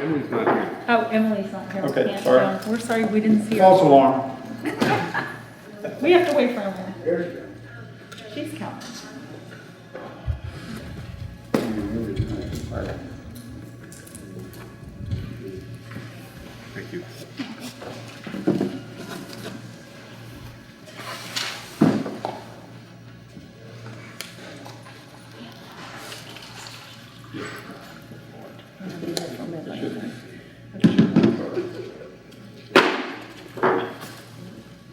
Emily's not here. Oh, Emily's not here. We Okay, can't, sorry. We're sorry, we didn't see False her. alarm. We have to wait for Emily. She's coming. Thank you.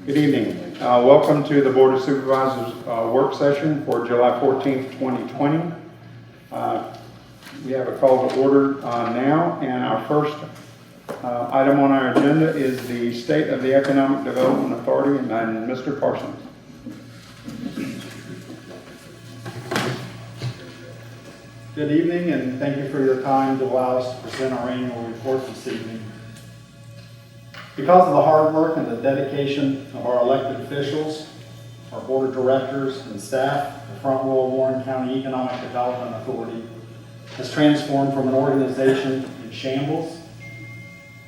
Good evening. Welcome to the Board of Supervisors work session for July 14th, 2020. We have a call to order now, and our first item on our agenda is the State of the Economic Development Authority, and Mr. Parsons. Good evening, and thank you for your time to allow us to present our annual report this evening. Because of the hard work and the dedication of our elected officials, our board of directors and staff, the Front Royal Warren County Economic Development Authority has transformed from an organization in shambles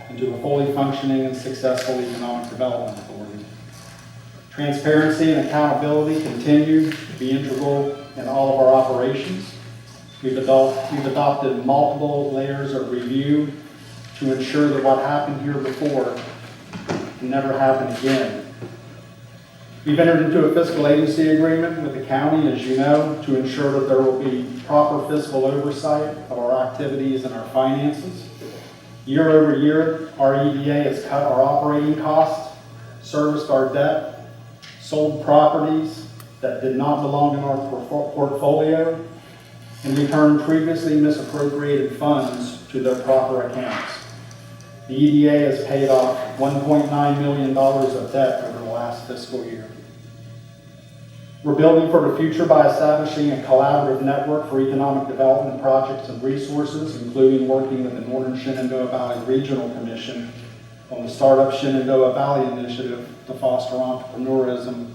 into a fully functioning and successful economic development authority. Transparency and accountability continue to be integral in all of our operations. We've adopted multiple layers of review to ensure that what happened here before can never happen again. We've entered into a fiscal agency agreement with the county, as you know, to ensure that there will be proper fiscal oversight of our activities and our finances. Year over year, our EDA has cut our operating costs, serviced our debt, sold properties that did not belong in our portfolio, and returned previously misappropriated funds to their proper accounts. The EDA has paid off $1.9 million of debt over the last fiscal year. We're building for the future by establishing a collaborative network for economic development projects and resources, including working with the Northern Shenandoah Valley Regional Commission on the Startup Shenandoah Valley Initiative to foster entrepreneurism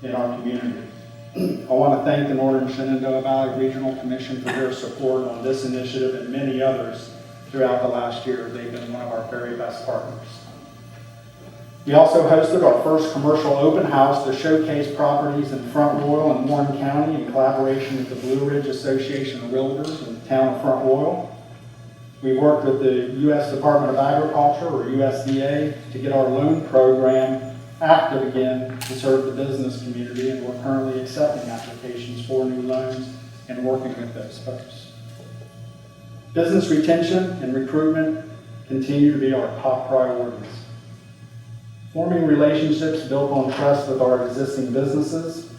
in our community. I want to thank the Northern Shenandoah Valley Regional Commission for their support on this initiative and many others throughout the last year. They've been one of our very best partners. We also hosted our first commercial open house to showcase properties in Front Royal and Warren County in collaboration with the Blue Ridge Association of Realtors in the town of Front Royal. We worked with the U.S. Department of Agriculture, or USDA, to get our loan program active again to serve the business community, and we're currently accepting applications for new loans and working with those folks. Business retention and recruitment continue to be our top priorities. Forming relationships built on trust with our existing businesses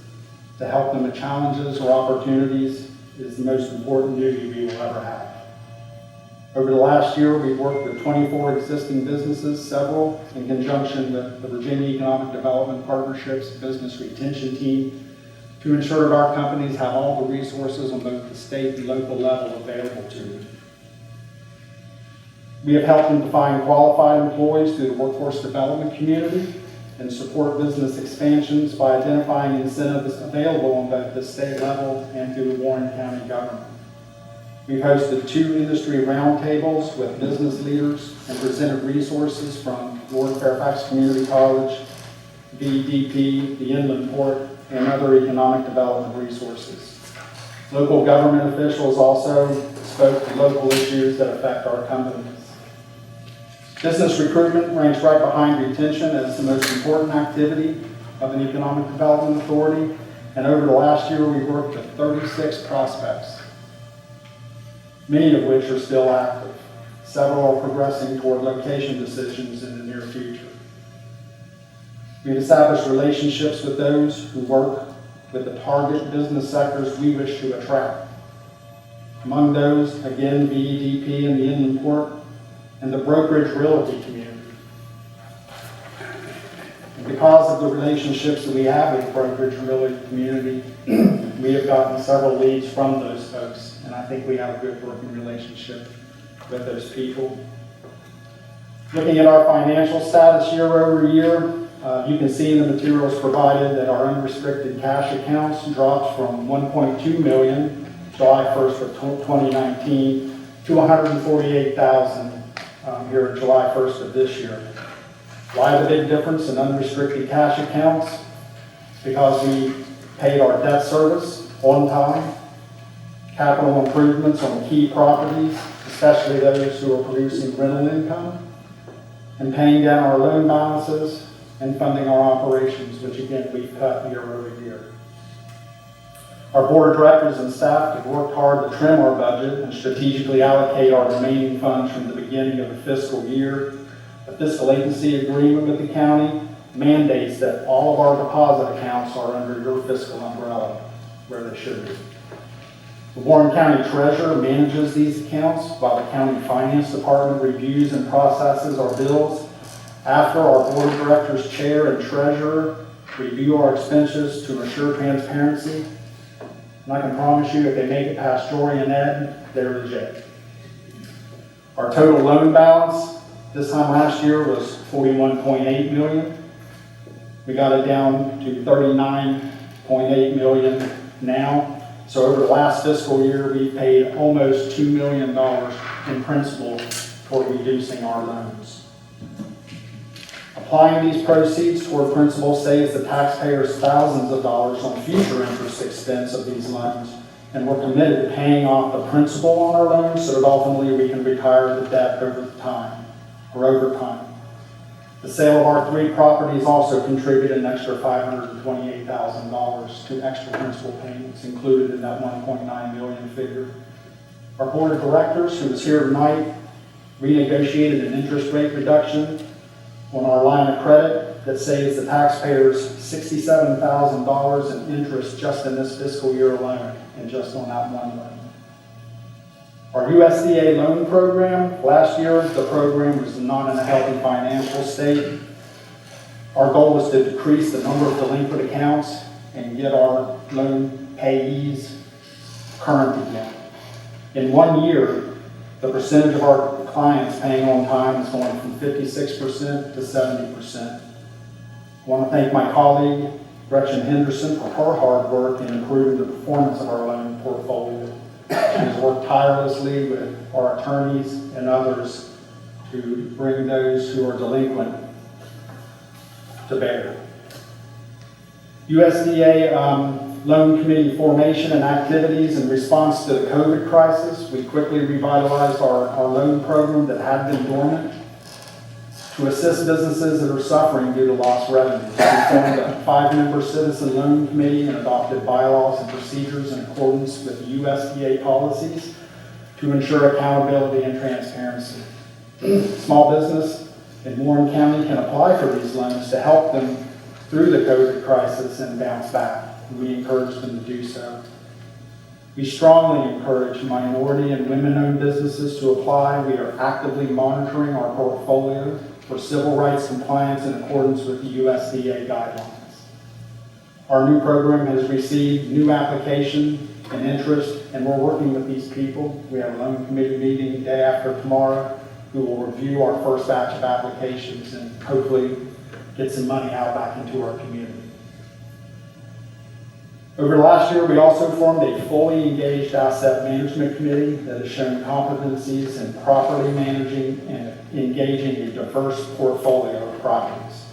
to help them with challenges or opportunities is the most important duty we will ever have. Over the last year, we've worked with 24 existing businesses, several in conjunction with the Virginia Economic Development Partnerships Business Retention Team, to ensure that our companies have all the resources on both the state and local level available to them. We have helped them find qualified employees through the workforce development community and support business expansions by identifying incentives available on both the state level and through the Warren County government. We've hosted 2 industry roundtables with business leaders and presented resources from Lord Fairfax Community College, VDP, the Inland Port, and other economic development resources. Local government officials also spoke to local issues that affect our companies. Business recruitment ranks right behind retention as the most important activity of an economic development authority, and over the last year we worked with 36 prospects, many of which are still active. Several are progressing toward location decisions in the near future. We've established relationships with those who work with the target business sectors we wish to attract. Among those, again, VEDP and the Inland Port, and the brokerage realty community. And because of the relationships that we have with the brokerage realty community, we have gotten several leads from those folks, and I think we have a good working relationship with those people. Looking at our financial status year over year, you can see in the materials provided that our unrestricted cash accounts dropped from $1.2 million July 1st of 2019 to $148,000 here on July 1st of this year. Why the big difference in unrestricted cash accounts? Because we paid our debt service on time, capital improvements on key properties, especially those who are producing rental income, and paying down our loan balances and funding our operations, which again we've cut year over year. Our board of directors and staff have worked hard to trim our budget and strategically allocate our remaining funds from the beginning of the fiscal year. The fiscal agency agreement with the county mandates that all of our deposit accounts are under your fiscal umbrella, where they should be. The Warren County Treasurer manages these accounts while the County Finance Department reviews and processes our bills. After our Board of Directors Chair and Treasurer review our expenses to ensure transparency, and I can promise you if they make it past Jory and Ed, they're legit. Our total loan balance this time last year was $41.8 million. We got it down to $39.8 million now. So over the last fiscal year, we paid almost $2 million in principal toward reducing our loans. Applying these proceeds toward principal saves the taxpayers thousands of dollars on future interest expense of these loans, and we're committed to paying off the principal on our loans so that ultimately we can retire the debt over time. The sale of our 3 properties also contributed an extra $528,000 to extra principal payments included in that $1.9 million figure. Our board of directors, who is here tonight, renegotiated an interest rate reduction on our line of credit that saves the taxpayers $67,000 in interest just in this fiscal year alone, and just on that one loan. Our USDA loan program, last year the program was not in a healthy financial state. Our goal was to decrease the number of delinquent accounts and get our loan payees current again. In 1 year, the percentage of our clients paying on time is going from 56% to 70%. I want to thank my colleague, Gretchen Henderson, for her hard work in improving the performance of our loan portfolio. She has worked tirelessly with our attorneys and others to bring those who are delinquent to bear. USDA loan committee formation and activities in response to the COVID crisis. We quickly revitalized our loan program that had been dormant to assist businesses that are suffering due to lost revenue. We formed a 5-member citizen loan committee and adopted bylaws and procedures in accordance with USDA policies to ensure accountability and transparency. Small business in Warren County can apply for these loans to help them through the COVID crisis and bounce back. We encourage them to do so. We strongly encourage minority and women-owned businesses to apply. We are actively monitoring our portfolio for civil rights compliance in accordance with the USDA guidelines. Our new program has received new application and interest, and we're working with these people. We have a loan committee meeting the day after tomorrow, who will review our first batch of applications and hopefully get some money out back into our community. Over the last year, we also formed a fully engaged asset management committee that has shown competencies in properly managing and engaging a diverse portfolio of properties.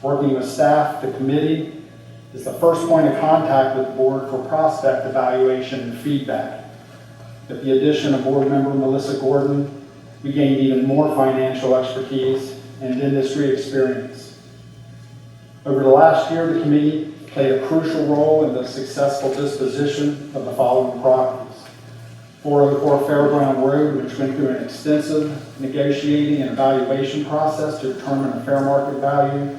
Working with staff, the committee is the first point of contact with the board for prospect evaluation and feedback. With the addition of board member Melissa Gordon, we gained even more financial expertise and industry experience. Over the last year, the committee played a crucial role in the successful disposition of the following properties. 404 Fairground Road, which went through an extensive negotiating and evaluation process to determine a fair market value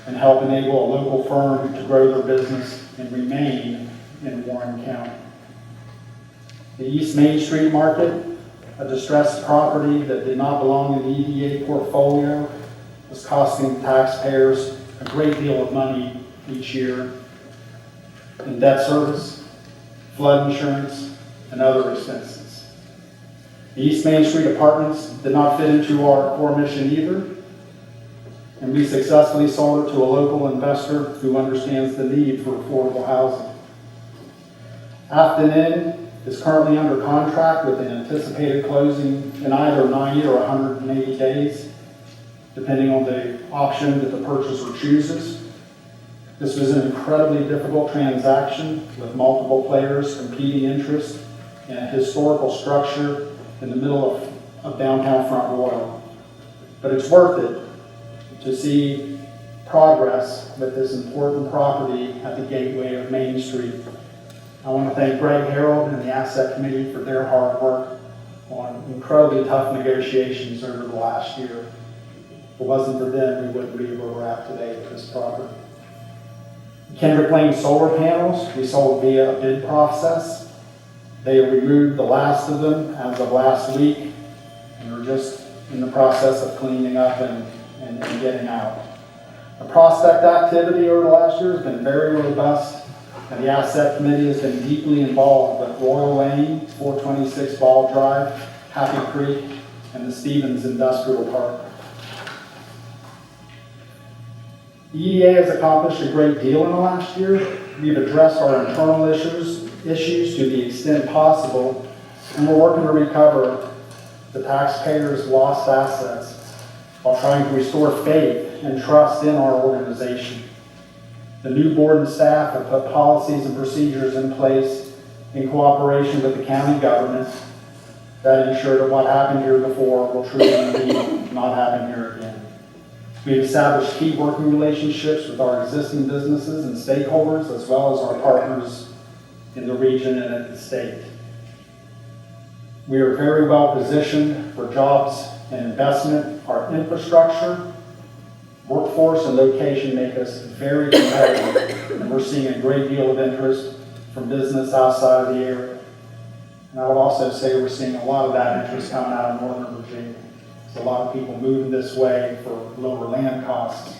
and help enable a local firm to grow their business and remain in Warren County. The East Main Street Market, a distressed property that did not belong in the EDA portfolio, was costing taxpayers a great deal of money each year in debt service, flood insurance, and other expenses. The East Main Street apartments did not fit into our core mission either, and we successfully sold it to a local investor who understands the need for affordable housing. Afton Inn is currently under contract with an anticipated closing in either 90 or 180 days, depending on the option that the purchaser chooses. This was an incredibly difficult transaction with multiple players competing interests in a historical structure in the middle of downtown Front Royal. But it's worth it to see progress with this important property at the gateway of Main Street. I want to thank Greg Harold and the Asset Committee for their hard work on incredibly tough negotiations over the last year. If it wasn't for them, we wouldn't be where we're at today with this property. Kendrick Lane solar panels, we sold via a bid process. They removed the last of them as of last week, and we're just in the process of cleaning up and getting out. The prospect activity over the last year has been very robust, and the Asset Committee has been deeply involved with Royal Lane, 426 Ball Drive, Happy Creek, and the Stevens Industrial Park. The EDA has accomplished a great deal in the last year. We've addressed our internal issues to the extent possible, and we're working to recover the taxpayers' lost assets while trying to restore faith and trust in our organization. The new board and staff have put policies and procedures in place in cooperation with the county government that ensure that what happened here before will truly be not happen here again. We've established key working relationships with our existing businesses and stakeholders, as well as our partners in the region and at the state. We are very well positioned for jobs and investment. Our infrastructure, workforce, and location make us very competitive, and we're seeing a great deal of interest from business outside of the area. And I would also say we're seeing a lot of that interest coming out of Northern Virginia. There's a lot of people moving this way for lower land costs.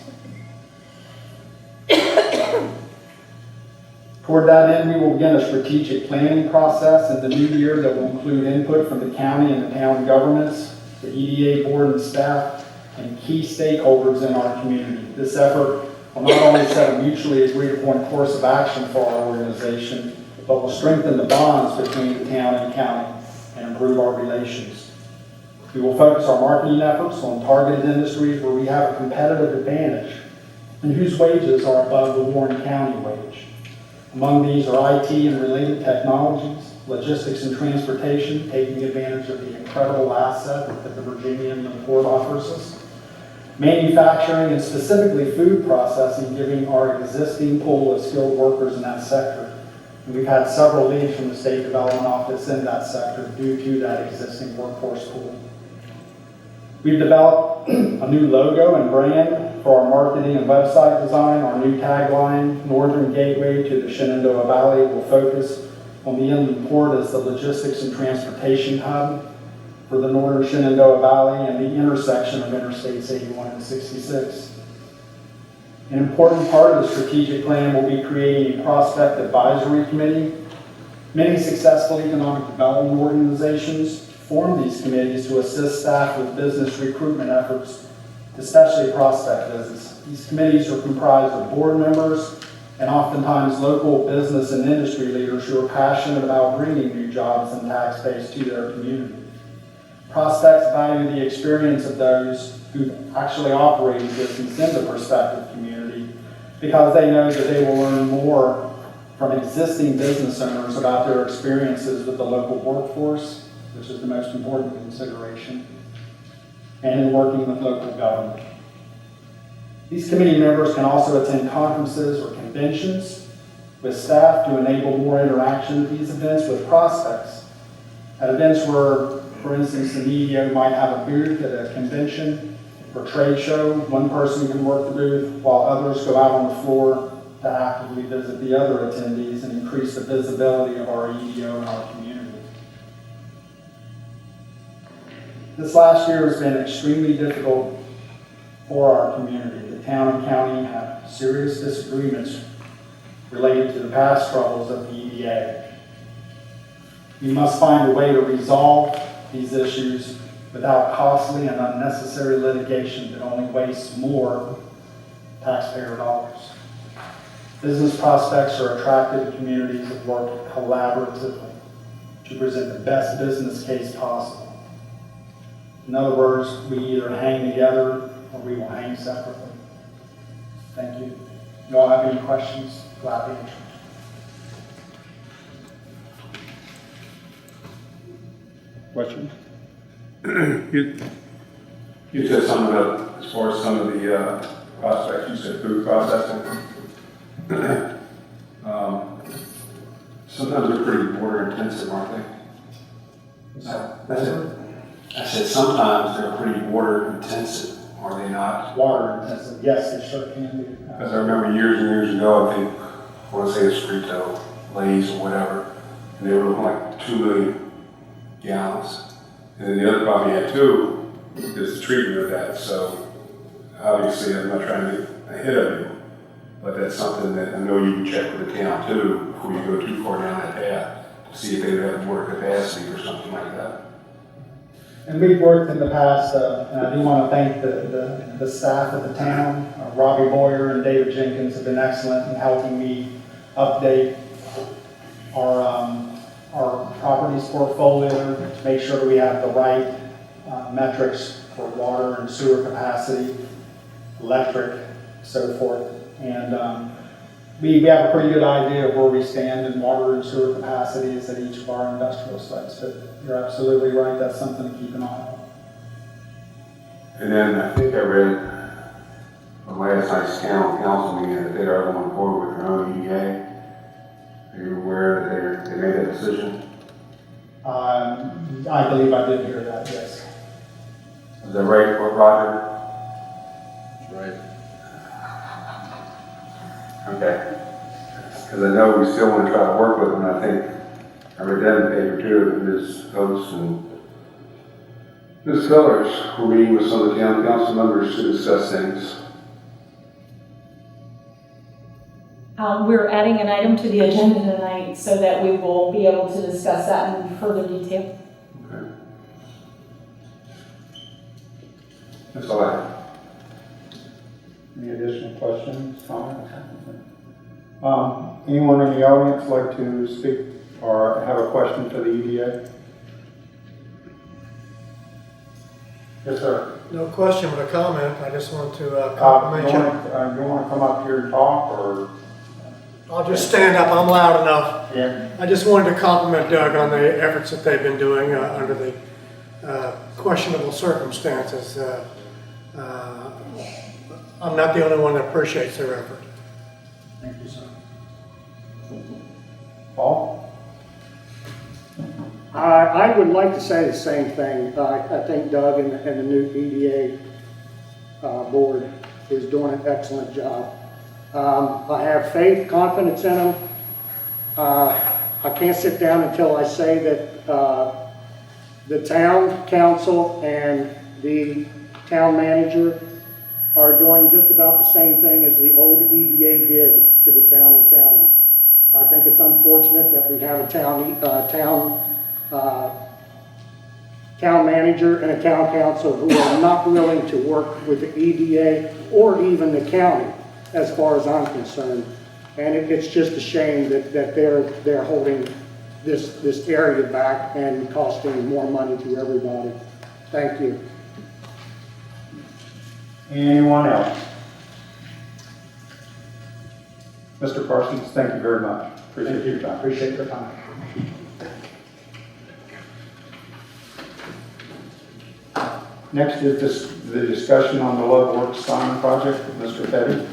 Toward that end, we will begin a strategic planning process in the new year that will include input from the county and the town governments, the EDA board and staff, and key stakeholders in our community. This effort will not only set a mutually agreed upon course of action for our organization, but will strengthen the bonds between the town and county and improve our relations. We will focus our marketing efforts on targeted industries where we have a competitive advantage and whose wages are above the Warren County wage. Among these are IT and related technologies, logistics and transportation, taking advantage of the incredible asset that the Virginia Inland Port offers us, manufacturing and specifically food processing, giving our existing pool of skilled workers in that sector. And we've had several leads from the State Development Office in that sector due to that existing workforce pool. We've developed a new logo and brand for our marketing and website design. Our new tagline, Northern Gateway to the Shenandoah Valley, will focus on the inland port as the logistics and transportation hub for the northern Shenandoah Valley and the intersection of Interstates 81 and 66. An important part of the strategic plan will be creating a prospect advisory committee. Many successful economic development organizations form these committees to assist staff with business recruitment efforts, especially prospect visits. These committees are comprised of board members and oftentimes local business and industry leaders who are passionate about bringing new jobs and tax base to their community. Prospects value the experience of those who actually operate a business in the prospective community because they know that they will learn more from existing business owners about their experiences with the local workforce, which is the most important consideration, and in working with local government. These committee members can also attend conferences or conventions with staff to enable more interaction at these events with prospects. At events where, for instance, the media might have a booth at a convention or trade show, one person can work the booth while others go out on the floor to actively visit the other attendees and increase the visibility of our EDO in our community. This last year has been extremely difficult for our community. The town and county have serious disagreements related to the past struggles of the EDA. We must find a way to resolve these issues without costly and unnecessary litigation that only wastes more taxpayer dollars. Business prospects are attracted to communities that work collaboratively. to present the best business case possible. In other words, we either hang together or we will hang separately. Thank you. You all have any questions? Glad to answer. Questions? You said something about, as far as some of the prospects, you said food processing. Sometimes they're pretty water intensive, aren't they? I said sometimes they're pretty water intensive, are they not? Water intensive, yes, they sure can be. Because I remember years and years ago, I think, I want to say it's Frito, Lay's or whatever, and they were looking like 2 million gallons. And then the other probably had 2, is the treatment of that. So obviously I'm not trying to get ahead of you, but that's something that I know you can check with the town too before you go too far down that path to see if they would have water capacity or something like that. And we've worked in the past, and I do want to thank the staff of the town. Robbie Boyer and David Jenkins have been excellent in helping me update our properties portfolio to make sure we have the right metrics for water and sewer capacity, electric, so forth. And we have a pretty good idea of where we stand in water and sewer capacities at each of our industrial sites. But you're absolutely right, that's something to keep an eye on. And then I think I read from last night's town council meeting that they are going forward with their own EDA. Are you aware that they made that decision? I believe I did hear that, yes. Is that right, Roger? That's right. Okay. Because I know we still want to try to work with them. I think I read that in the paper too, that Ms. Oates and Ms. Sellers were meeting with some of the town council members to discuss things. We're adding an item to the agenda tonight so that we will be able to discuss that in further detail. Okay. That's all I have. Any additional questions, comments? Anyone in the audience like to speak or have a question for the EDA? Yes, sir. No question, but a comment. I just want to compliment you. You want to come up here and talk, or? I'll just stand up. I'm loud enough. Yeah. I just wanted to compliment Doug on the efforts that they've been doing under the questionable circumstances. I'm not the only one that appreciates their effort. Thank you, sir. Paul? I would like to say the same thing. I think Doug and the new EDA board is doing an excellent job. I have faith, confidence in them. I can't sit down until I say that the town council and the town manager are doing just about the same thing as the old EDA did to the town and county. I think it's unfortunate that we have a town manager and a town council who are not willing to work with the EDA or even the county, as far as I'm concerned. And it's just a shame that they're holding this area back and costing more money to everybody. Thank you. Anyone else? Mr. Parsons, thank you very much. Appreciate your time. Appreciate your time. Next is the discussion on the Love Works sign project with Mr. Petty.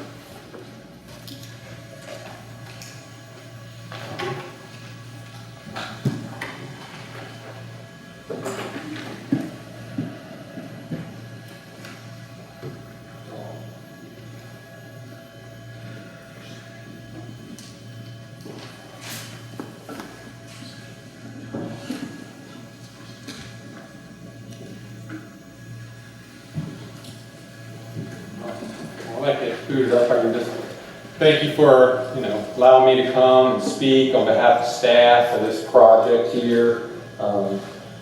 I'd like to boot it up. I can just thank you for, allowing me to come and speak on behalf of staff for this project here.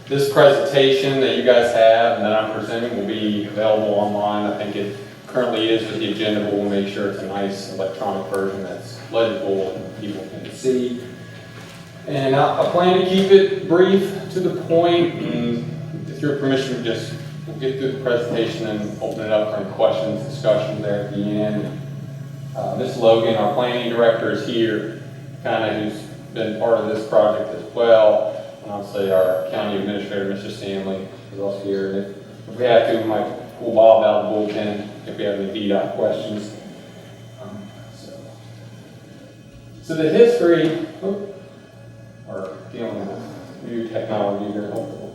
This presentation that you guys have and that I'm presenting will be available online. I think it currently is with the agenda, but we'll make sure it's a nice electronic version that's legible and people can see. And I plan to keep it brief to the point, and with your permission, we'll get through the presentation and open it up for any questions, discussion there at the end. Ms. Logan, our planning director, is here, who's been part of this project as well. And I'll say our county administrator, Mr. Stanley, is also here. And if we have to, we might pull Bob out of the bullpen if we have any VDOT questions. So the history, or dealing with new technology here, hopefully.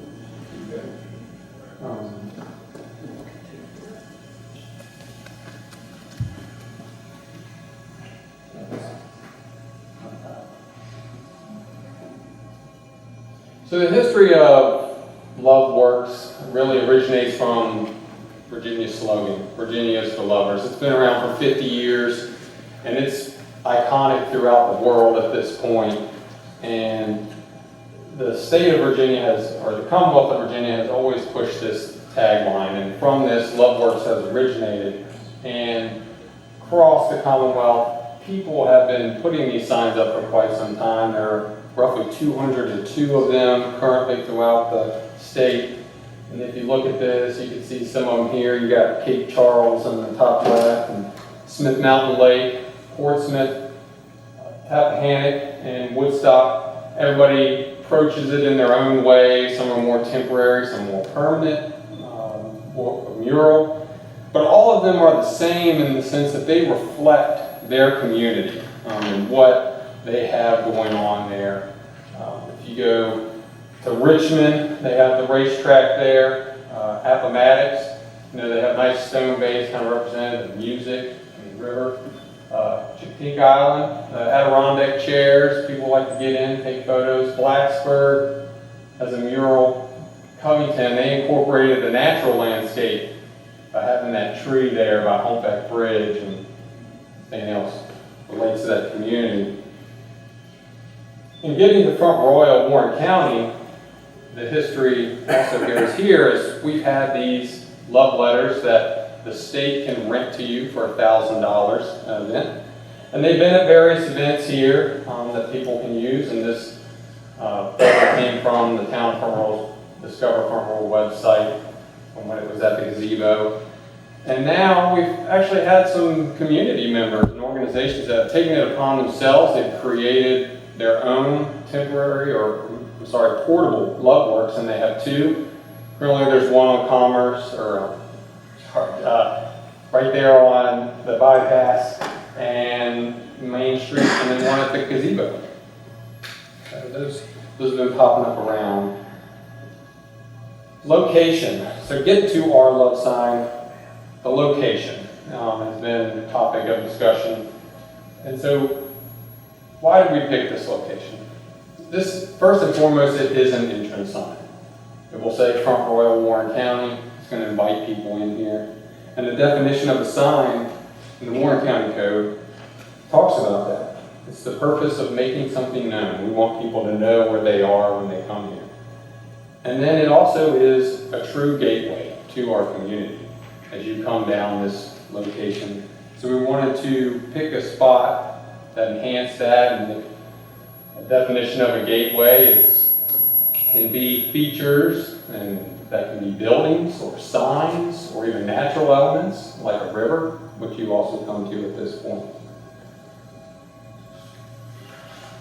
So the history of Love Works really originates from Virginia's slogan, Virginia is for lovers. It's been around for 50 years, and it's iconic throughout the world at this point. And the state of Virginia or the Commonwealth of Virginia has always pushed this tagline, and from this, Love Works has originated. And across the Commonwealth, people have been putting these signs up for quite some time. There are roughly 202 of them currently throughout the state. And if you look at this, you can see some of them here. You got Cape Charles on the top left, and Smith Mountain Lake, Portsmouth, Tappahannock, and Woodstock. Everybody approaches it in their own way. Some are more temporary, some more permanent, or mural. But all of them are the same in the sense that they reflect their community and what they have going on there. If you go to Richmond, they have the racetrack there. Appomattox, they have nice stone base kind of represented the music and the river. Chesapeake Island, Adirondack chairs, people like to get in, take photos. Blacksburg has a mural. Covington, they incorporated the natural landscape by having that tree there by Humpback Bridge, and anything else relates to that community. In getting to Front Royal, Warren County, the history also goes here is we've had these love letters that the state can rent to you for $1,000 an event. And they've been at various events here that people can use, and this letter came from the Town of Front Royal, Discover Front Royal website from when it was at the gazebo. And now we've actually had some community members and organizations that have taken it upon themselves. They've created their own temporary portable Love Works, and they have two. Currently there's one on Commerce, right there on the bypass and Main Street, and then one at the gazebo. Those have been popping up around. Location. So get to our love sign. The location has been a topic of discussion. And so why did we pick this location? This, first and foremost, it is an entrance sign. It will say Front Royal, Warren County. It's going to invite people in here. And the definition of a sign in the Warren County Code talks about that. It's the purpose of making something known. We want people to know where they are when they come here. And then it also is a true gateway to our community as you come down this location. So we wanted to pick a spot that enhanced that, and the definition of a gateway can be features, and that can be buildings or signs or even natural elements like a river, which you also come to at this point.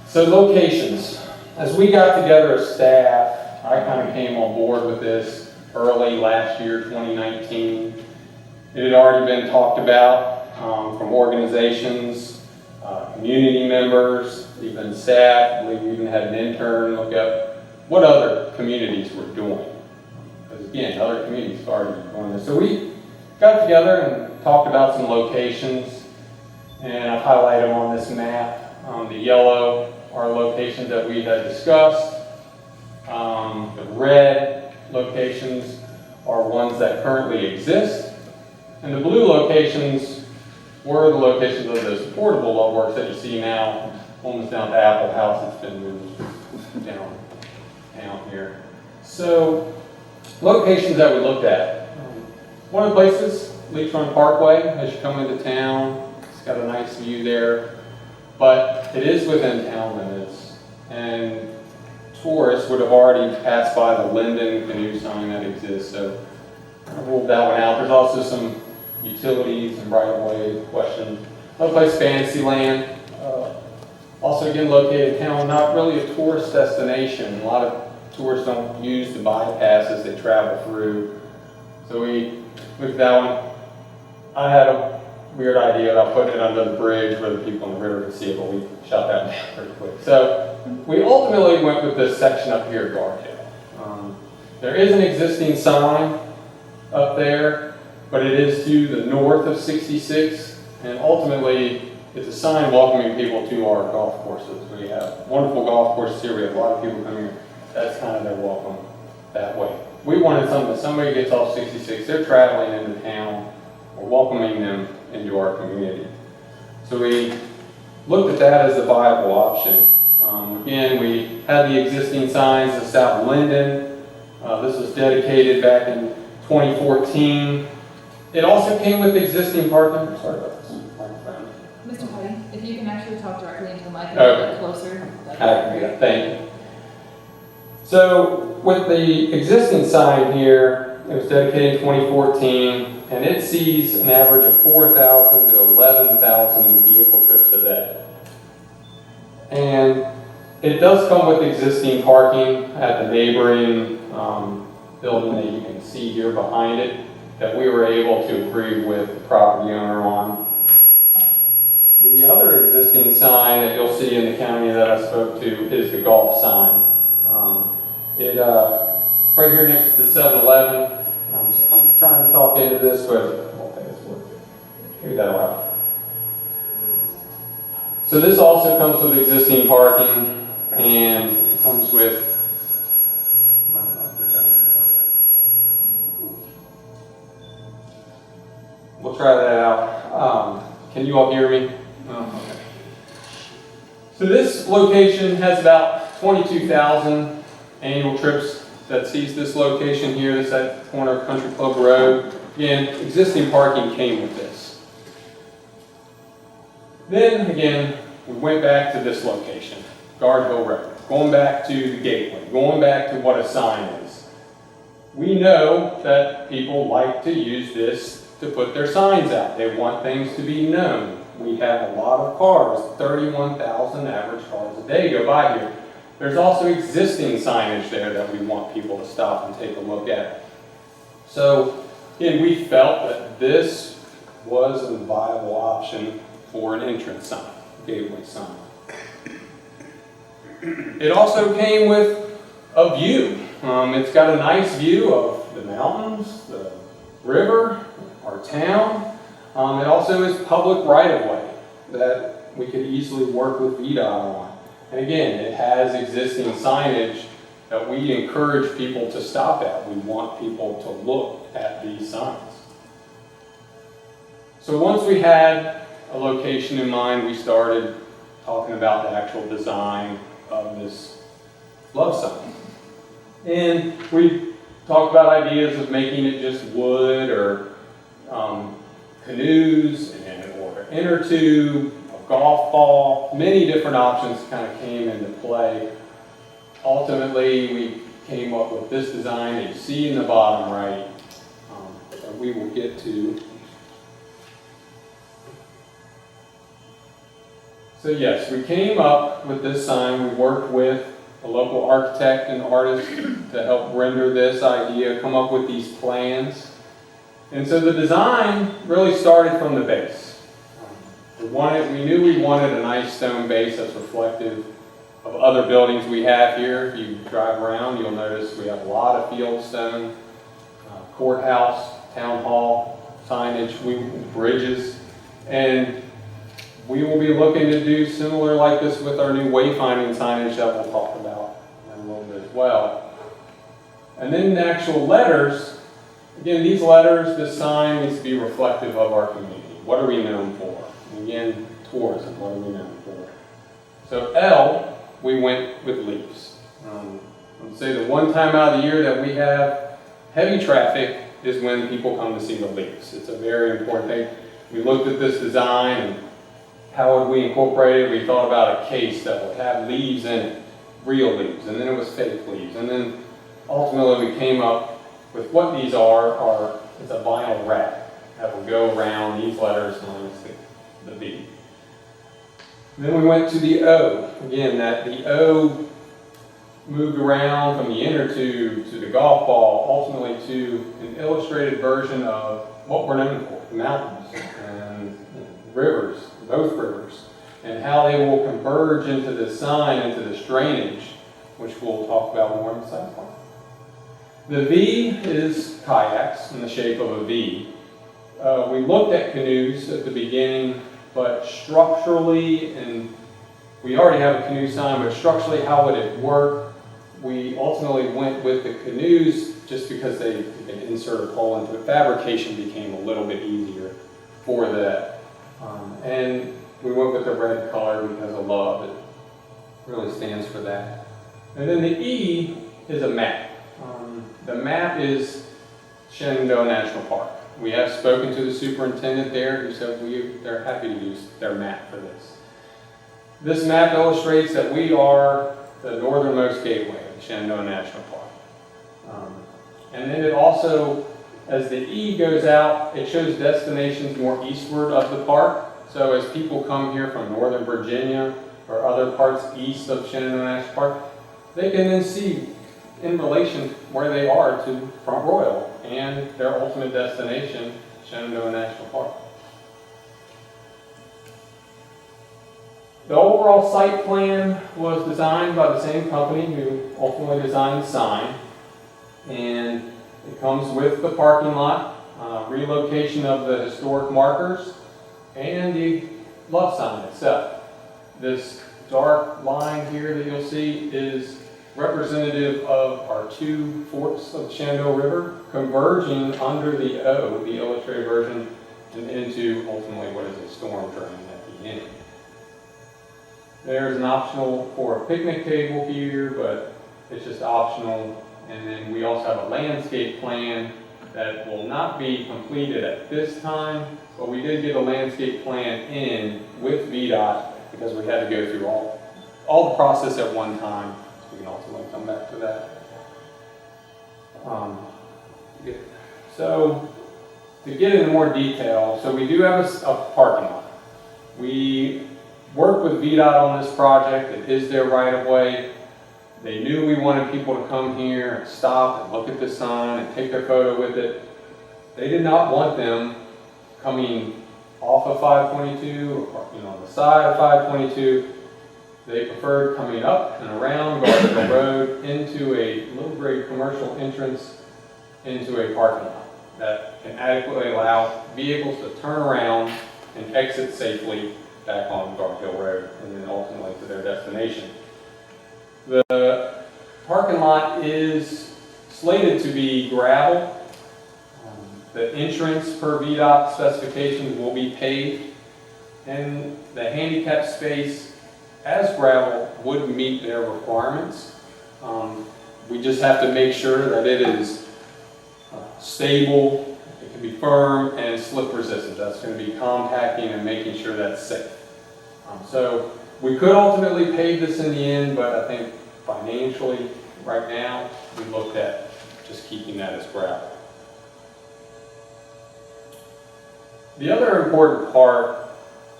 So locations. As we got together as staff, I kind of came on board with this early last year, 2019. It had already been talked about from organizations, community members, even staff. We even had an intern look up what other communities were doing. Because again, other communities started doing this. So we got together and talked about some locations, and I've highlighted them on this map. The yellow are locations that we had discussed. The red locations are ones that currently exist. And the blue locations were the locations of those portable Love Works that you see now, almost down to Apple House. It's been moved down here. So, locations that we looked at. One of the places, Lakefront Parkway, as you come into town. It's got a nice view there, but it is within town limits. and tourists would have already passed by the Linden canoe sign that exists, so I ruled that one out. There's also some utilities and right-of-way questions. Another place, Fantasyland, also again located in town, not really a tourist destination. A lot of tourists don't use the bypasses they travel through. So we looked at that one. I had a weird idea about putting it under the bridge where the people in the river could see it, but we shut that down pretty quick. So we ultimately went with this section up here, Guard Hill. There is an existing sign up there, but it is to the north of 66, and ultimately it's a sign welcoming people to our golf courses. We have wonderful golf courses here. We have a lot of people coming here. That's kind of their welcome that way. We wanted something that somebody gets off 66, they're traveling into town, we're welcoming them into our community. So we looked at that as a viable option. Again, we had the existing signs of South Linden. This was dedicated back in 2014. It also came with existing parking. Sorry about this microphone. Mr. Petty, if you can actually talk directly into the mic and Okay. a bit closer. Thank you. So with the existing sign here, it was dedicated in 2014, and it sees an average of 4,000 to 11,000 vehicle trips a day. And it does come with existing parking at the neighboring building that you can see here behind it that we were able to agree with the property owner on. The other existing sign that you'll see in the county that I spoke to is the golf sign. Right here next to the 7-Eleven. I'm trying to talk into this, but I don't think it's working. Maybe that'll help. So this also comes with existing parking, and it comes with we'll try that out. Can you all hear me? Oh, okay. So this location has about 22,000 annual trips that sees this location here. This is at the corner of Country Club Road. Again, existing parking came with this. Then again, we went back to this location, Guard Hill Road, going back to the gateway, going back to what a sign is. We know that people like to use this to put their signs out. They want things to be known. We have a lot of cars, 31,000 average cars a day go by here. There's also existing signage there that we want people to stop and take a look at. So, again, we felt that this was a viable option for an entrance sign, gateway sign. It also came with a view. It's got a nice view of the mountains, the river, our town. It also is public right-of-way that we could easily work with VDOT on. And again, it has existing signage that we encourage people to stop at. We want people to look at these signs. So once we had a location in mind, we started talking about the actual design of this love sign. And we talked about ideas of making it just wood or canoes or an inner tube, a golf ball. Many different options kind of came into play. Ultimately, we came up with this design that you see in the bottom right that we will get to. So yes, we came up with this sign. We worked with a local architect and artist to help render this idea, come up with these plans. And so the design really started from the base. We knew we wanted a nice stone base that's reflective of other buildings we have here. If you drive around, you'll notice we have a lot of field stone, courthouse, town hall, signage, bridges, and we will be looking to do similar like this with our new wayfinding signage that we'll talk about in a little bit as well. And then the actual letters, again, these letters, this sign needs to be reflective of our community. What are we known for? And again, tourism, what are we known for? So L, we went with leaves. I'd say the one time out of the year that we have heavy traffic is when people come to see the leaves. It's a very important thing. We looked at this design and how would we incorporate it? We thought about a case that would have leaves in it. real leaves, and then it was fake leaves, and then ultimately we came up with what these are it's a vinyl wrap that will go around these letters minus the V. Then we went to the O. Again, the O moved around from the inner tube to the golf ball, ultimately to an illustrated version of what we're known for, the mountains and rivers, both rivers, and how they will converge into this sign, into this drainage, which we'll talk about more in the second part. The V is kayaks in the shape of a V. We looked at canoes at the beginning, but structurally, and we already have a canoe sign, but structurally, how would it work? We ultimately went with the canoes just because they can insert a pole into it. Fabrication became a little bit easier for that. And we went with the red color because of love. It really stands for that. And then the E is a map. The map is Shenandoah National Park. We have spoken to the superintendent there who said they're happy to use their map for this. This map illustrates that we are the northernmost gateway of the Shenandoah National Park. And then it also, as the E goes out, it shows destinations more eastward of the park. So as people come here from Northern Virginia or other parts east of Shenandoah National Park, they can then see in relation where they are to Front Royal and their ultimate destination, Shenandoah National Park. The overall site plan was designed by the same company who ultimately designed the sign, and it comes with the parking lot, relocation of the historic markers, and the love sign itself. This dark line here that you'll see is representative of our two forks of the Shenandoah River converging under the O, the illustrated version, and into ultimately what is a storm drain at the end. There's an optional for a picnic table here, but it's just optional. And then we also have a landscape plan that will not be completed at this time, but we did get a landscape plan in with VDOT because we had to go through all the process at one time. We can ultimately come back to that. So to get into more detail, so we do have a parking lot. We worked with VDOT on this project. It is their right of way. They knew we wanted people to come here and stop and look at the sign and take their photo with it. They did not want them coming off of 522 or on the side of 522. They preferred coming up and around Garfield Road into a low-grade commercial entrance into a parking lot that can adequately allow vehicles to turn around and exit safely back on Garfield Road and then ultimately to their destination. The parking lot is slated to be gravel. The entrance per VDOT specifications will be paved, and the handicap space as gravel would meet their requirements. We just have to make sure that it is stable, it can be firm, and slip resistant. That's going to be compacting and making sure that's safe. So we could ultimately pave this in the end, but I think financially, right now, we looked at just keeping that as gravel. The other important part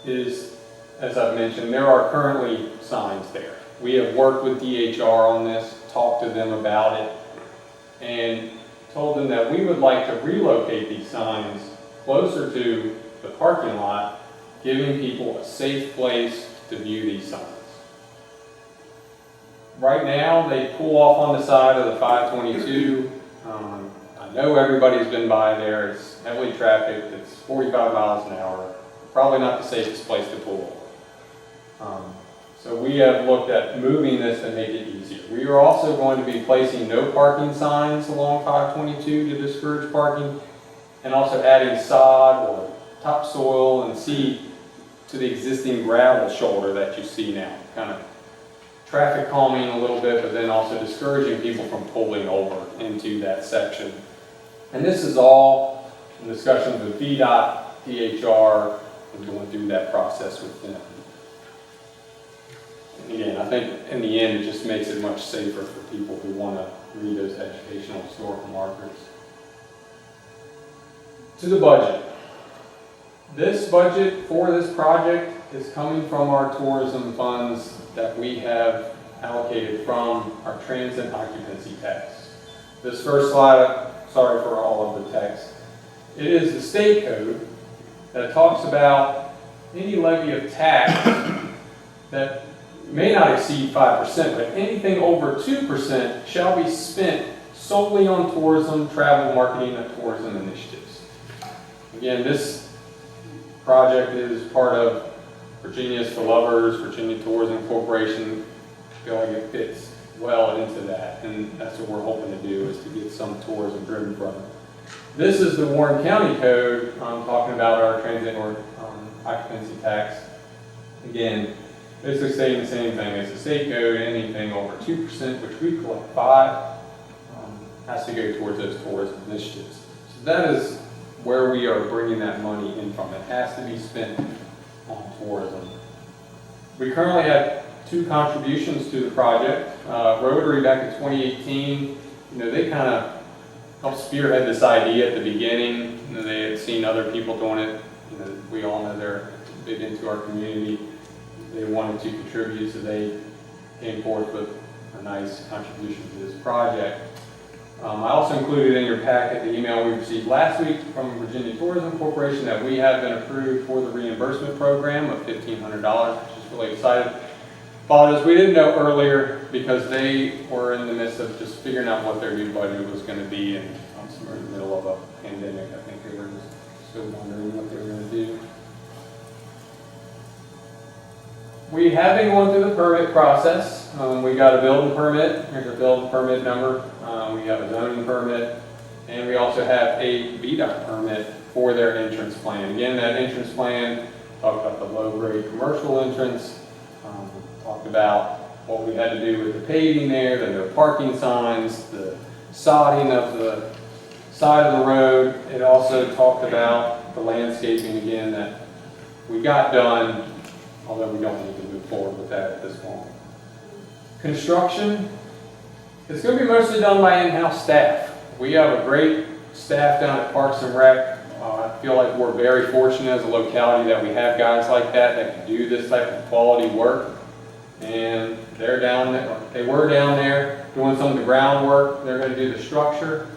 is, as I've mentioned, there are currently signs there. We have worked with DHR on this, talked to them about it, and told them that we would like to relocate these signs closer to the parking lot, giving people a safe place to view these signs. Right now, they pull off on the side of the 522. I know everybody's been by there. It's heavily trafficked. It's 45 miles an hour. Probably not the safest place to pull over. So we have looked at moving this to make it easier. We are also going to be placing no parking signs along 522 to discourage parking, and also adding sod or topsoil and seed to the existing gravel shoulder that you see now. Kind of traffic calming a little bit, but then also discouraging people from pulling over into that section. And this is all in discussions with VDOT, DHR, and going through that process with them. And again, I think in the end, it just makes it much safer for people who want to read those educational historical markers. To the budget. This budget for this project is coming from our tourism funds that we have allocated from our transit occupancy tax. This first slide, sorry for all of the text. It is the state code that talks about any levy of tax that may not exceed 5%, but anything over 2% shall be spent solely on tourism, travel, marketing, and tourism initiatives. Again, this project is part of Virginia's for Lovers, Virginia Tourism Corporation. I feel like it fits well into that, and that's what we're hoping to do, is to get some tourism driven from it. This is the Warren County Code. I'm talking about our transit or occupancy tax. Again, basically saying the same thing as the state code. Anything over 2%, which we collect 5%, has to go towards those tourism initiatives. So that is where we are bringing that money in from. It has to be spent on tourism. We currently have 2 contributions to the project. Rotary back in 2018, they kind of helped spearhead this idea at the beginning. They had seen other people doing it. We all know they're big into our community. They wanted to contribute, so they came forth with a nice contribution to this project. I also included in your packet the email we received last week from Virginia Tourism Corporation that we have been approved for the reimbursement program of $1,500, which is really exciting. Apologies, we didn't know earlier because they were in the midst of just figuring out what their new budget was going to be, and we're in the middle of a pandemic. I think they were just still wondering what they were going to do. We have been going through the permit process. We got a building permit. Here's a building permit number. We have a zoning permit, and we also have a VDOT permit for their entrance plan. Again, that entrance plan talked about the low-grade commercial entrance. Talked about what we had to do with the paving there, the no parking signs, the sodding of the side of the road. It also talked about the landscaping again that we got done, although we don't need to move forward with that at this moment. Construction, it's going to be mostly done by in-house staff. We have a great staff down at Parks and Rec. I feel like we're very fortunate as a locality that we have guys like that can do this type of quality work. And they're down there, they were down there doing some of the groundwork. They're going to do the structure.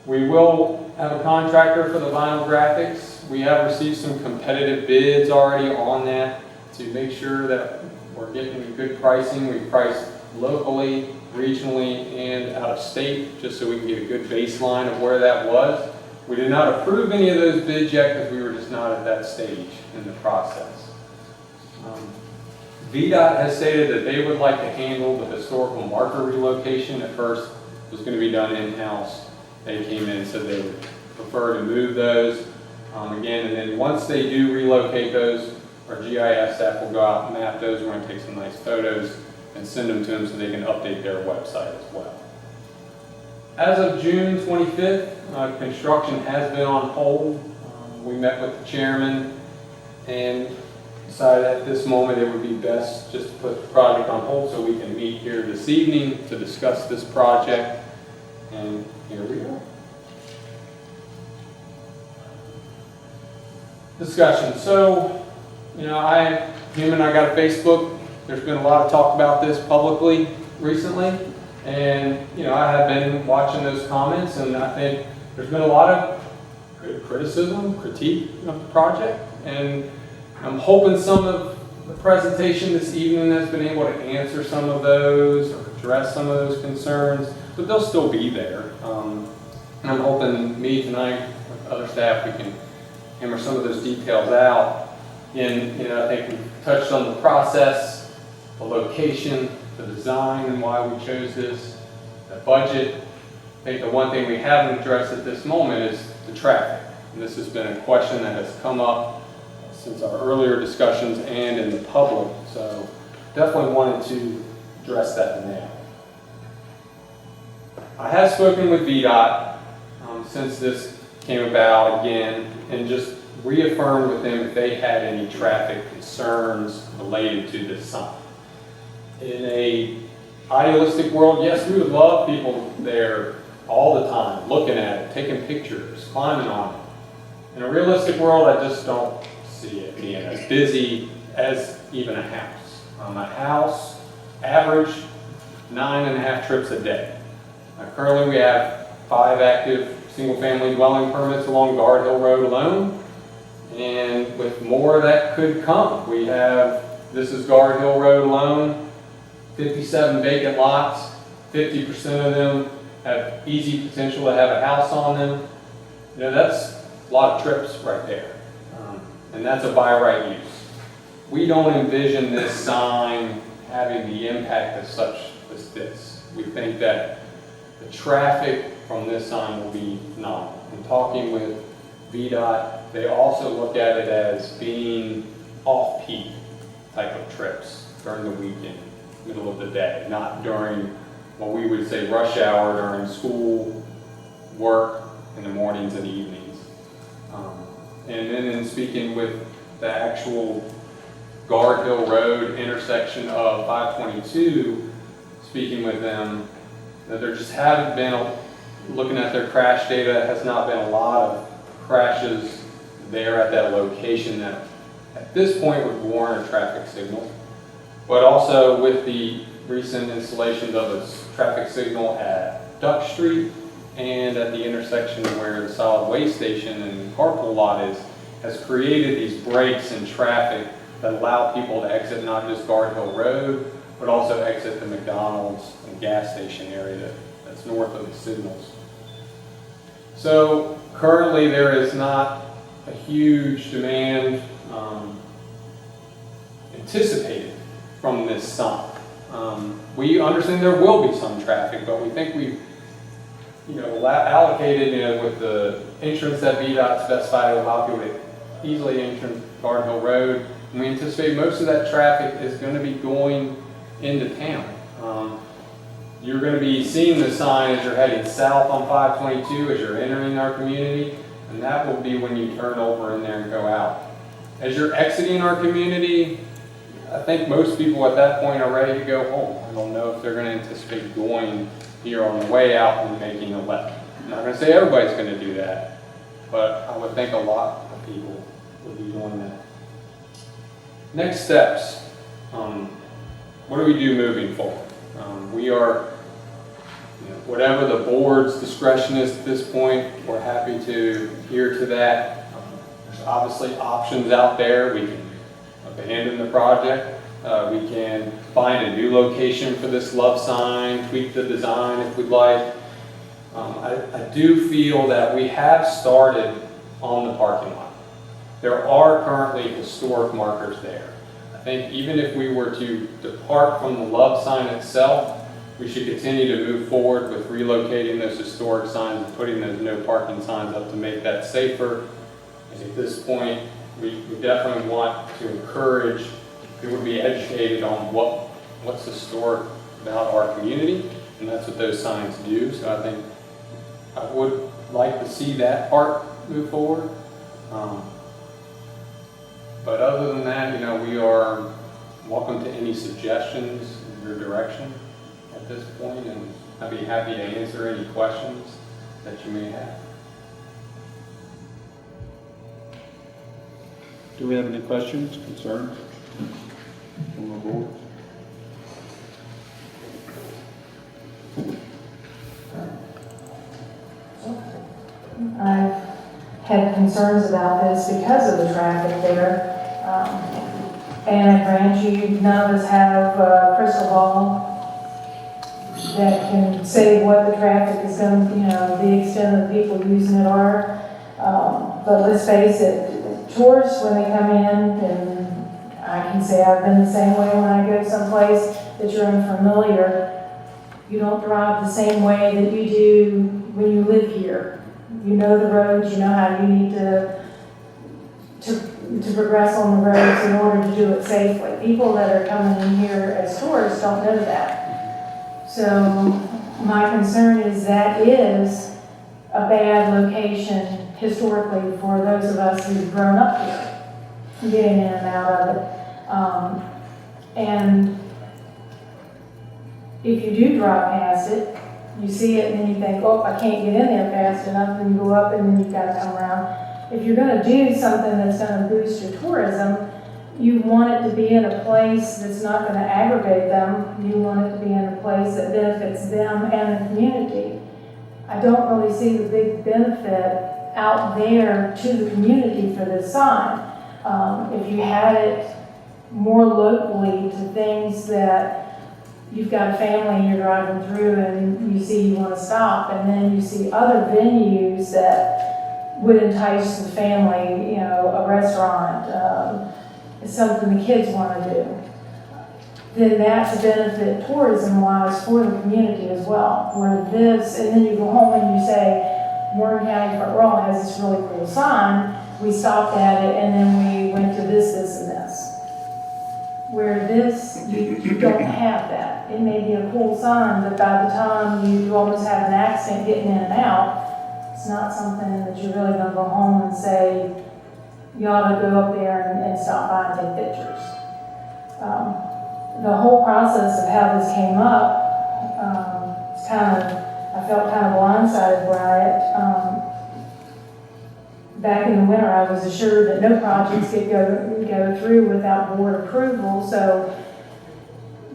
We will have a contractor for the vinyl graphics. We have received some competitive bids already on that to make sure that we're getting good pricing. We priced locally, regionally, and out of state, just so we can get a good baseline of where that was. We did not approve any of those bids yet because we were just not at that stage in the process. VDOT has stated that they would like to handle the historical marker relocation. At first, it was going to be done in-house. They came in and said they would prefer to move those. Again, and then once they do relocate those, our GIS staff will go out and map those. We're going to take some nice photos and send them to them so they can update their website as well. As of June 25th, construction has been on hold. We met with the chairman and decided at this moment it would be best just to put the project on hold so we can meet here this evening to discuss this project. And here we go. Discussion. So, him and I got a Facebook. There's been a lot of talk about this publicly recently. And, I have been watching those comments, and I think there's been a lot of criticism, critique of the project. And I'm hoping some of the presentation this evening has been able to answer some of those or address some of those concerns, but they'll still be there. And I'm hoping me tonight with other staff, we can hammer some of those details out. And, I think we touched on the process, the location, the design and why we chose this, the budget. I think the one thing we haven't addressed at this moment is the traffic. And this has been a question that has come up since our earlier discussions and in the public. So definitely wanted to address that now. I have spoken with VDOT since this came about again and just reaffirmed with them if they had any traffic concerns related to this sign. In a idealistic world, yes, we would love people there all the time, looking at it, taking pictures, climbing on it. In a realistic world, I just don't see it being as busy as even a house. A house, average 9.5 trips a day. Currently, we have 5 active single-family dwelling permits along Guard Hill Road alone, and with more that could come. We have, this is Guard Hill Road alone, 57 vacant lots, 50% of them have easy potential to have a house on them. You know, that's a lot of trips right there, and that's a by right use. We don't envision this sign having the impact of such as this. We think that the traffic from this sign will be phenomenal. In talking with VDOT, they also look at it as being off-peak type of trips during the weekend, middle of the day, not during what we would say rush hour during school, work, in the mornings and evenings. And then in speaking with the actual Guard Hill Road intersection of 522, speaking with them, that there just haven't been, looking at their crash data, has not been a lot of crashes there at that location that at this point would warrant a traffic signal. But also with the recent installations of a traffic signal at Duck Street and at the intersection where the solid waste station and carpool lot is, has created these breaks in traffic that allow people to exit not just Guard Hill Road, but also exit the McDonald's and gas station area that's north of the signals. So currently there is not a huge demand anticipated from this sign. We understand there will be some traffic, but we think we've allocated, with the entrance that VDOT specified to allow people to easily enter Guard Hill Road. And we anticipate most of that traffic is going to be going into town. You're going to be seeing the sign as you're heading south on 522 as you're entering our community, and that will be when you turn over in there and go out. As you're exiting our community, I think most people at that point are ready to go home. I don't know if they're going to anticipate going here on the way out and making a left. I'm not going to say everybody's going to do that, but I would think a lot of people would be doing that. Next steps. What do we do moving forward? We are, whatever the board's discretion is at this point, we're happy to adhere to that. There's obviously options out there. We can abandon the project. We can find a new location for this love sign, tweak the design if we'd like. I do feel that we have started on the parking lot. There are currently historic markers there. I think even if we were to depart from the love sign itself, we should continue to move forward with relocating those historic signs and putting those no parking signs up to make that safer. And at this point, we definitely want to encourage people to be educated on what's historic about our community, and that's what those signs do. So I think I would like to see that part move forward. But other than that, we are welcome to any suggestions in your direction at this point, and I'd be happy to answer any questions that you may have. Do we have any questions, concerns from the board? I've had concerns about this because of the traffic there. And I grant you, none of us have a crystal ball that can say what the traffic is going to, the extent of the people using it are. But let's face it, tourists, when they come in, and I can say I've been the same way when I go someplace that you're unfamiliar, you don't drive the same way that you do when you live here. You know the roads, you know how you need to progress on the roads in order to do it safely. People that are coming in here as tourists don't know that. So my concern is that is a bad location historically for those of us who've grown up here, getting in and out of it. And if you do drive past it, you see it and then you think, oh, I can't get in there fast enough, and you go up and then you've got to come around. If you're gonna do something that's gonna boost your tourism, you want it to be in a place that's not gonna aggravate them. You want it to be in a place that benefits them and the community. I don't really see the big benefit out there to the community for this sign. If you had it more locally to things that you've got a family and you're driving through and you see you want to stop, and then you see other venues that would entice the family, you know, a restaurant, something the kids want to do, then that's a benefit tourism-wise for the community as well. Where this, and then you go home and you say, Warren County Front Royal has this really cool sign, we stopped at it and then we went to this, this, and this. Where this, you don't have that. It may be a cool sign, but by the time you almost have an accident getting in and out, it's not something that you're really gonna go home and say, you ought to go up there and stop by and take pictures. The whole process of how this came up, it's kind of, I felt kind of blindsided by it. Back in the winter, I was assured that no projects could go through without board approval. So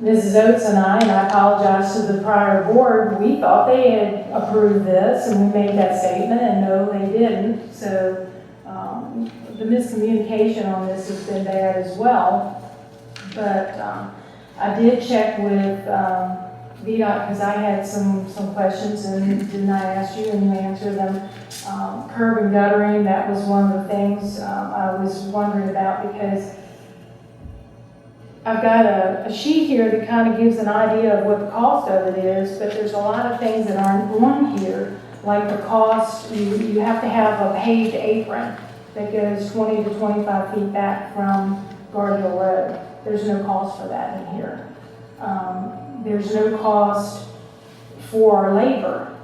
Mrs. Oates and I apologize to the prior board, we thought they had approved this, and we made that statement, and no, they didn't. So the miscommunication on this has been bad as well. But I did check with VDOT because I had some questions, and didn't I ask you and you answered them. Curb and guttering, that was one of the things I was wondering about, because I've got a sheet here that kind of gives an idea of what the cost of it is, but there's a lot of things that aren't on here, like the cost, you have to have a paved apron that goes 20 to 25 feet back from Guardian Road. There's no cost for that in here. There's no cost for labor.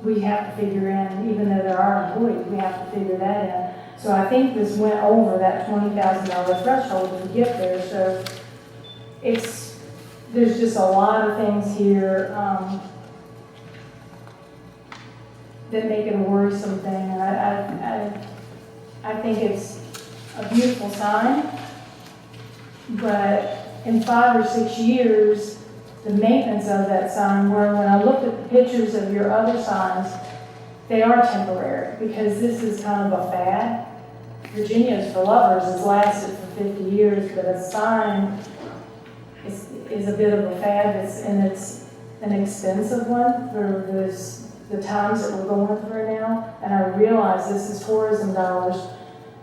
We have to figure in, even though there are employees, we have to figure that in. So I think this went over that $20,000 threshold to get there. So there's just a lot of things here that make it a worrisome thing. And I think it's a beautiful sign, but in 5 or 6 years, the maintenance of that sign, where when I looked at the pictures of your other signs, they are temporary, because this is kind of a fad. Virginia's for Lovers has lasted for 50 years, but a sign is a bit of a fad, and it's an expensive one for the times that we're going through now. And I realize this is tourism dollars,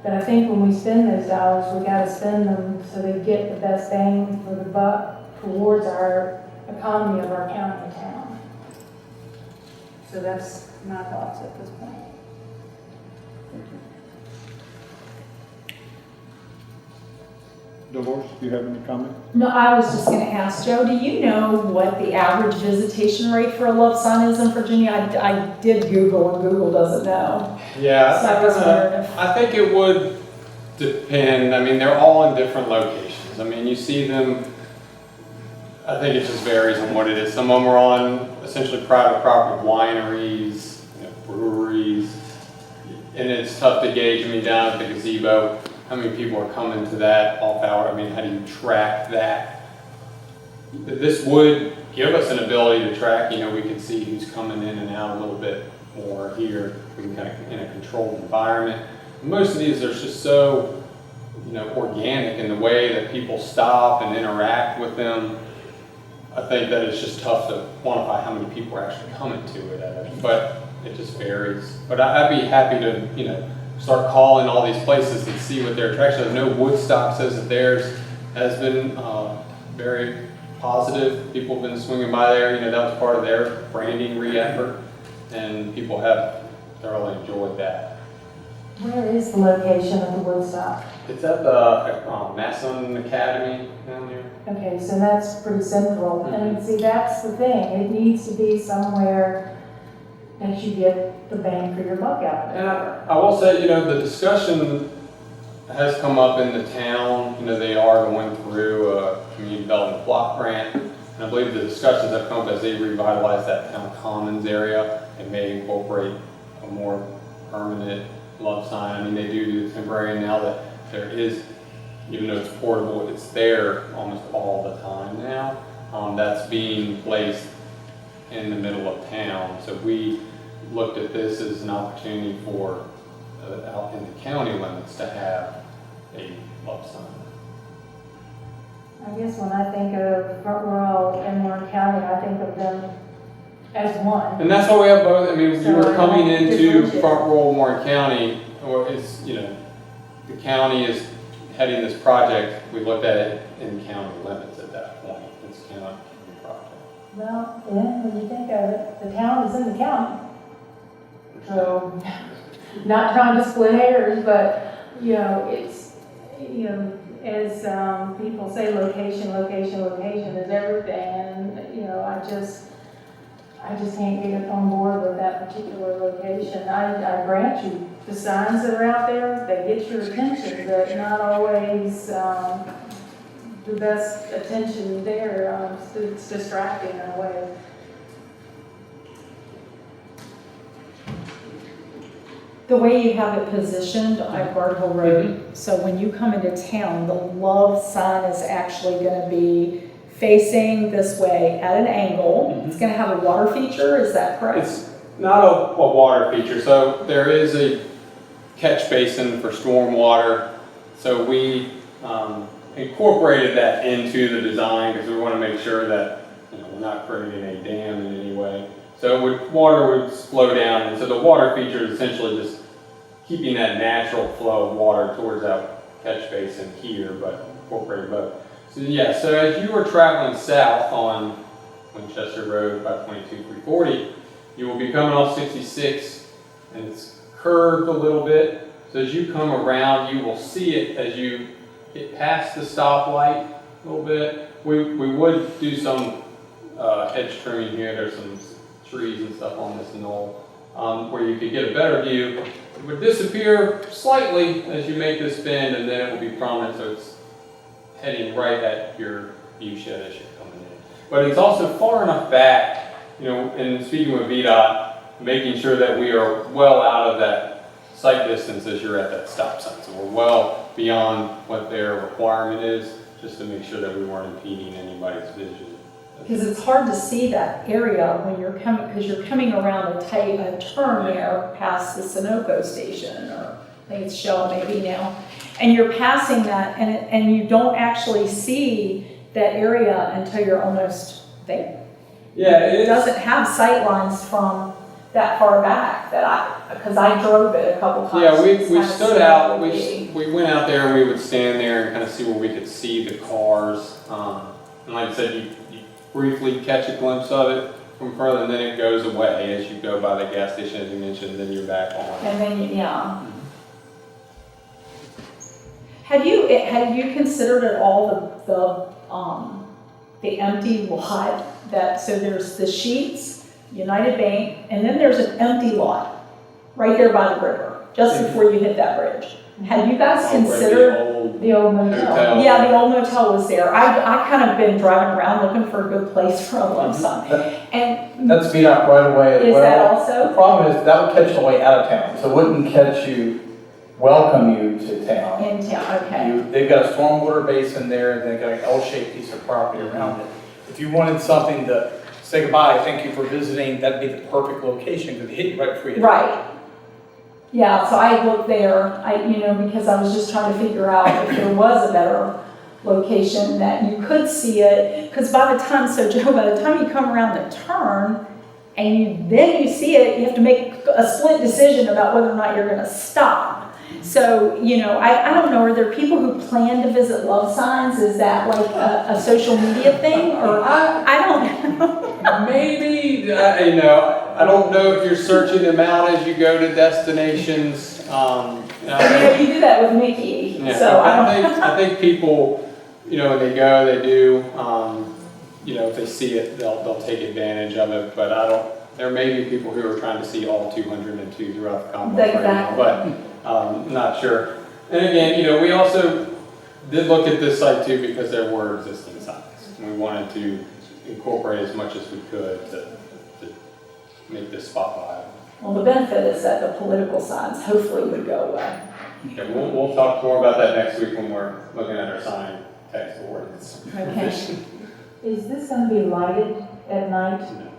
but I think when we spend those dollars, we got to spend them so they get the best bang for the buck towards our economy of our county and town. So that's my thoughts at this point. Dolores, do you have any comment? No, I was just gonna ask, Joe, do you know what the average visitation rate for a love sign is in Virginia? I did Google, and Google doesn't know. Yeah, So I was wondering if- I think it would depend. I mean, they're all in different locations. I mean, you see them, I think it just varies on what it is. Some of them are on essentially private property, wineries, breweries, and it's tough to gauge. I mean, down at the gazebo, how many people are coming to that off hour? I mean, how do you track that? This would give us an ability to track, we can see who's coming in and out a little bit more here. We can kind of in a controlled environment. Most of these are just so, organic in the way that people stop and interact with them. I think that it's just tough to quantify how many people are actually coming to it, but it just varies. But I'd be happy to, start calling all these places and see what their attraction is. I know Woodstock says that theirs has been very positive. People have been swinging by there. That was part of their branding re-effort, and people have thoroughly enjoyed that. Where is the location of the Woodstock? It's at the Masson Academy down there. Okay, so that's pretty central. And see, that's the thing. It needs to be somewhere that you get the bang for your buck out of it. And I will say, the discussion has come up in the town. They are going through a community development block grant And I believe the discussions have come up as they revitalize that town commons area and may incorporate a more permanent love sign. I mean, they do the temporary now that there is, even though it's portable, it's there almost all the time now. That's being placed in the middle of town. So we looked at this as an opportunity for out in the county limits to have a love sign. I guess when I think of Front Royal and Warren County, I think of them as one. And that's why we have both. I mean, if you were So, coming into differentiate. Front Rural Warren County, or it's, you know, the county is heading this project, we looked at it in county limits at that point. It's county project. Well, yeah, when you think of it, the town is in the county. So, not trying to split hairs, but, you know, it's, you know, as people say, location is everything. And, you know, I just can't get on board with that particular location. I grant you, the signs that are out there, they get your attention, but not always the best attention there. It's distracting in a way. The way you have it positioned on Guard Hill Road, so when you come into town, the love sign is actually gonna be facing this way at an angle. It's gonna have a water feature, is that correct? It's not a water feature, so there is a catch basin for storm water. So we incorporated that into the design because we want to make sure that, you know, we're not creating a dam in any way. So water would flow down, and so the water feature is essentially just keeping that natural flow of water towards that catch basin here, but incorporating both. So yeah, so as you were traveling south on Winchester Road by 22340, you will be coming off 66, and it's curved a little bit. So as you come around, you will see it as you get past the stoplight a little bit. We would do some hedge trimming here. There's some trees and stuff on this knoll where you could get a better view. It would disappear slightly as you make this bend, and then it will be prominent, so it's heading right at your view shed as you're coming in. But it's also far enough back, you know, and speaking with VDOT, making sure that we are well out of that sight distance as you're at that stop sign. So we're well beyond what their requirement is, just to make sure that we weren't impeding anybody's vision. Because it's hard to see that area when you're coming, because you're coming around a turn there past the Sunoco station, or I think it's Shell maybe now, and you're passing that, and you don't actually see that area until you're almost there. Yeah, It doesn't have sight lines from that far back because I drove it a couple times. Yeah, we Just kinda stood see out, what it would be. we went out there and we would stand there and kind of see where we could see the cars. And like I said, you briefly catch a glimpse of it from further, and then it goes away as you go by the gas station, as you mentioned, then you're back on. And then, yeah. Have you considered at all the empty lot so there's the Sheets, United Bank, and then there's an empty lot right there by the river, just before you hit that bridge. Have you guys considered? The old motel. Yeah, the old motel was there. I kind of been driving around looking for a good place for a love sign. And That's VDOT right away as is well. that also? The problem is that would catch the way out of town, so it wouldn't welcome you to town. In town, okay. They've got a stormwater basin there, and they've got an L-shaped piece of property around it. If you wanted something to say goodbye, thank you for visiting, that'd be the perfect location, because it hit you right before you hit. Right. Yeah, so I looked there, because I was just trying to figure out if there was a better location that you could see it. Because by the time you come around the turn and then you see it, you have to make a split decision about whether or not you're going to stop. So, I don't know, are there people who plan to visit love signs? Is that like a social media thing? Or I don't know. Maybe, I don't know if you're searching them out as you go to destinations. You do that with Mickey, Yeah, so I think people, when they go, they do. If they see it, they'll take advantage of it. But there may be people who are trying to see all 202 throughout the Commonwealth right now, but not sure. And again, we also did look at this site too because there were existing signs. We wanted to incorporate as much as we could to make this spot viable. Well, the benefit is that the political signs hopefully would go away. Yeah, we'll talk more about that next week when we're looking at our sign text ordinance. Okay. Is this gonna be lighted at night? No.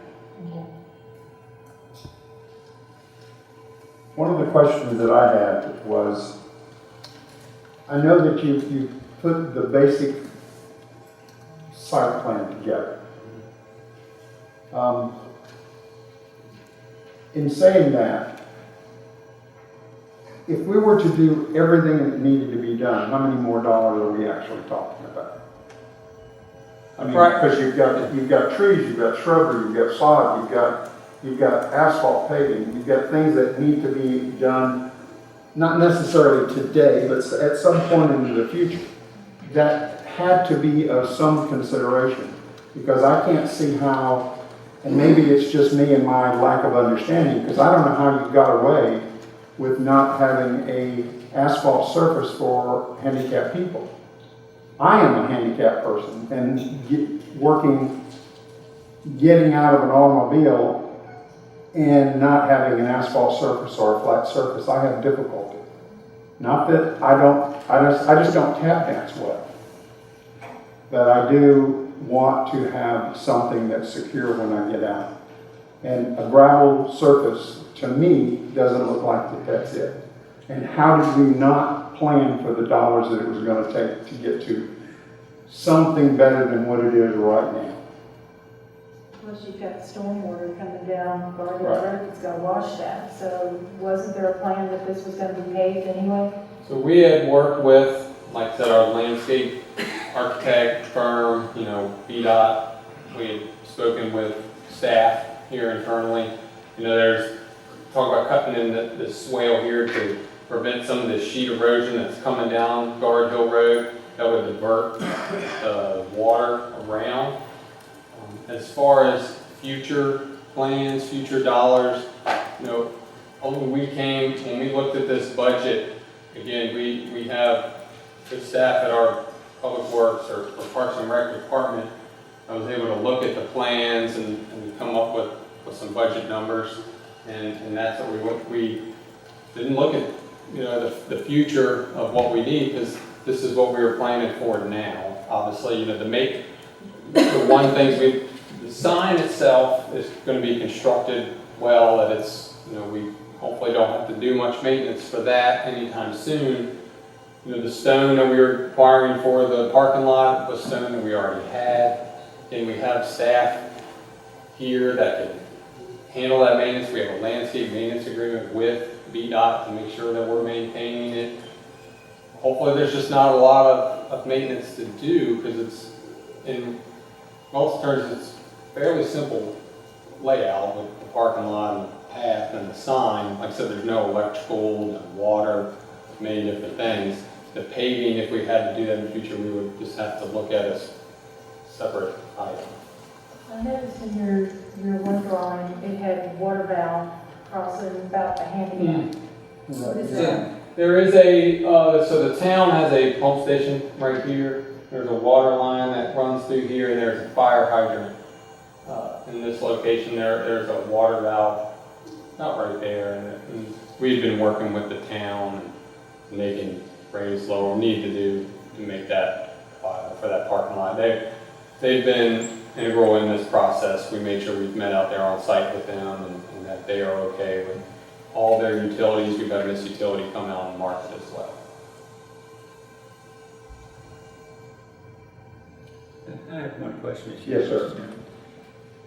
Okay. One of the questions that I had was, I know that you put the basic site plan together. In saying that, if we were to do everything that needed to be done, how many more dollars are we actually talking about? I mean, Right. because you've got trees, you've got shrubbery, you've got sod, you've got asphalt paving, you've got things that need to be done, not necessarily today, but at some point into the future. That had to be of some consideration, because I can't see how, and maybe it's just me and my lack of understanding, because I don't know how you got away with not having a asphalt surface for handicapped people. I am a handicapped person, and getting out of an automobile and not having an asphalt surface or a flat surface, I have difficulty. Not that I just don't tap dance well. But I do want to have something that's secure when I get out. And a gravel surface, to me, doesn't look like that's it. And how did we not plan for the dollars that it was going to take to get to something better than what it is right now? Plus you've got stormwater coming down, Garden Right. Road, it's gonna wash that. So wasn't there a plan that this was gonna be paved anyway? So we had worked with, like I said, our landscape architect firm, VDOT. We had spoken with staff here internally. There's talk about cutting in the swale here to prevent some of the sheet erosion that's coming down Guard Hill Road. That would divert the water around. As far as future plans, future dollars, when we looked at this budget, again, we have the staff at our Public Works or Parks and Rec department. I was able to look at the plans and come up with some budget numbers, and that's what we didn't look at, the future of what we need, because this is what we were planning for now. Obviously, to make the one thing the sign itself is going to be constructed well, that it's, we hopefully don't have to do much maintenance for that anytime soon. The stone that we were acquiring for the parking lot was stone that we already had. And we have staff here that can handle that maintenance. We have a landscape maintenance agreement with VDOT to make sure that we're maintaining it. Hopefully there's just not a lot of maintenance to do, because it's, in most terms, it's fairly simple layout with the parking lot and the path and the sign. Like I said, there's no electrical, no water, many different things. The paving, if we had to do that in the future, we would just have to look at as separate item. I noticed in your one drawing, it had water valve crossing about the handicap. What is that? There is so the town has a pump station right here. There's a water line that runs through here, and there's a fire hydrant. In this location, there's a water valve, not right there. And we've been working with the town, and they can raise lower need to do to make that for that parking lot. They've been integral in this process. We made sure we've met out there on site with them, and that they are okay with all their utilities. We've had Miss Utility come out and mark it as well. I have one question. Yes, sir.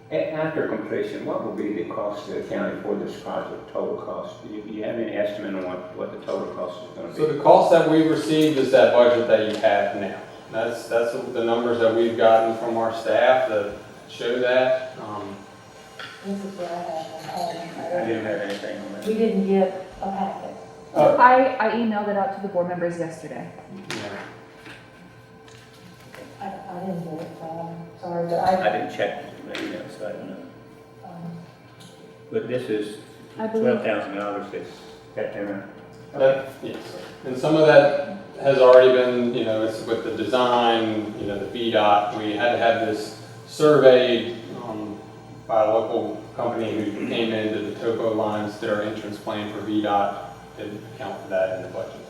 After completion, what will be the cost to the county for this project, total cost? Do you have any estimate on what the total cost is going to be? So the cost that we received is that budget that you have now. That's the numbers that we've gotten from our staff that show that. This is what I have at home. I didn't have anything on that. We didn't get a packet. I emailed it out to the board members yesterday. Yeah. I didn't get it, sorry, but I didn't check the email, so I don't know. But this is I believe- $12,000. Is that there? Yes. And some of that has already been, it's with the design, the VDOT. We had to have this surveyed by a local company who came in, did the topo lines, did our entrance plan for VDOT, didn't account for that in the budget.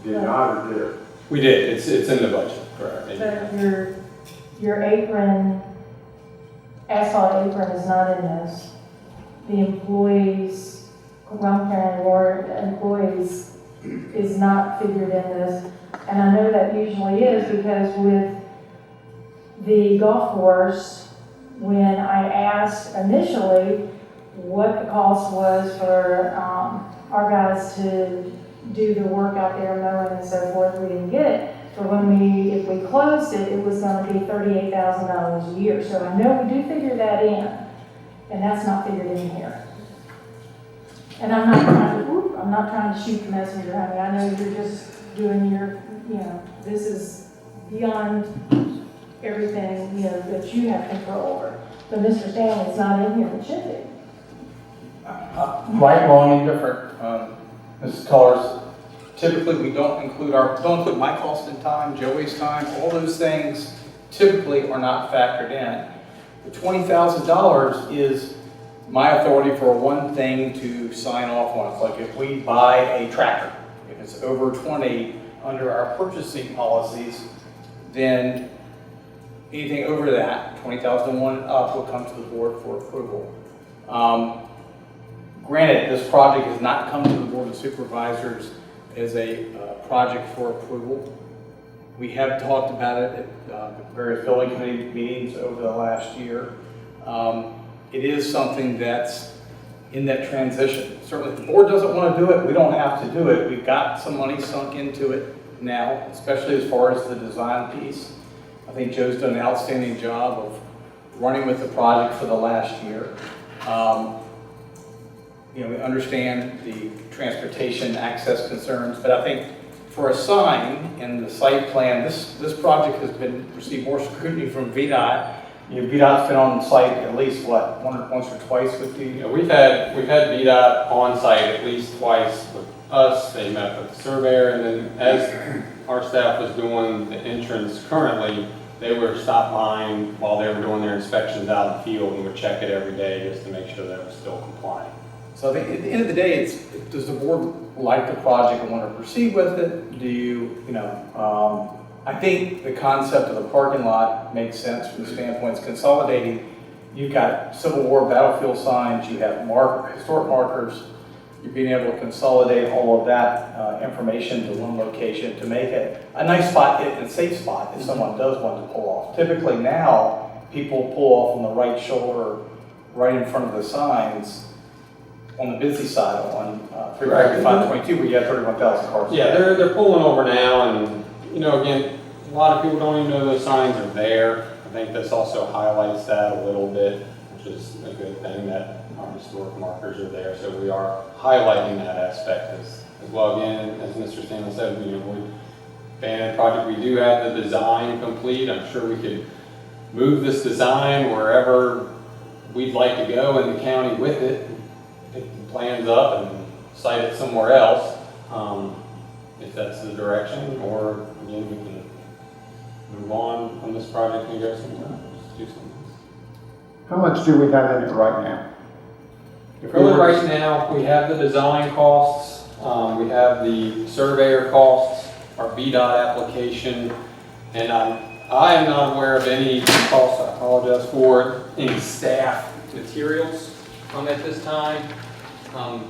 Did not or did? We did, it's in the budget, correct. So your apron, asphalt apron is not in this. The employees, Rum County Ward employees is not figured in this. And I know that usually is because with the golf course, when I asked initially what the cost was for our guys to do the work out there, mowing and so forth, we didn't get it. So if we closed it, it was gonna be $38,000 a year. So I know we do figure that in, and that's not figured in here. And I'm not trying to shoot the messenger, honey. I know you're just doing your, this is beyond everything, that you have control over. But Mr. Stanley's not in here, it should be. Right, wrong, indifferent. Mrs. Colors, typically we don't include my cost and time, Joey's time, all those things typically are not factored in. The $20,000 is my authority for one thing to sign off on. It's like if we buy a tractor, if it's over 20 under our purchasing policies, then anything over that, 20,001 and up, will come to the board for approval. Granted, this project has not come to the Board of Supervisors as a project for approval. We have talked about it at various building committee meetings over the last year. It is something that's in that transition. Certainly, if the board doesn't want to do it, we don't have to do it. We've got some money sunk into it now, especially as far as the design piece. I think Joe's done an outstanding job of running with the project for the last year. We understand the transportation access concerns, but I think for a sign in the site plan, this project has received more scrutiny from VDOT. VDOT's been on site at least, once or twice with you? We've had VDOT on site at least twice with us. They met with the surveyor, and then as our staff was doing the entrance currently, they were stop line while they were doing their inspections out in the field and would check it every day just to make sure that it was still compliant. So I think at the end of the day, does the board like the project and want to proceed with it? Do you, I think the concept of the parking lot makes sense from the standpoint it's consolidating. You've got Civil War battlefield signs, you have historic markers. You're being able to consolidate all of that information to one location to make it a nice spot and a safe spot if someone does want to pull off. Typically now, people pull off on the right shoulder, right in front of the signs, on the busy side on 35522 where you have 31,000 cars. Yeah, they're pulling over now, and again, a lot of people don't even know those signs are there. I think this also highlights that a little bit, which is a good thing that our historic markers are there. So we are highlighting that aspect as well. Again, as Mr. Stanley said, we abandoned project. We do have the design complete. I'm sure we could move this design wherever we'd like to go in the county with it. Pick the plans up and site it somewhere else, if that's the direction, or again, we can move on from this project and go somewhere else, do something else. How much do we have in it right now? Really, right now, we have the design costs, we have the surveyor costs, our VDOT application, and I am not aware of any costs, I apologize for, any staff materials at this time.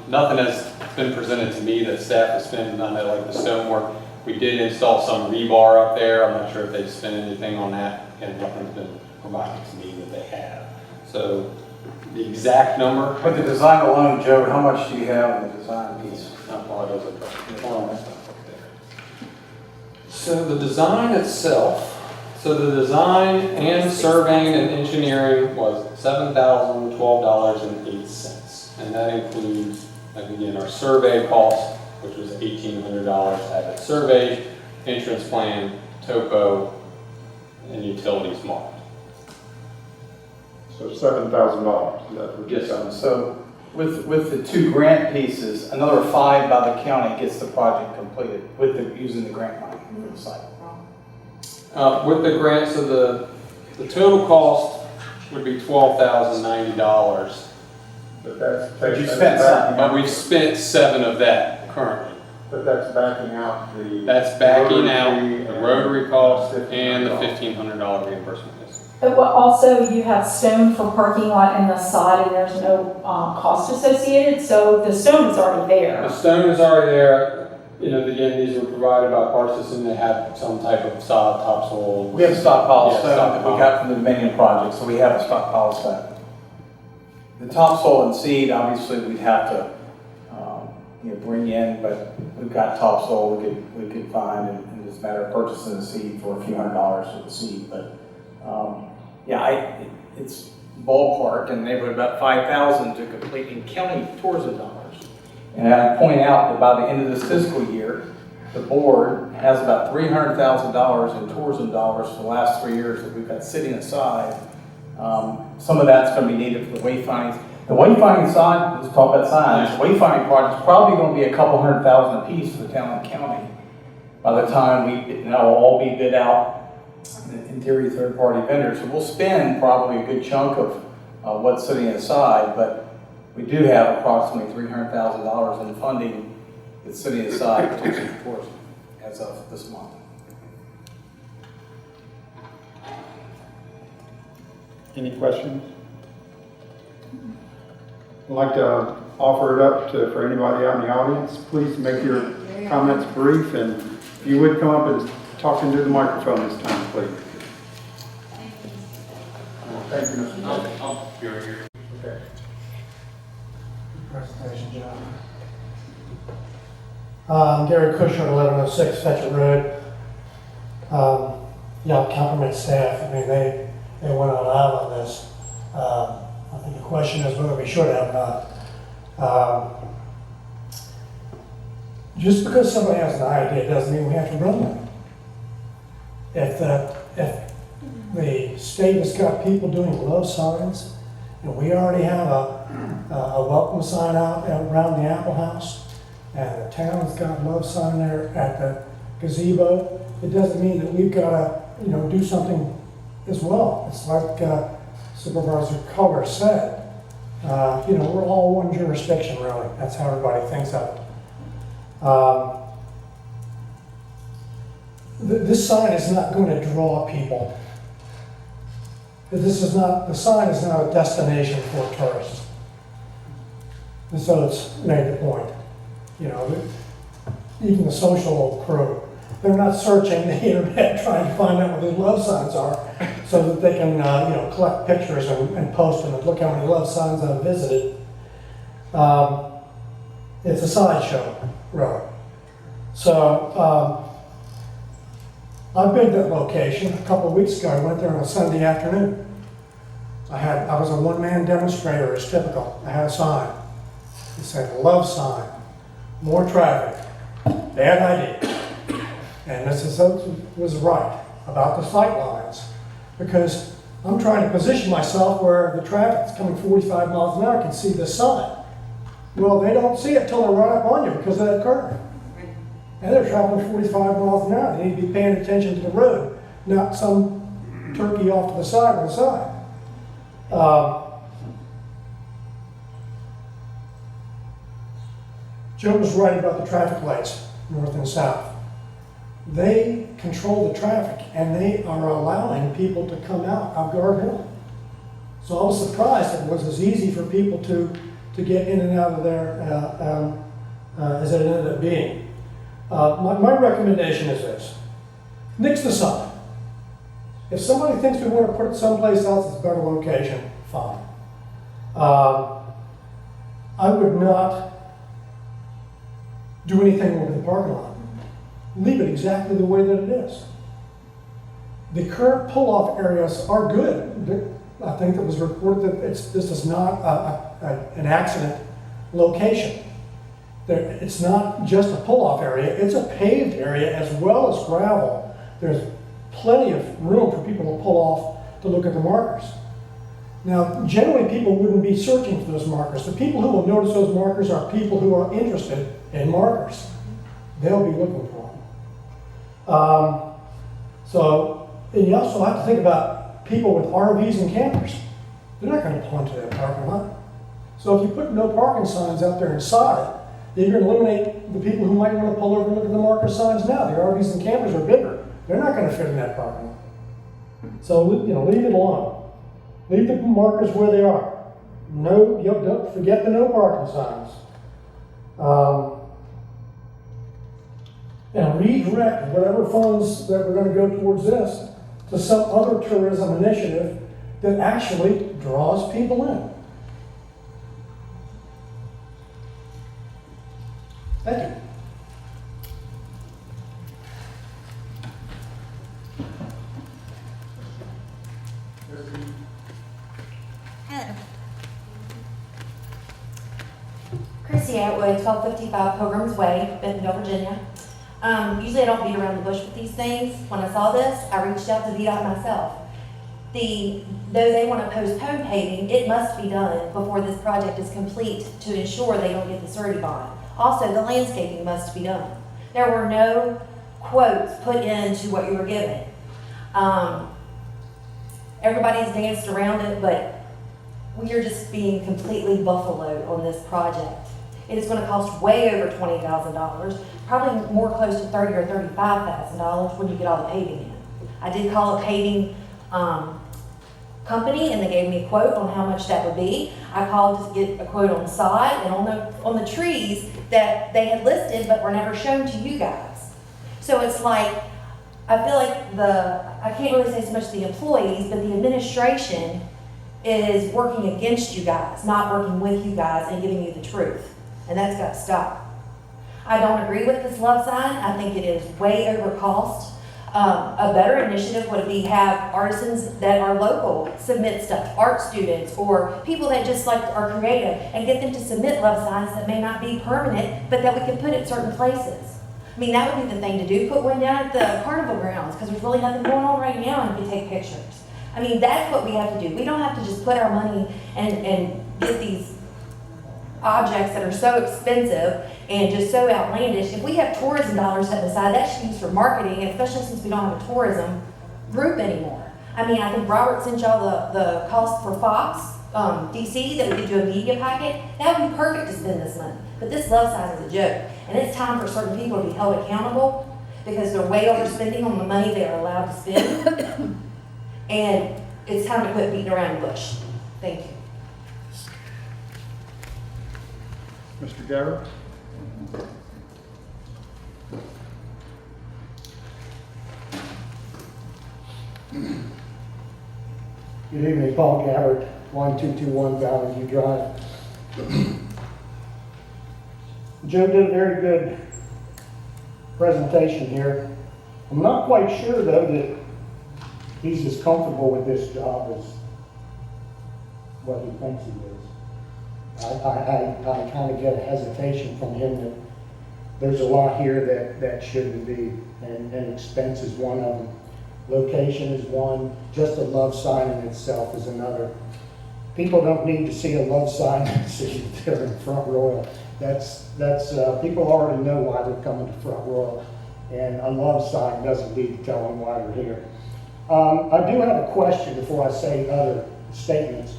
Nothing has been presented to me that staff has spent on that, like the stonework. We did install some rebar up there. I'm not sure if they've spent anything on that, and nothing's been provided to me that they have. So the exact number. But the design alone, Joe, how much do you have in the design piece? I apologize. So the design itself, so the design and surveying and engineering was $7,012.08. And that includes, like again, our survey cost, which was $1,800 to have it surveyed, entrance plan, topo, and utilities marked. So $7,000. Is that what you're saying? So with the two grant pieces, another $5 by the county gets the project completed using the grant money for the site. With the grant, so the The total cost would be $12,090, But that's. But you spent some. but we've spent 7 of that currently. But that's backing out the. That's backing out rotary the and rotary cost $1,500. and the $1,500 reimbursement. But also, you have stone for parking lot and the sod, and there's no cost associated, so the stone is already The there. stone is already there. You know, again, these were provided by Parsons, and they have some type of sod, topsoil. We have a stockpile Yeah, of stone that we stockpile. got from the Dominion project, so we have a stockpile of stone. The topsoil and seed, obviously, we'd have to, bring in, but we've got topsoil we could find, and it's a matter of purchasing the seed for a few $100s for the seed. But it's ballpark in the neighborhood about $5,000 to complete in county tourism dollars. And I point out that by the end of this fiscal year, the board has about $300,000 in tourism dollars for the last 3 years that we've got sitting aside. Some of that's going to be needed for the wayfinding. The wayfinding side, let's talk about signs. The wayfinding project's probably going to be a couple $100,000 apiece for the town and county. By the time it'll all be bid out, in theory, third-party vendors. So we'll spend probably a good chunk of what's sitting aside, but we do have approximately $300,000 in funding that's sitting aside potentially for tourism as of this month. Any questions? I'd like to offer it up for anybody out in the audience. Please make your comments brief, and if you would come up and talk into the microphone this time, please. Thank you, Mr. President. Okay. Presentation, John. Gary Kushner, 1106 Fetcher Road. Compliment staff. I mean, they went all out on this. I think the question is whether we should have not. Just because somebody has an idea doesn't mean we have to run with it. If the state has got people doing love signs, and we already have a welcome sign out around the Apple House, and the town's got love sign there at the gazebo, it doesn't mean that we've got to, do something as well. It's like Supervisor Color said, we're all one jurisdiction, really. That's how everybody thinks of it. This sign is not going to draw people. The sign is not a destination for tourists. And so it's made the point. Even the social crew, they're not searching the internet trying to find out what the love signs are so that they can, collect pictures and post them and look how many love signs I've visited. It's a sideshow, really. So, I've been to that location a couple of weeks ago. I went there on a Sunday afternoon. I was a one-man demonstrator, as typical. I had a sign. It said, love sign, more traffic, bad idea. And Mrs. Oates was right about the sight lines, because I'm trying to position myself where the traffic's coming 45 miles an hour can see the sign. Well, they don't see it till they run up on you because of that curve. And they're traveling 45 miles an hour. They need to be paying attention to the road, not some turkey off to the side of the side. Joe was right about the traffic lights, north and south. They control the traffic, and they are allowing people to come out of Guard Hill. So I was surprised it was as easy for people to get in and out of there as it ended up being. My recommendation is this: nix the sign. If somebody thinks we want to put it someplace else that's a better location, fine. I would not do anything with the parking lot. Leave it exactly the way that it is. The current pull-off areas are good. I think it was reported that this is not an accident location. It's not just a pull-off area, it's a paved area as well as gravel. There's plenty of room for people to pull off to look at the markers. Now, generally people wouldn't be searching for those markers. The people who will notice those markers are people who are interested in markers. They'll be looking for them. So, and you also have to think about people with RVs and campers. They're not gonna pull into that parking lot. So if you put no parking signs out there inside, you're gonna eliminate the people who might wanna pull over and look at the marker signs now. The RVs and campers are bigger. They're not gonna fit in that parking lot. So, leave it alone. Leave the markers where they are. No, don't forget the no parking signs. And redirect whatever funds that we're gonna go towards this to some other tourism initiative that actually draws people in. Thank you. Hello. Chrissy Atwood, 1255 Pilgrim's Way, Bentonville, Virginia. Usually I don't beat around the bush with these things. When I saw this, I reached out to VDOT myself. Though they want to postpone paving, it must be done before this project is complete to ensure they don't get the surety bond. Also, the landscaping must be done. There were no quotes put into what you were given. Everybody's danced around it, but we are just being completely buffaloed on this project. It is going to cost way over $20,000, probably more close to $30,000 or $35,000 when you get all the paving in. I did call a paving company, and they gave me a quote on how much that would be. I called to get a quote on the side and on the trees that they had listed but were never shown to you guys. So it's like, I feel like I can't really say so much the employees, but the administration is working against you guys, not working with you guys and giving you the truth. And that's got to stop. I don't agree with this love sign. I think it is way over cost. A better initiative would be have artisans that are local submit stuff, art students or people that just are creative, and get them to submit love signs that may not be permanent, but that we can put at certain places. I mean, that would be the thing to do. Put one down at the carnival grounds because there's really nothing going on right now and you can take pictures. I mean, that's what we have to do. We don't have to just put our money and get these objects that are so expensive and just so outlandish. If we have tourism dollars set aside, that should be used for marketing, especially since we don't have a tourism group anymore. I mean, I think Robert sent y'all the cost for Fox, DC, that we could do a media packet. That would be perfect to spend this money. But this love sign is a joke. And it's time for certain people to be held accountable because they're way overspending on the money they are allowed to spend. And it's time to quit beating around the bush. Thank you. Mr. Garrett? Good evening, Paul Gabbard, 1221 Valley View Drive. Joe did a very good presentation here. I'm not quite sure, though, that he's as comfortable with this job as what he thinks he is. I kind of get a hesitation from him that there's a lot here that shouldn't be, and expense is one of them. Location is one, just a love sign in itself is another. People don't need to see a love sign and see that they're in Front Royal. That's people already know why they're coming to Front Royal, and a love sign doesn't need to tell them why they're here. I do have a question before I say other statements.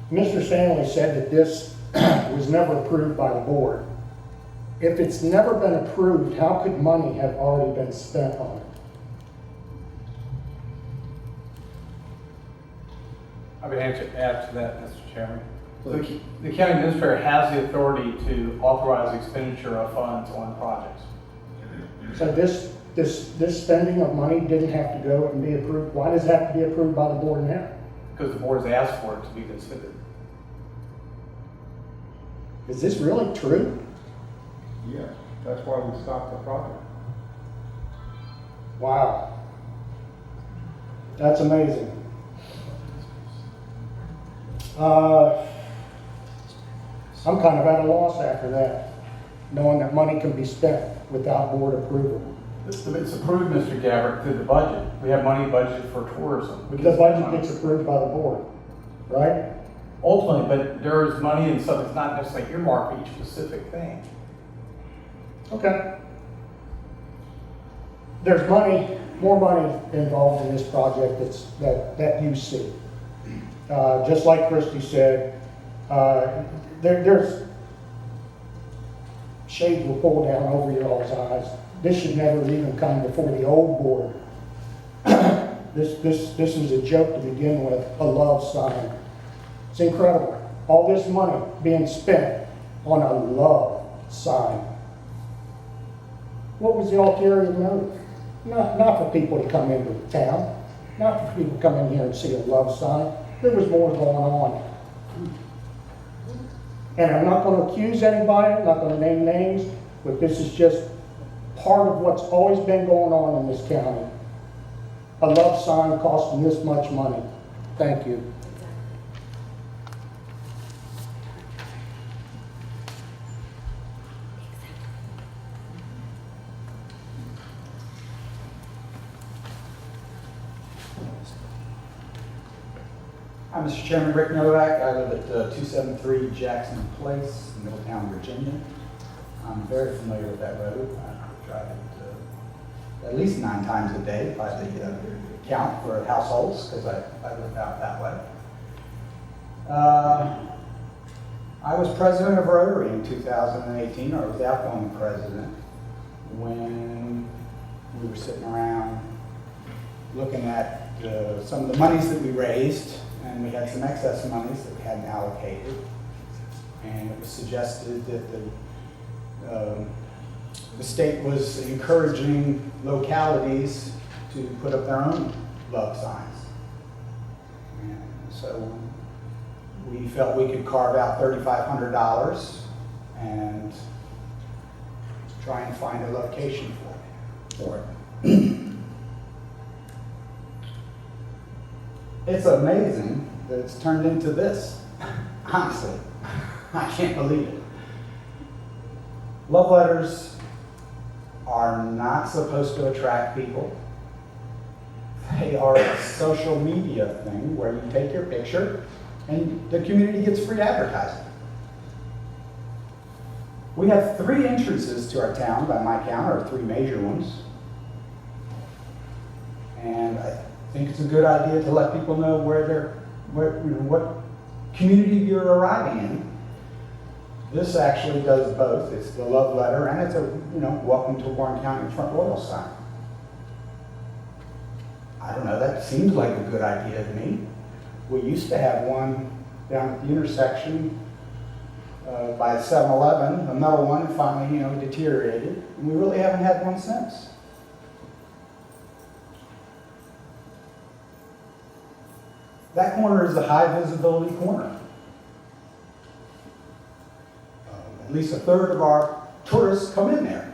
Mr. Stanley said that this was never approved by the board. If it's never been approved, how could money have already been spent on it? I would add to that, Mr. Chairman. The county administrator has the authority to authorize expenditure of funds on projects. So this spending of money didn't have to go and be approved. Why does it have to be approved by the board now? Because the board has asked for it to be considered. Is this really true? Yeah, that's why we stopped the project. Wow. That's amazing. I'm kind of at a loss after that, knowing that money can be spent without board approval. It's approved, Mr. Gabbard, through the budget. We have money budgeted for tourism. The budget gets approved by the board, right? Ultimately, but there is money and stuff that's not necessarily earmarked for each specific thing. Okay. There's money more money involved in this project that you see. Just like Christie said, there's shades will pull down over your all's eyes. This should never even come before the old board. This was a joke to begin with, a love sign. It's incredible. All this money being spent on a love sign. What was the ulterior motive? Not for people to come into town, not for people to come in here and see a love sign. There was more going on. And I'm not going to accuse anybody, I'm not going to name names, but this is just part of what's always been going on in this county. A love sign costing this much money. Thank you. Hi, Mr. Chairman, Rick Novak. I live at 273 Jackson Place, Middletown, Virginia. I'm very familiar with that road. I drive it at least 9 times a day by the count for households, because I live out that way. I was president of Rotary in 2018, or I was the outgoing president, when we were sitting around looking at some of the monies that we raised, and we had some excess monies that we hadn't allocated. And it was suggested that the state was encouraging localities to put up their own love signs. And so we felt we could carve out $3,500 and try and find a location for it. It's amazing that it's turned into this. Honestly, I can't believe it. Love letters are not supposed to attract people. They are a social media thing where you take your picture and the community gets free advertising. We have 3 entrances to our town, by my count, or 3 major ones. And I think it's a good idea to let people know what community you're arriving in. This actually does both. It's the love letter and it's a, welcome to Warren County Front Royal sign. I don't know, that seems like a good idea to me. We used to have one down at the intersection by 7-Eleven, a metal one, and finally, deteriorated. And we really haven't had one since. That corner is a high visibility corner. At least 1/3 of our tourists come in there.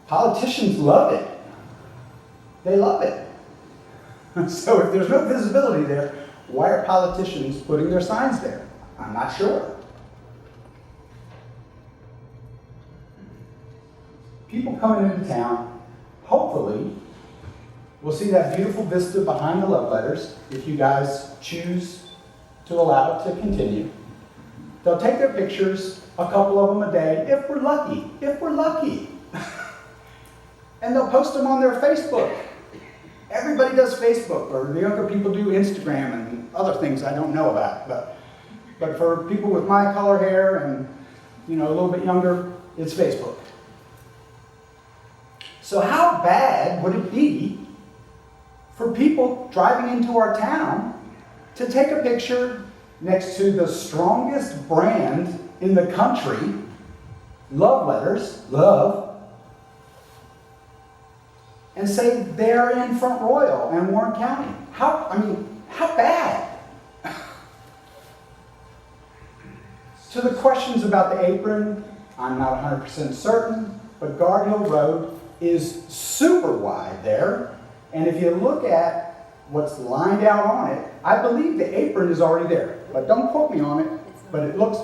Politicians love it. They love it. So if there's no visibility there, why are politicians putting their signs there? I'm not sure. People coming into town, hopefully, will see that beautiful vista behind the love letters, if you guys choose to allow it to continue. They'll take their pictures, a couple of them a day, if we're lucky, and they'll post them on their Facebook. Everybody does Facebook, or the younger people do Instagram and other things I don't know about. But for people with my color hair and a little bit younger, it's Facebook. So how bad would it be for people driving into our town to take a picture next to the strongest brand in the country, love letters, love, and say they're in Front Royal and Warren County? How bad? To the questions about the apron, I'm not 100% certain, but Guard Hill Road is super wide there. And if you look at what's lined out on it, I believe the apron is already there. But don't quote me on it, but it looks...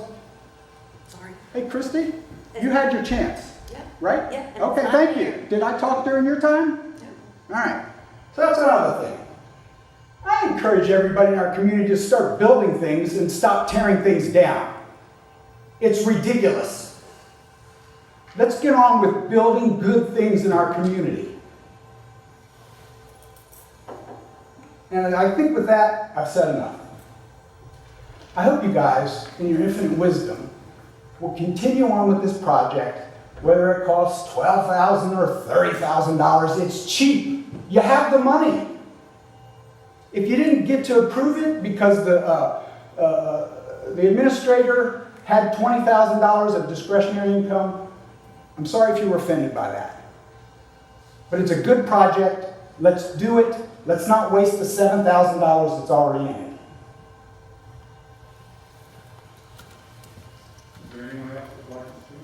Sorry. Hey, Christy, you had your chance, right? Yeah. Okay, thank you. Did I talk during your time? All right. So that's another thing. I encourage everybody in our community to start building things and stop tearing things down. It's ridiculous. Let's get on with building good things in our community. And I think with that, I've said enough. I hope you guys, in your infinite wisdom, will continue on with this project, whether it costs $12,000 or $30,000. It's cheap. You have the money. If you didn't get to approve it because the administrator had $20,000 of discretionary income, I'm sorry if you were offended by that. But it's a good project. Let's do it. Let's not waste the $7,000 that's already in it. Is there anyone else that would like to speak?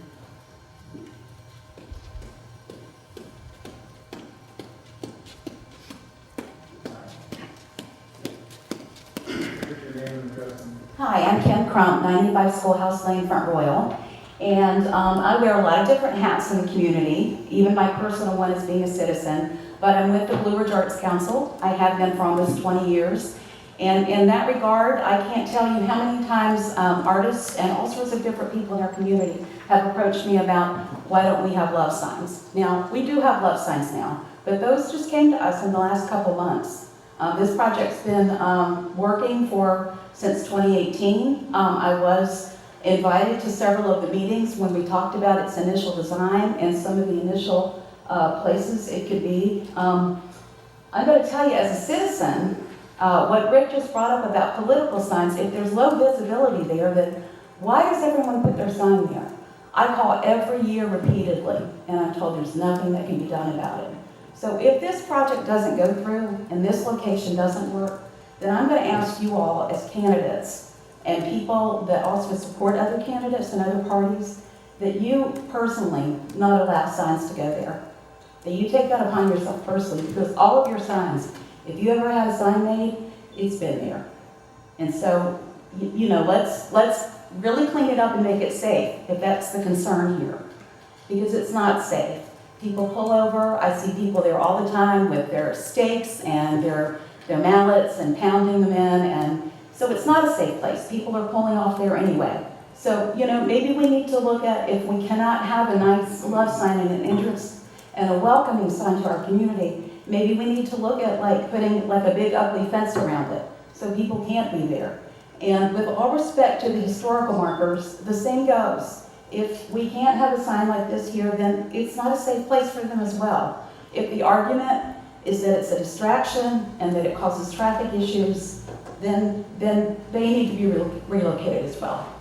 Put your name and address. Hi, I'm Kim Crump, 95 Schoolhouse Lane, Front Royal. And I wear a lot of different hats in the community. Even my personal one is being a citizen. But I'm with the Blue Ridge Arts Council. I have been for almost 20 years. And in that regard, I can't tell you how many times artists and all sorts of different people in our community have approached me about, why don't we have love signs? Now, we do have love signs now, but those just came to us in the last couple months. This project's been working since 2018. I was invited to several of the meetings when we talked about its initial design and some of the initial places it could be. I'm going to tell you, as a citizen, what Rick just brought up about political signs, if there's low visibility there, then why does everyone put their sign there? I call every year repeatedly, and I'm told there's nothing that can be done about it. So if this project doesn't go through and this location doesn't work, then I'm going to ask you all as candidates and people that also support other candidates and other parties, that you personally not allow signs to go there. That you take that upon yourself personally, because all of your signs, if you ever had a sign made, it's been there. And so, you know, let's really clean it up and make it safe, if that's the concern here. Because it's not safe. People pull over, I see people there all the time with their stakes and their mallets and pounding them in, and so it's not a safe place. People are pulling off there anyway. So, you know, maybe we need to look at, if we cannot have a nice love sign and an entrance and a welcoming sign to our community, maybe we need to look at putting a big ugly fence around it so people can't be there. And with all respect to the historical markers, the same goes. If we can't have a sign like this here, then it's not a safe place for them as well. If the argument is that it's a distraction and that it causes traffic issues, then they need to be relocated as well.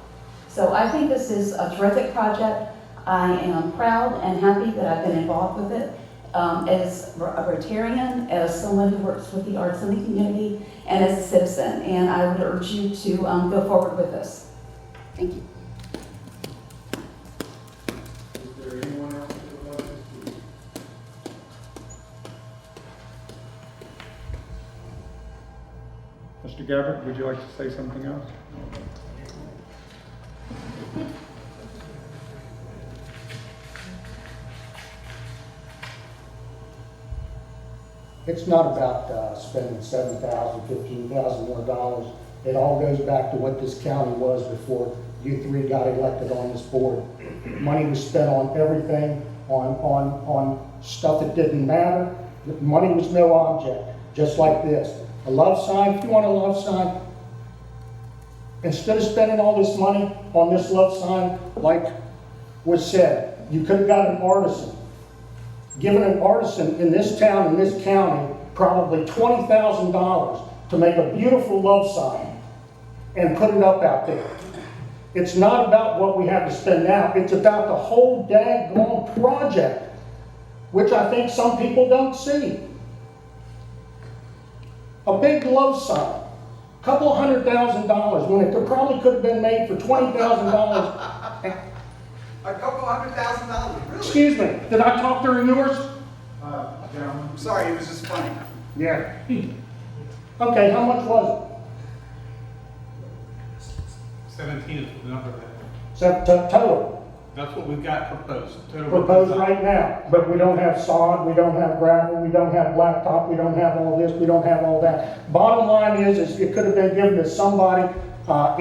So I think this is a terrific project. I am proud and happy that I've been involved with it as a Rotarian, as someone who works with the arts in the community, and as a citizen. And I would urge you to go forward with this. Thank you. Is there anyone else that would like to speak? Mr. Gabbard, would you like to say something else? It's not about spending $7,000, $15,000 more dollars. It all goes back to what this county was before you three got elected on this board. Money was spent on everything, on stuff that didn't matter. Money was no object, just like this. A love sign, if you want a love sign, instead of spending all this money on this love sign, like was said, you could have got an artisan. Given an artisan in this town, in this county, probably $20,000 to make a beautiful love sign and put it up out there. It's not about what we have to spend now. It's about the whole daggone project, which I think some people don't see. A big love sign, a couple $100,000 when it probably could have been made for $20,000. A couple $100,000, really? Excuse me, did I talk during yours? Gentlemen. I'm sorry, it was just funny. Yeah. Okay, how much was 17 is the number that, it? So, total, that's what we've got proposed. Total proposed design. right now, but we don't have sod, we don't have gravel, we don't have blacktop, we don't have all this, we don't have all that. Bottom line is it could have been given to somebody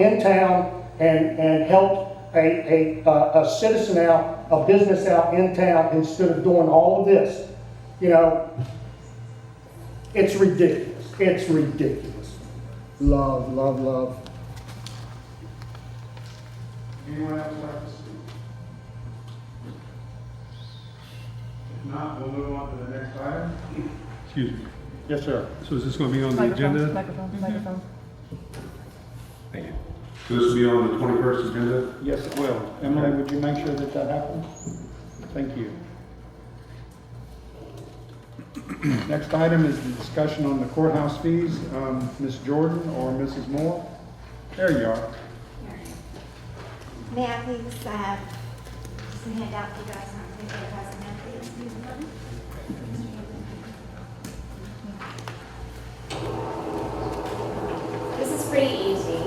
in town and helped a citizen out, a business out in town instead of doing all of this. You know, it's ridiculous. It's ridiculous. Love, love, love. Anyone else like to speak? If not, we'll move on to the next item. Excuse me. Yes, sir. So is this going to be on the agenda? Microphone. Thank you. So this will be on the 21st agenda? Yes, it will. Emily, would you make sure that that happens? Thank you. Next item is the discussion on the courthouse fees. Ms. Jordan or Mrs. Moore? There you are. May I please have some handout for you guys? Please, it has a hand, please. This is pretty easy.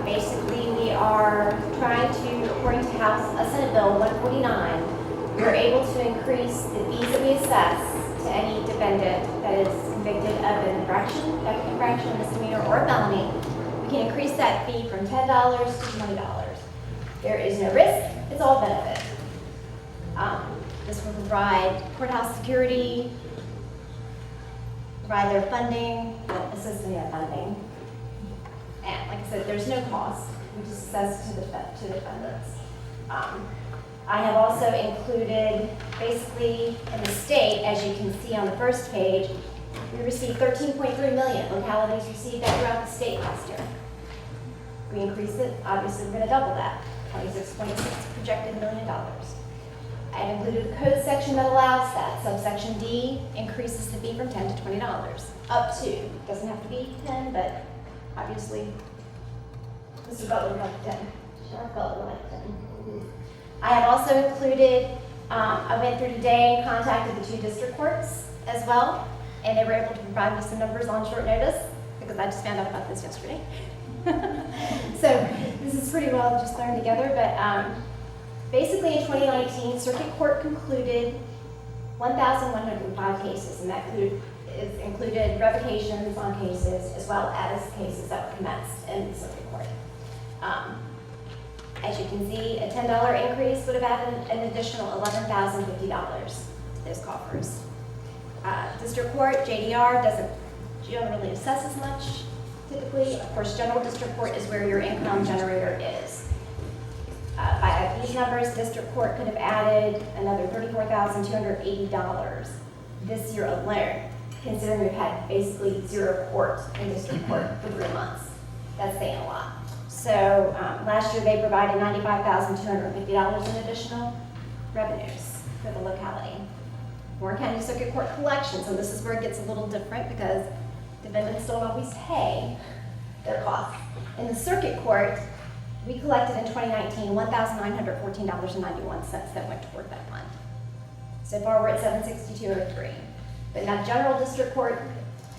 Basically, we are trying to, according to Senate Bill 149, we are able to increase the fees that we assess to any defendant that is convicted of an infraction, misdemeanor, or a felony. We can increase that fee from $10 to $20. There is no risk, it's all benefit. This will provide courthouse security, provide their funding, assist in their funding. And like I said, there's no cost, we just assess to the defendants. I have also included, basically, in the state, as you can see on the first page, we received 13.3 million. Localities received that throughout the state last year. If we increase it, obviously we're going to double that. $26.6 projected $1 million. I've included the code section that allows that. Subsection D increases the fee from $10 to $20. Up to. Doesn't have to be 10, but obviously, Mr. Butler would like 10. Sheriff Butler would like 10. I have also included, I went through today and contacted the 2 district courts as well, and they were able to provide me some numbers on short notice because I just found out about this yesterday. So this is pretty well just thrown together, but basically in 2019, Circuit Court concluded 1,105 cases, and that included revocations on cases as well as cases that were commenced in the Circuit Court. As you can see, a $10 increase would have added an additional $11,050 to those coffers. District Court, JDR, doesn't generally assess as much. Typically, of course, general district court is where your income generator is. By these numbers, district court could have added another $34,280 this year alone, considering we've had basically 0 court in district court for 3 months. That's saying a lot. So last year they provided $95,250 in additional revenues for the locality. Warren County Circuit Court collections, and this is where it gets a little different because defendants don't always pay their costs. In the circuit court, we collected in 2019 $1,914.91 that went toward that fund. So far, we're at $762.03. But now, general district court,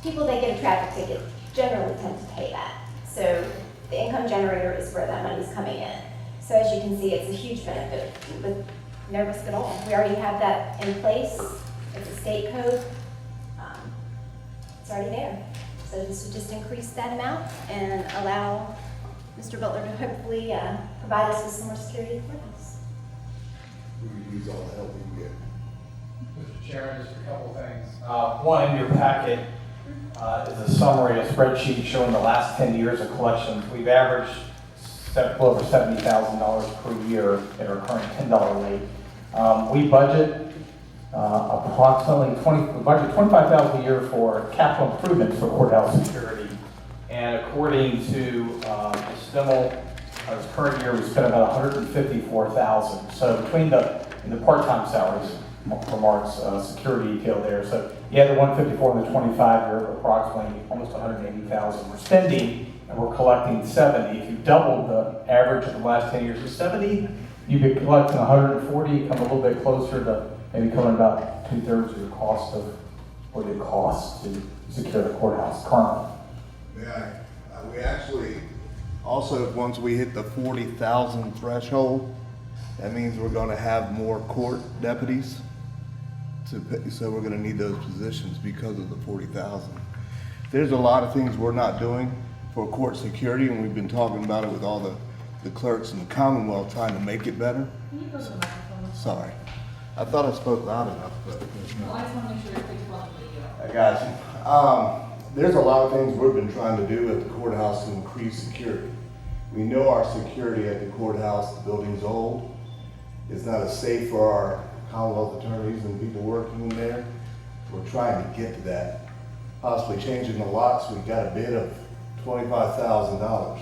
people that get a traffic ticket generally tend to pay that. So the income generator is where that money's coming in. So as you can see, it's a huge benefit with no risk at all. We already have that in place. It's a state code. It's already there. So this would just increase that amount and allow Mr. Butler to hopefully provide us with some more security at the courthouse. We could use all the help we can get. Mr. Chairman, just a couple things. One, in your packet is a summary, a spreadsheet showing the last 10 years of collections. We've averaged well over $70,000 per year at our current $10 rate. We budget approximately $25,000 a year for capital improvements for courthouse security. And according to the STEML, this current year, we spent about $154,000. So between the part-time salaries for Mark's security detail there. So you add the 154 and the 25, you're approximately almost 180,000. We're spending and we're collecting 70. If you doubled the average of the last 10 years of 70, you'd be collecting 140, come a little bit closer to maybe coming about 2/3 of your cost of what it costs to secure the courthouse currently. Yeah, we actually, also, once we hit the 40,000 threshold, that means we're gonna have more court deputies to pay, so we're gonna need those positions because of the 40,000. There's a lot of things we're not doing for court security, and we've been talking about it with all the the clerks in the Commonwealth trying to make it better. Sorry. I thought I spoke loud enough, but. Well, I just want to make sure you're picked up on the video. I got you. There's a lot of things we've been trying to do at the courthouse to increase security. We know our security at the courthouse, the building's old. It's not as safe for our Commonwealth attorneys and people working in there. We're trying to get to that. Possibly changing the locks, we got a bid of $25,000.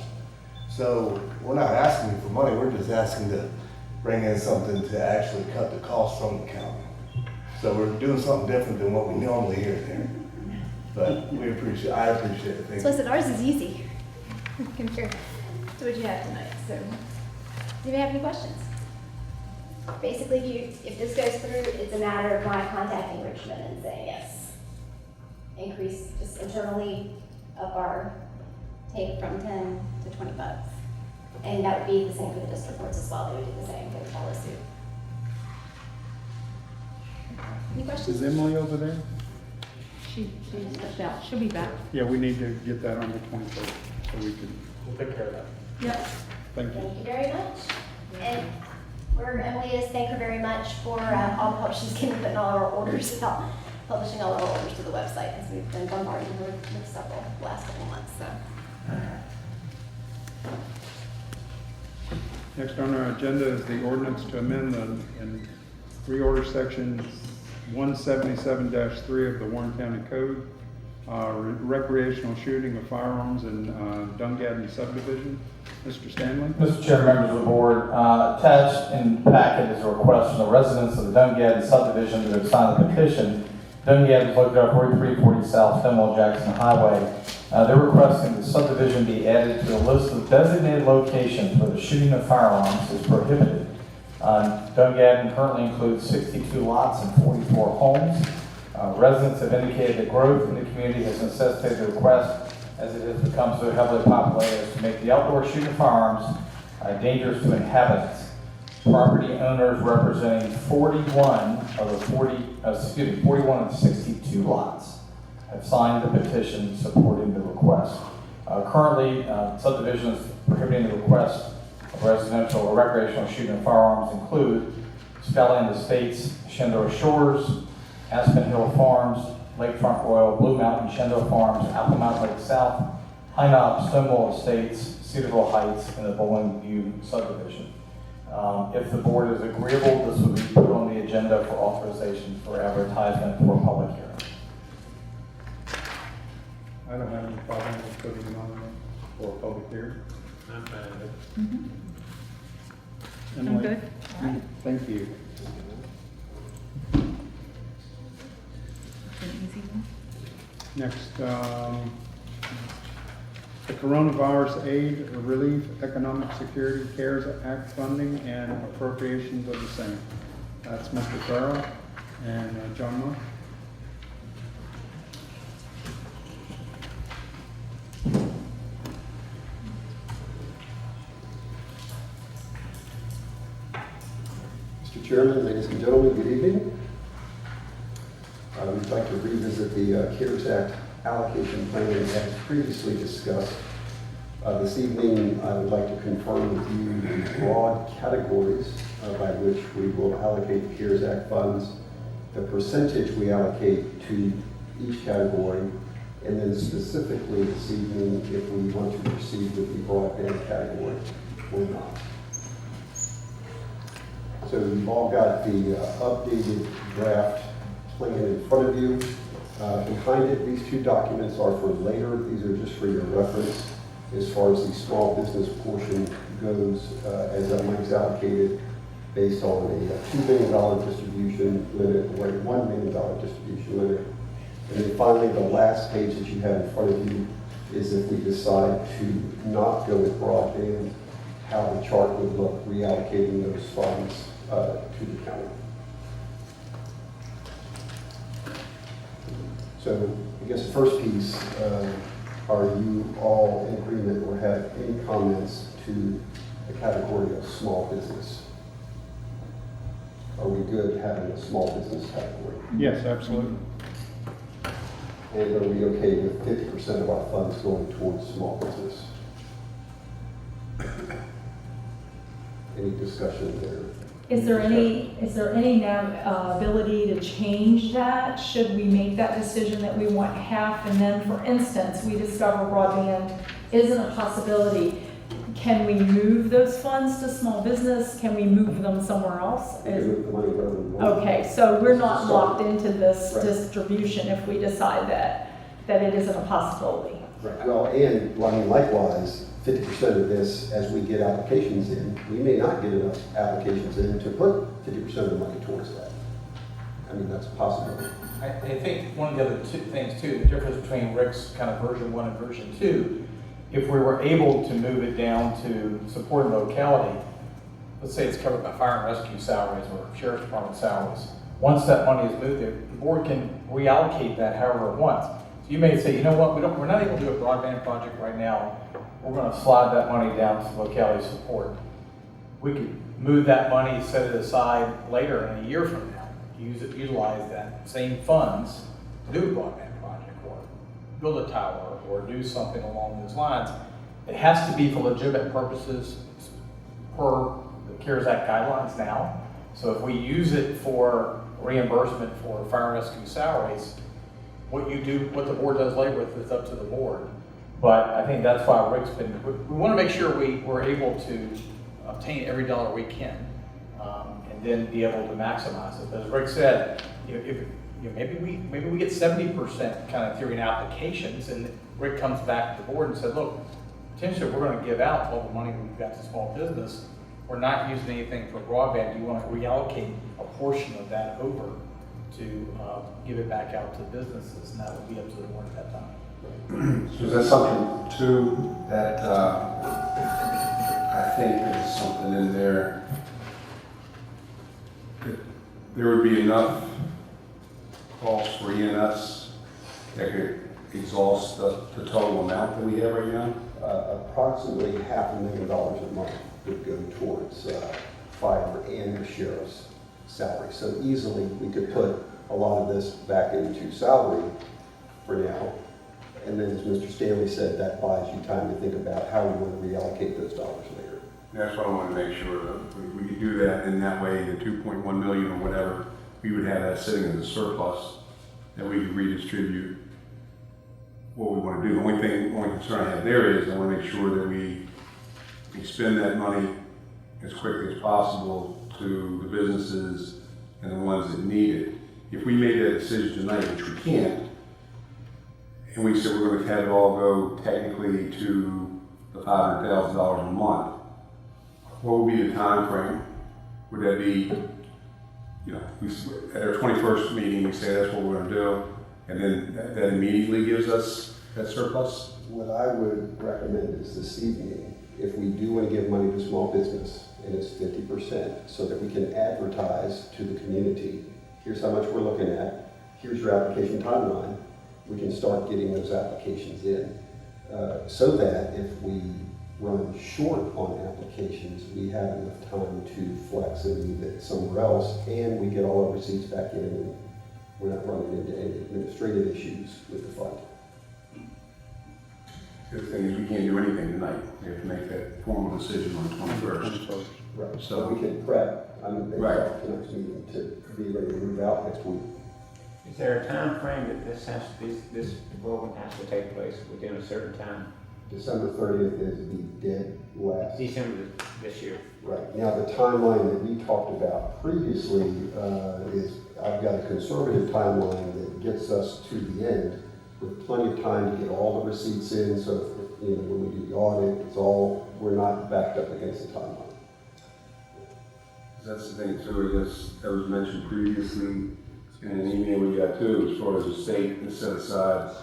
So we're not asking for money, we're just asking to bring in something to actually cut the cost from the county. So we're doing something different than what we normally hear there. But I appreciate it. Thank So you. listen, ours is easy compared to what you have tonight. So, do you have any questions? Basically, if this goes through, it's a matter of my contacting Richmond and saying yes. Increase just internally up our take from 10 to 20 bucks. And that would be the same for the district courts as well. They would do the same. They would follow suit. Any questions? Is Emily over there? She stepped out. She'll be back. Yeah, we need to get that on the 23rd, so we can, We'll take care of that. Yep. thank you. Thank you very much. And where Emily is, thank her very much for all the help she's given putting all of our orders out, publishing all of our orders to the website, because we've been bombarding her with several the last couple months. So. Next on our agenda is the ordinance to amend and reorder section 177-3 of the Warren County Code, recreational shooting of firearms in Dungadin subdivision. Mr. Stanley? Mr. Chair, members of the board, attached in the packet is a request from the residents of the Dungadin subdivision to sign the petition. Dungadin is located at 4340 South Stonewall Jackson Highway. They're requesting the subdivision be added to a list of designated locations where the shooting of firearms is prohibited. Dungadin currently includes 62 lots and 44 homes. Residents have indicated that growth in the community has necessitated the request, as it has become so heavily populated, as to make the outdoor shooting of firearms dangerous to inhabitants. Property owners representing 41 of the 62 lots have signed the petition supporting the request. Currently, subdivisions prohibiting the request of residential or recreational shooting of firearms include Skyland Estates, Shenandoah Shores, Aspen Hill Farms, Lakefront Royal, Blue Mountain, Shenandoah Farms, Apple Mountain Lake South, High Knob, Stonewall Estates, Cedarville Heights, and the Bowling View subdivision. If the board is agreeable, this will be put on the agenda for authorization for advertisement for a public hearing. I don't have any problem with putting it on for a public hearing. I'm fine with it. I'm Emily? good. Thank you. An easy one. Next, the Coronavirus Aid Relief Economic Security CARES Act funding and appropriations of the same. That's Mr. Farrell and John Monk. Mr. Chairman, ladies and gentlemen, good evening. We'd like to revisit the CARES Act allocation plan as previously discussed. This evening, I would like to confirm with you the broad categories by which we will allocate the CARES Act funds, the percentage we allocate to each category, and then specifically this evening if we want to proceed with the broadband category or not. So you've all got the updated draft plan in front of you. Behind it, these two documents are for later. These are just for your reference. As far as the small business portion goes, as that money's allocated based on a $2 million distribution limit or a $1 million distribution limit. And then finally, the last page that you have in front of you is if we decide to not go with broadband, how the chart would look reallocating those funds to the county. So I guess the first piece, are you all in agreement or have any comments to the category of small business? Are we good having a small business category? Yes, absolutely. And are we okay with 50% of our funds going towards small business? any discussion there. Is there any now ability to change that? Should we make that decision that we want half, and then, for instance, we discover broadband isn't a possibility? Can we move those funds to small business? Can we move them somewhere else? We can move the money wherever we want. Okay, so we're not locked into this distribution if we decide that it isn't a possibility. Right. Well, and, well, I mean, likewise, 50% of this, as we get applications in, we may not get enough applications in to put 50% of the money towards that. I mean, that's a possibility. I think one of the other two things too, the difference between Rick's kind of version 1 and version 2, if we were able to move it down to supporting locality, let's say it's covered by fire and rescue salaries or sheriff's department salaries, once that money is moved there, the board can reallocate that however it wants. So you may say, you know what, we're not able to do a broadband project right now. We're going to slide that money down to locality support. We could move that money, set it aside later in a year from now, utilize that same funds to do a broadband project or build a tower or do something along those lines. It has to be for legitimate purposes per the CARES Act guidelines now. So if we use it for reimbursement for fire and rescue salaries, what the board does later with is up to the board. But I think that's why Rick's been, we want to make sure we're able to obtain every dollar we can, and then be able to maximize it. As Rick said, maybe we get 70% kind of theory and applications, and Rick comes back to the board and said, look, potentially we're going to give out all the money we've got to small business. We're not using anything for broadband. Do you want to reallocate a portion of that over to give it back out to businesses? And that would be up to the board at that time. So is that something too that I think there's something in there? There would be enough cost for ENS that could exhaust the total amount that we have right now? Approximately $500,000 a month would go towards fire and the sheriff's salary. So easily we could put a lot of this back into salary for now. And then, as Mr. Stanley said, that buys you time to think about how we want to reallocate those dollars later. That's what I want to make sure that we could do that, and that way the 2.1 million or whatever, we would have that sitting as a surplus that we could redistribute what we want to do. The only concern I have there is I want to make sure that we spend that money as quickly as possible to the businesses and the ones that need it. If we made that decision tonight, which we can't, and we said we're going to have it all go technically to the $500,000 a month, what would be the time frame? Would that be, at our 21st meeting, we say that's what we're going to do, and then that immediately gives us that surplus? What I would recommend is this evening, if we do want to give money to small business, and it's 50%, so that we can advertise to the community, here's how much we're looking at, here's your application timeline, we can start getting those applications in, so that if we run short on applications, we have enough time to flex and move it somewhere else, and we get all our receipts back in, and we're not running into any administrative issues with the fund. The thing is, we can't do anything tonight. We have to make that formal decision on the 21st. Right. So we can prep, right. The next meeting to be ready to move out next week. Is there a time frame that this development has to take place within a certain time? December 30th is the dead last. December this year. Right. Now, the timeline that we talked about previously is, I've got a conservative timeline that gets us to the end with plenty of time to get all the receipts in, so when we do the audit, we're not backed up against the timeline. That's the thing too, I guess, that was mentioned previously in an email we got too, as far as the state has set aside,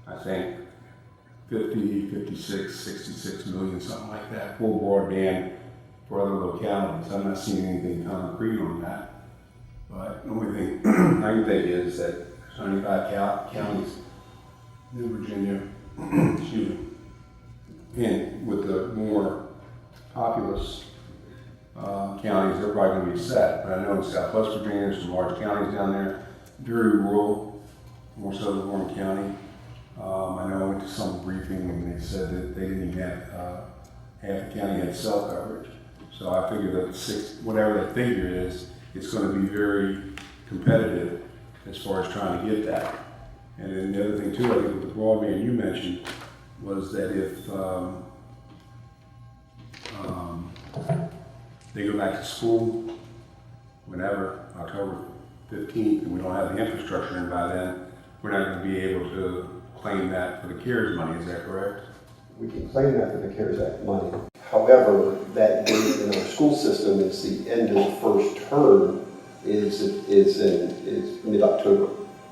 I think, 50, 56, 66 million, something like that, for broadband for other localities. I'm not seeing anything concrete on that. But the only thing I can think is that 95 counties in Virginia, excuse me, and with the more populous counties, they're probably going to be set. But I know in Southwest Virginia, there's some large counties down there, very rural, more so than Warren County. I know I went to some briefing and they said that they didn't even have, half the county had cell coverage. So I figure that whatever that figure is, it's gonna be very competitive as far as trying to get that. And then the other thing too, I think with the broadband you mentioned, was that if they go back to school, whenever, October 15th, and we don't have the infrastructure in by then, we're not gonna be able to claim that for the CARES money, is that correct? We can claim that for the CARES Act money. However, that date in our school system is the end of the first term is mid-October.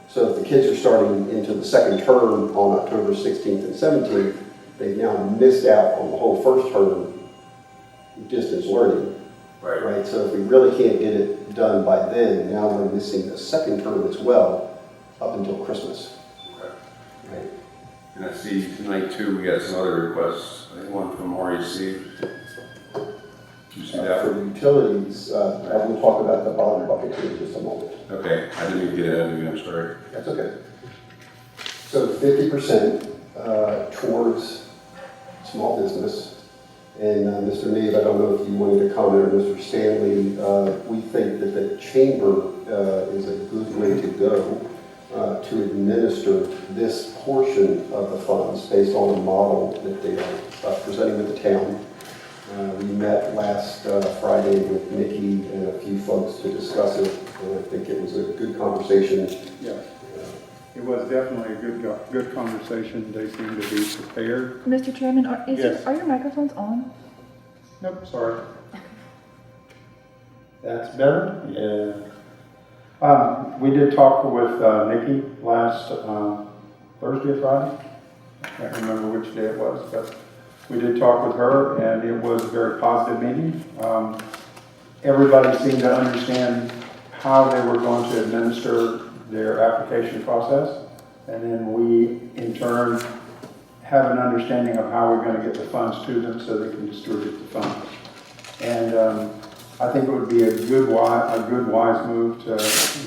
So if the kids are starting into the second term on October 16th and 17th, they've now missed out on the whole first term distance learning. Right. So if we really can't get it done by then, now we're missing the second term as well up until Christmas. Okay. Right. And I see tonight too, we got some other requests, I think one from REC. Did you see that? For utilities, I will talk about the bottom bucket here in just a moment. Okay, I didn't even get ahead of you, I'm sorry. That's okay. So 50% towards small business. And Mr. Nave, I don't know if you wanted to comment, or Mr. Stanley, we think that the chamber is a good way to go to administer this portion of the funds based on a model that they are presenting with the town. We met last Friday with Nikki and a few folks to discuss it, and I think it was a good conversation. Yeah. It was definitely a good conversation. They seem to be prepared. Mr. Chairman, are your microphones on? Nope, sorry. That's better? Yeah. We did talk with Nikki last Thursday or Friday. I can't remember which day it was, but we did talk with her, and it was a very positive meeting. Everybody seemed to understand how they were going to administer their application process, and then we, in turn, have an understanding of how we're going to get the funds to them so they can distribute the funds. And I think it would be a good wise move to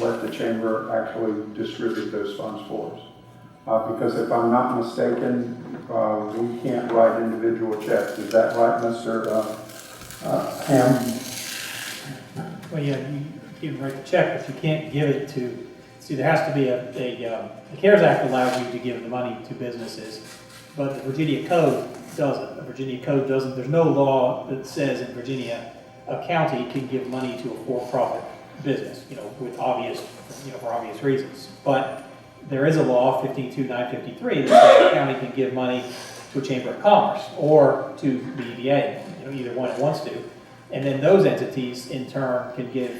let the chamber actually distribute those funds for us. Because if I'm not mistaken, we can't write individual checks. Is that right, Mr. Ham? Well, yeah, you can write the check, but you can't give it to, see, there has to be the CARES Act allows you to give the money to businesses, but the Virginia Code doesn't. The Virginia Code doesn't. There's no law that says in Virginia a county can give money to a for-profit business, with obvious, for obvious reasons. But there is a law, 152-953, that says the county can give money to a chamber of commerce or to the EDA, either one it wants to. And then those entities, in turn, can give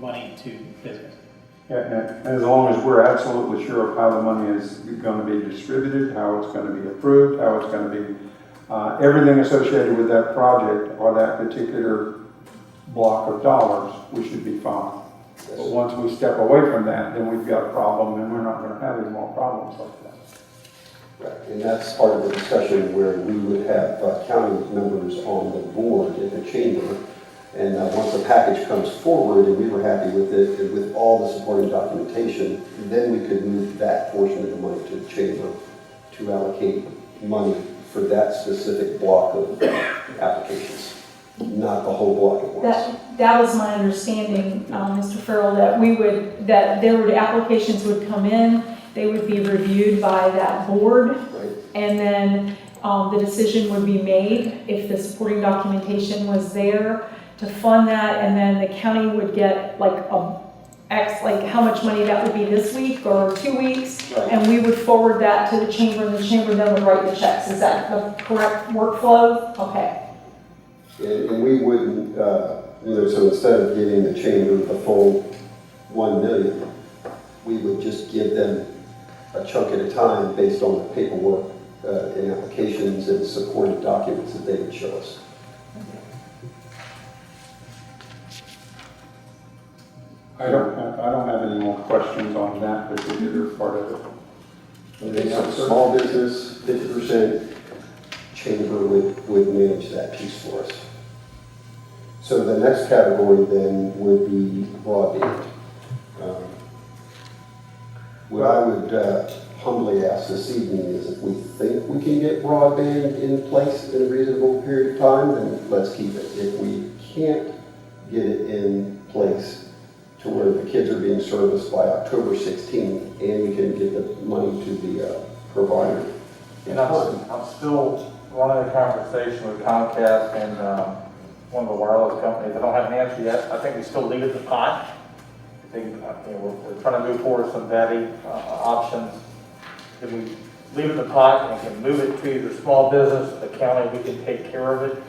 money to business. Yeah, and as long as we're absolutely sure of how the money is going to be distributed, how it's going to be approved, how it's going to be, everything associated with that project or that particular block of dollars, we should be fine. But once we step away from that, then we've got a problem, and we're not going to have any more problems like that. Right, and that's part of the discussion where we would have county members on the board in the chamber. And once the package comes forward and we were happy with it, and with all the supporting documentation, then we could move that portion of the money to the chamber to allocate money for that specific block of applications, not the whole block at once. That was my understanding, Mr. Farrell, that applications would come in, they would be reviewed by that board, right. And then the decision would be made if the supporting documentation was there to fund that, and then the county would get like how much money that would be this week or 2 weeks, right. And we would forward that to the chamber, and the chamber then would write the checks. Is that the correct workflow? Okay. And we wouldn't, so instead of giving the chamber the full 1 million, we would just give them a chunk at a time based on the paperwork and applications and supporting documents that they would show us. I don't have any more questions on that particular part of it. Okay, so small business, 50%, chamber would manage that piece for us. So the next category then would be broadband. What I would humbly ask this evening is if we think we can get broadband in place in a reasonable period of time, then let's keep it. If we can't get it in place to where the kids are being serviced by October 16th, and we can get the money to the provider in And time. I'm still running a conversation with Comcast and one of the wireless companies. I don't have an answer yet. I think we still leave it to pot. I think we're trying to move forward with some vetting options. If we leave it in the pot and can move it to either small business, the county, we can take care of it.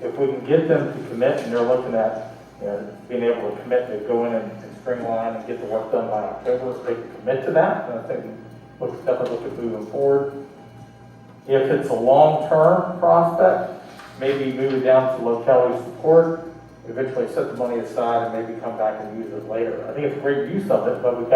If we can get them to commit, and they're looking at being able to commit to go in and streamline and get the work done by October, if they can commit to that, then I think we definitely look at moving forward. If it's a long-term prospect, maybe move it down to locality support, eventually set the money aside and maybe come back and use it later. I think it's a great use of it, but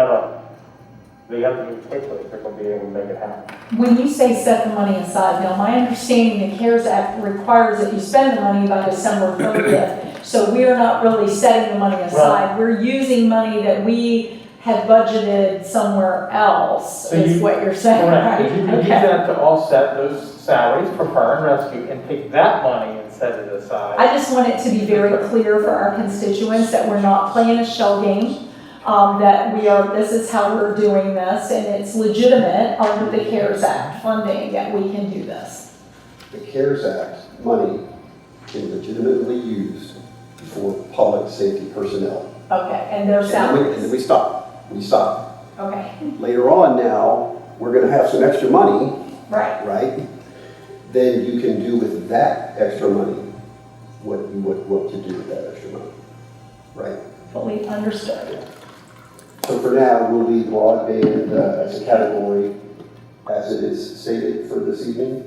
they have to move quickly if they're going to be able to make it happen. When you say set the money aside, now my understanding the CARES Act requires that you spend the money by December 30th. So we are not really setting the money aside. We're using money that we had budgeted somewhere else, is what you're saying, correct. right? You can use that to offset those salaries for fire and rescue and take that money and set it aside. I just want it to be very clear for our constituents that we're not playing a shell game. That this is how we're doing this, and it's legitimate under the CARES Act funding that we can do this. The CARES Act money can legitimately used for public safety personnel. Okay, and their salaries. And then we stop. We stop. Okay. Later on now, we're going to have some extra money, Right. right? Then you can do with that extra money what you want to do with that extra money, right? Fully understood. So for now, we'll leave broadband as a category as it is stated for this evening.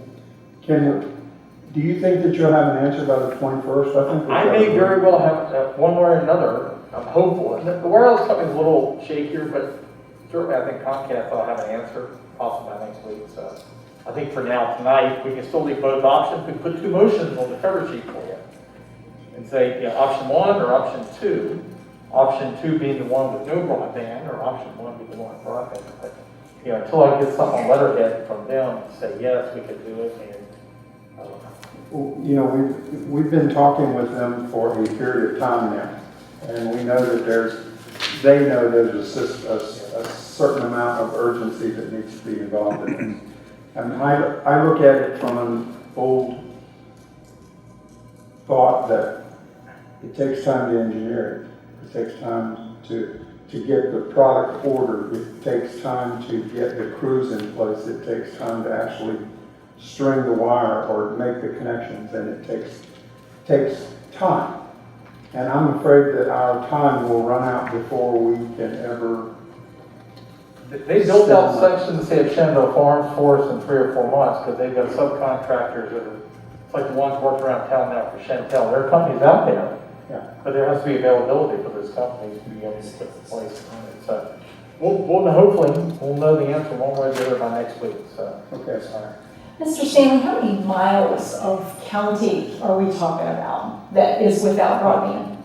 Do you think that you'll have an answer by the 21st? I may very well have one way or another. I'm hopeful. And the wireless company's a little shakier, but certainly I think Comcast will have an answer possibly by next week. So I think for now, tonight, we can still leave both options. We can put two motions on the cover sheet for you and say, option 1 or option 2. Option 2 being the one with no broadband, or option 1 being the one with broadband. But, until I get something on letterhead from them to say, yes, we could do it, and We've been talking with them for a period of time now, and we know that they know there's a certain amount of urgency that needs to be involved in it. And I look at it from an old thought that it takes time to engineer it. It takes time to get the product ordered. It takes time to get the crews in place. It takes time to actually string the wire or make the connections, and it takes time. And I'm afraid that our time will run out before we can ever. They built out sections, say, of Shenandoah Farms for us in 3 or 4 months because they've got subcontractors that are, it's like the ones working around town now for Chantel. There are companies out there, but there has to be availability for those companies to be able to put in place on it. So hopefully we'll know the answer one way or the other by next week. So okay, sorry. Mr. Stanley, how many miles of county are we talking about that is without broadband?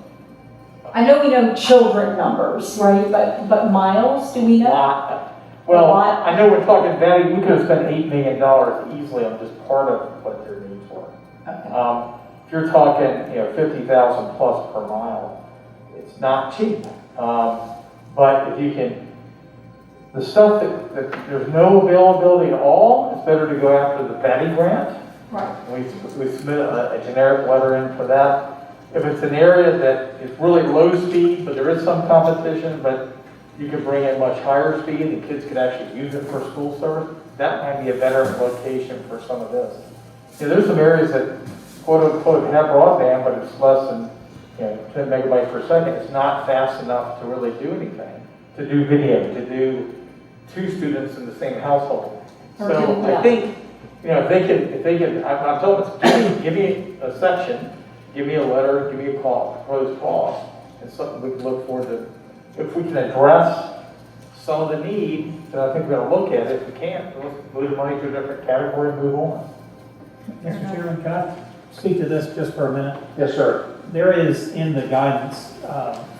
I know we know children numbers, right? But miles, do we know? Well, I know we're talking value. We could have spent $8 million easily on just part of what their needs were. Okay. If you're talking, 50,000 plus per mile, it's not cheap. But if you can, the stuff that there's no availability at all, it's better to go after the Betty grant. Right. We submit a generic letter in for that. If it's an area that is really low speed, but there is some competition, but you could bring in much higher speed and kids could actually use it for school service, that might be a better location for some of this. There's some areas that quote unquote have broadband, but it's less than 10 megabytes per second. It's not fast enough to really do anything, to do video, to do 2 students in the same household. So I think, if they can, I'm telling them, give me a section, give me a letter, give me a proposed cost, and something we can look forward to. If we can address some of the need, then I think we're going to look at it. If we can't, let's move the money to a different category and move on. Mr. Chairman, can I speak to this just for a minute? Yes, sir. There is in the guidance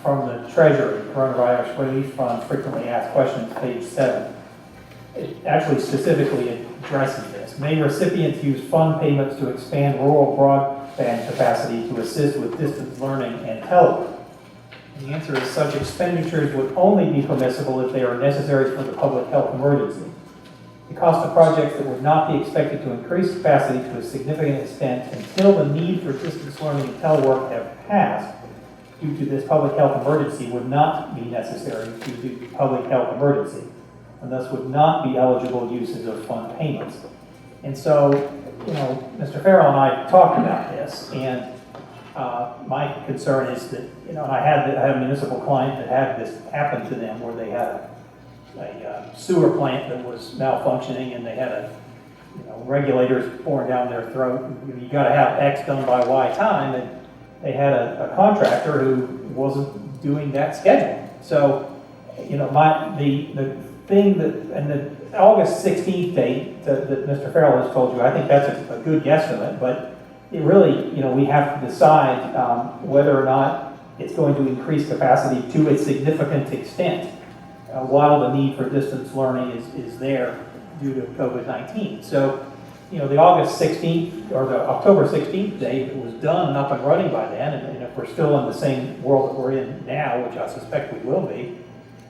from the Treasury, Coronavirus Relief Fund Frequently Asked Questions, page 7. It actually specifically addresses this. May recipients use fund payments to expand rural broadband capacity to assist with distance learning and telework. And the answer is such expenditures would only be permissible if they are necessary for the public health emergency. The cost of projects that would not be expected to increase capacity to a significant extent until the need for distance learning and telework have passed due to this public health emergency would not be necessary due to the public health emergency, and thus would not be eligible uses of fund payments. And so, you know, Mr. Farrell and I talked about this, and my concern is that, you know, I had a municipal client that had this happen to them where they had a sewer plant that was malfunctioning, and they had regulators pouring down their throat. You got to have X done by Y time, and they had a contractor who wasn't doing that schedule. So, you know, the thing that, and the August 16th date that Mr. Farrell has told you, I think that's a good guesstimate, but it really, you know, we have to decide whether or not it's going to increase capacity to a significant extent while the need for distance learning is there due to COVID-19. So, you know, the August 16th or the October 16th date was done and up and running by then, and if we're still in the same world that we're in now, which I suspect we will be,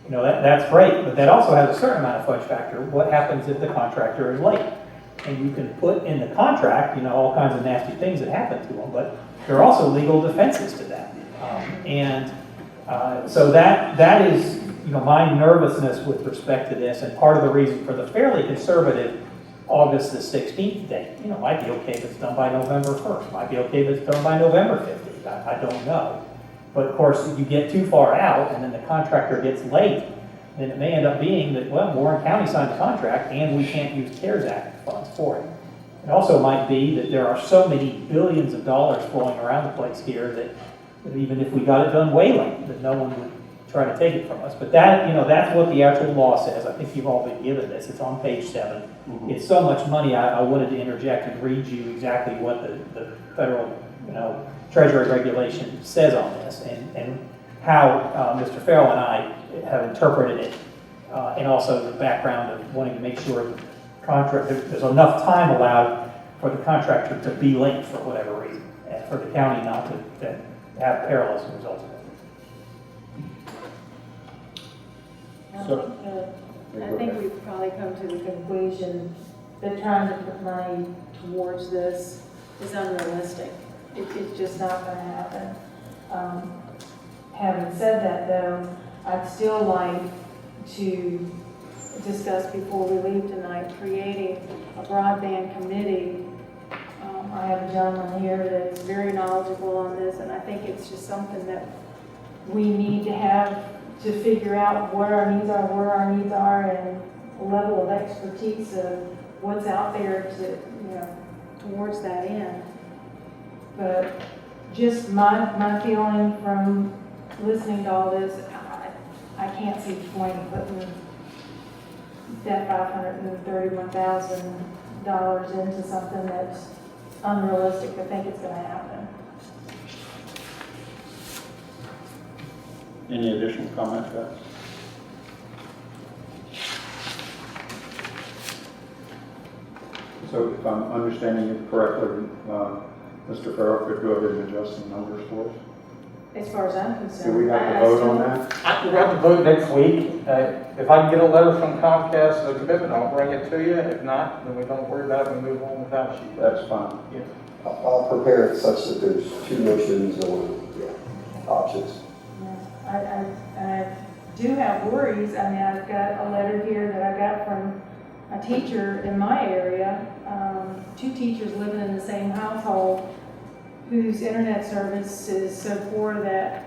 you know, that's great, but that also has a certain amount of fudge factor. What happens if the contractor is late? And you can put in the contract, you know, all kinds of nasty things that happen to them, but there are also legal defenses to that. So that is, you know, my nervousness with respect to this, and part of the reason for the fairly conservative August the 16th date. You know, might be okay if it's done by November 1st, might be okay if it's done by November 15th, I don't know. But of course, if you get too far out and then the contractor gets late, then it may end up being that, well, Warren County signed the contract and we can't use CARES Act funds for it. It also might be that there are so many billions of dollars flowing around the place here that even if we got it done way late, that no one would try to take it from us. But that, you know, that's what the actual law says. I think you've all been given this. It's on page 7. Mm-hmm. It's so much money, I wanted to interject and read you exactly what the federal, you know, Treasury regulation says on this, and how Mr. Farrell and I have interpreted it, and also the background of wanting to make sure there's enough time allowed for the contractor to be late for whatever reason, and for the county not to have peril as a result of it. I think we've probably come to the conclusion that trying to put money towards this is unrealistic. It's just not going to happen. Having said that, though, I'd still like to discuss before we leave tonight creating a broadband committee. I have a gentleman here that's very knowledgeable on this, and I think it's just something that we need to have to figure out what our needs are, where our needs are, and a level of expertise of what's out there to, you know, towards that end. But just my feeling from listening to all this, I can't see the point of putting that $531,000 into something that's unrealistic to think it's going to happen. Any additional comments, guys? So if I'm understanding it correctly, Mr. Farrell could go ahead and adjust some numbers for us? As far as I'm concerned. Do we have to vote on that? We'll have to vote next week. If I can get a letter from Comcast of commitment, I'll bring it to you. If not, then we don't worry about it. We move on without you. That's fine. Yeah. I'll prepare it such that there's 2 motions or options. I do have worries. I mean, I've got a letter here that I got from a teacher in my area, 2 teachers living in the same household whose internet service is so poor that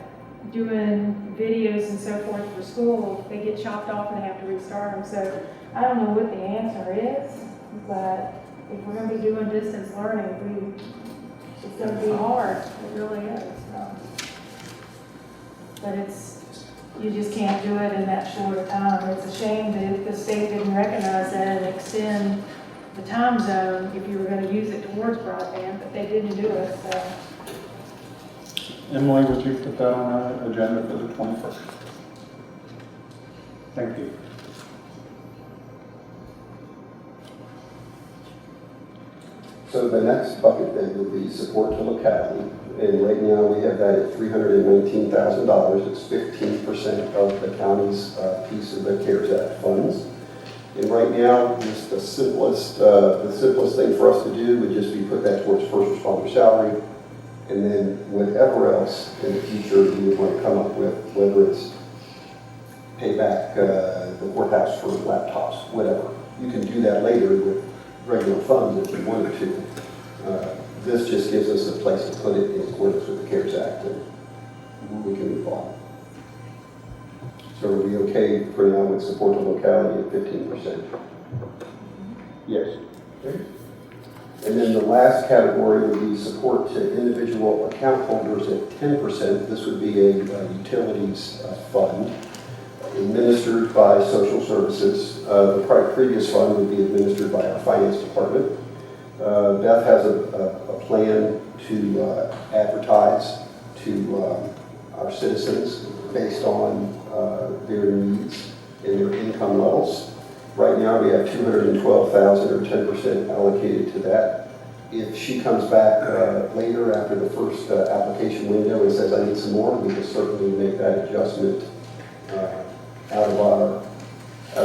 doing videos and so forth for school, they get chopped off and they have to restart them. So I don't know what the answer is, but if we're going to be doing distance learning, it's going to be hard. It really is. But you just can't do it in that short a time. It's a shame that the state didn't recognize that and extend the time zone if you were going to use it towards broadband, but they didn't do it. So. Emily, would you put that on our agenda for the 21st? Thank you. So the next next bucket then would be support to locality. And right now we have that at $319,000. It's 15% of the county's piece of the CARES Act funds. And right now, just the simplest thing for us to do would just be put that towards first responder salary. And then whatever else in the future you would want to come up with, whether it's pay back the courthouse for laptops, whatever. You can do that later with regular funds if you wanted to. This just gives us a place to put it in accordance with the CARES Act, and we can move on. So are we okay for now with support to locality at 15%? Yes. Okay. And then the last category would be support to individual account holders at 10%. This would be a utilities fund administered by social services. The previous fund would be administered by our finance department. Beth has a plan to advertise to our citizens based on their needs and their income levels. Right now we have $212,000 or 10% allocated to that. If she comes back later after the first application window and says I need some more, we can certainly make that adjustment out of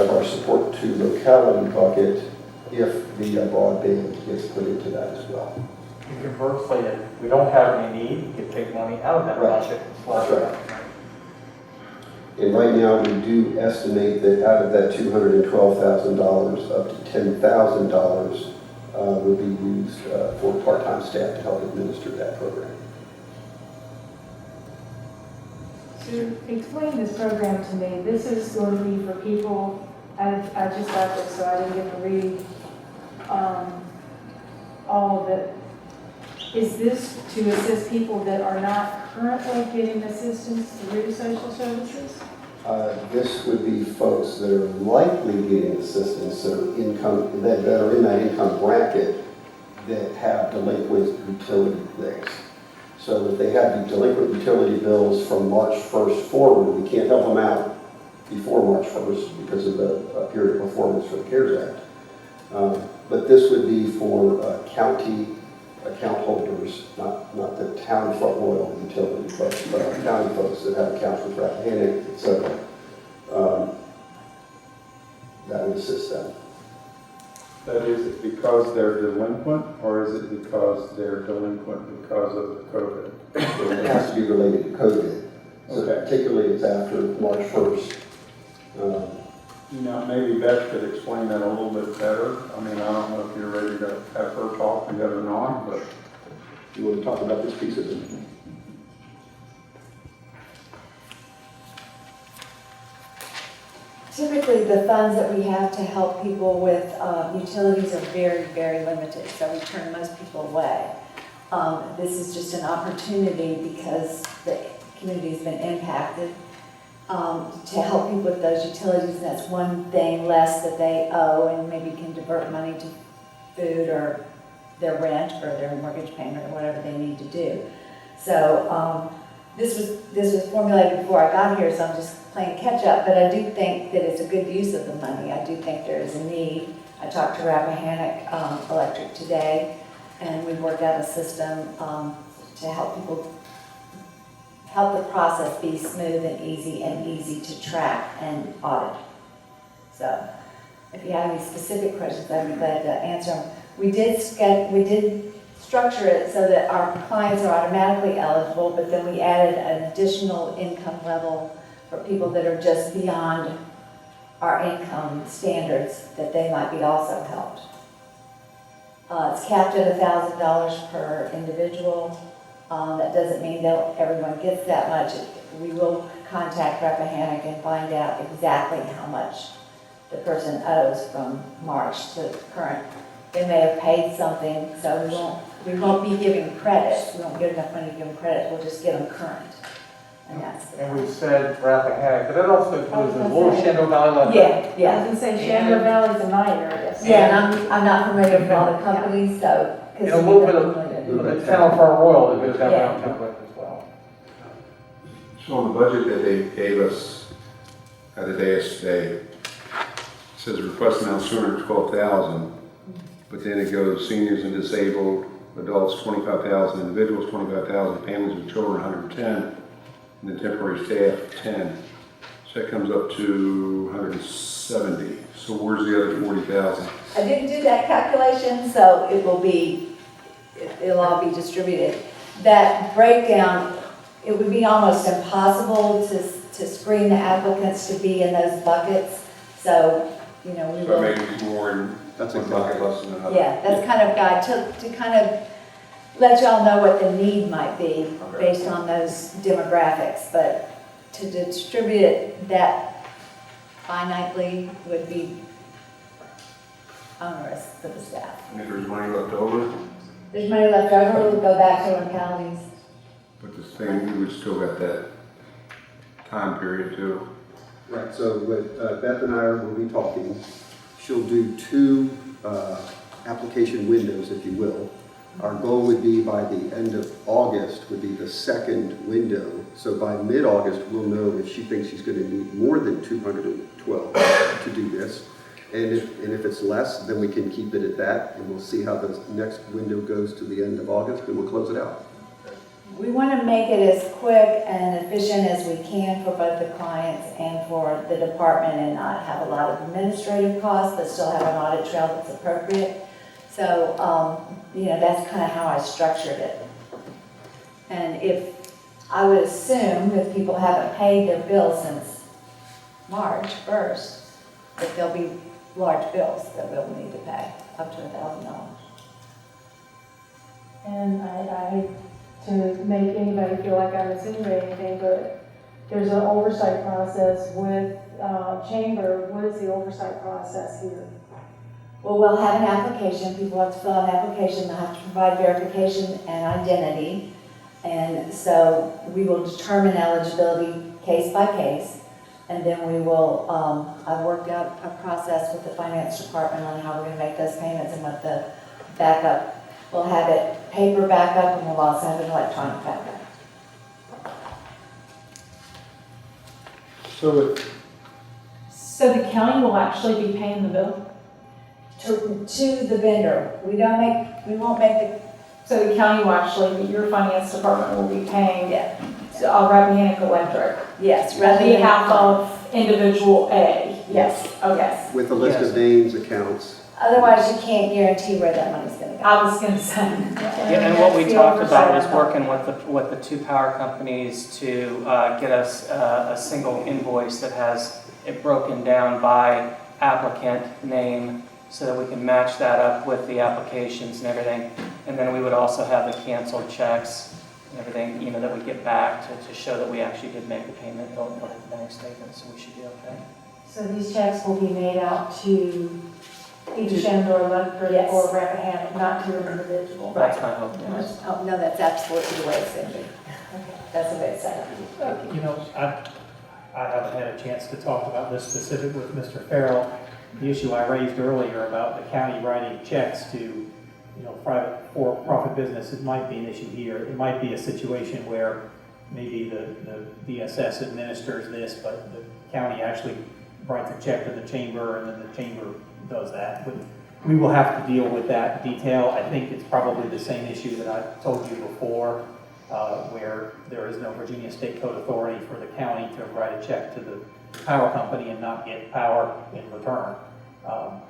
our support to locality bucket if the broadband gets put into that as well. Conversely, if we don't have any need, you can take money out of that budget. That's right. And right now, we do estimate that out of that $212,000, up to $10,000 would be used for part-time staff to help administer that program. To explain this program to me, this is going to be for people, I just got this, so I didn't get to read all of it. Is this to assist people that are not currently getting assistance through social services? This would be folks that are likely getting assistance that are that are in that income bracket that have delinquent utility bills. So if they have the delinquent utility bills from March 1st forward, we can't help them out before March 1st because of the period of performance for the CARES Act. But this would be for county account holders, not the town Front Royal utility folks, but our county folks that have accounts with Rappahannock, etc. That would assist them. That is it because they're delinquent, or is it because they're delinquent because of the COVID? It has to be related to COVID. So particularly it's after March 1st. Maybe Beth could explain that a little bit better. I mean, I don't know if you're ready to have her talk and the other not, but you want to talk about this piece of it? Typically, the funds that we have to help people with utilities are very, very limited, so we turn most people away. This is just an opportunity because the community has been impacted to help people with those utilities, and that's one thing less that they owe, and maybe can divert money to food or their rent or their mortgage payment or whatever they need to do. So this was formulated before I got here, so I'm just playing catch up, but I do think that it's a good use of the money. I do think there is a need. I talked to Rappahannock Electric today, and we've worked out a system to help people, help the process be smooth and easy to track and audit. So if you have any specific questions, I'd be glad to answer them. We did structure it so that our clients are automatically eligible, but then we added an additional income level for people that are just beyond our income standards, that they might be also helped. It's capped at $1,000 per individual. That doesn't mean that everyone gets that much. We will contact Rappahannock and find out exactly how much the person owes from March to current. They may have paid something, so we won't be giving credit. We won't get enough money to give them credit. We'll just get them current. And that's the we said Rappahannock, but that also includes the Little Shenandoah Valley. Yeah. I was going to say Shenandoah Valley's in my area. Yeah, and I'm not familiar with all the companies, so. And a little bit of the town Front Royal that goes down downtown with as well. So on the budget that they gave us at the dais today, it says request amount $212,000, but then it goes seniors and disabled, adults 25,000, individuals 25,000, families with children 110, and then temporary staff 10. So that comes up to 170. So where's the other 40,000? I didn't do that calculation, so it'll all be distributed. That breakdown, it would be almost impossible to screen the applicants to be in those buckets. So, we So will. maybe it's more in one bucket less than another. Yeah, that's kind of guide to kind of let y'all know what the need might be based on those demographics. But to distribute it that finitely would be onerous for the staff. And if there's money left over, There's money left over, we'll go back to localities. but this thing, we would still got that time period too. Right, so what Beth and I will be talking, she'll do 2 application windows, if you will. Our goal would be by the end of August would be the second window. So by mid-August, we'll know if she thinks she's going to need more than 212 to do this. And if it's less, then we can keep it at that, and we'll see how the next window goes to the end of August, and we'll close it out. We want to make it as quick and efficient as we can for both the clients and for the department and not have a lot of administrative costs, but still have an audit trail that's appropriate. So, that's kind of how I structured it. And I would assume if people haven't paid their bills since March 1st, that there'll be large bills that we'll need to pay, up to $1,000. And I hate to make anybody feel like I'm insinuating anything, but there's an oversight process with Chamber. What is the oversight process here? Well, we'll have an application. People have to fill out an application. They'll have to provide verification and identity. And so we will determine eligibility case by case. And then we will, I've worked out a process with the finance department on how we're going to make those payments and what the backup. We'll have it paper backup and we'll also have an electronic backup. So the county will actually be paying the bill? To the vendor. We won't make the. So the county will actually, your finance department will be paying Yeah. Rappahannock Electric? Yes. On Rather than behalf of individual A? Yes. Okay. With a list of names, accounts. Otherwise, you can't guarantee where that money's going to go. I was going to say. Yeah, and what we talked about was working with the 2 power companies to get us a single invoice that has it broken down by applicant name so that we can match that up with the applications and everything. And then we would also have the canceled checks and everything, that we get back to show that we actually did make the payment. They'll hit the bank statement, so we should be okay. So these checks will be made out to either Shenandoah Electric Yes. or Rappahannock, not to an individual. That's my hope, yes. Oh, no, that's absolutely the way it's going to be. That's the way it's set up. I haven't had a chance to talk about this specific with Mr. Farrell. The issue I raised earlier about the county writing checks to, private for-profit business, it might be an issue here. It might be a situation where maybe the DSS administers this, but the county actually writes a check to the chamber and then the chamber does that. But we will have to deal with that detail. I think it's probably the same issue that I told you before, where there is no Virginia State Code authority for the county to write a check to the power company and not get power in return.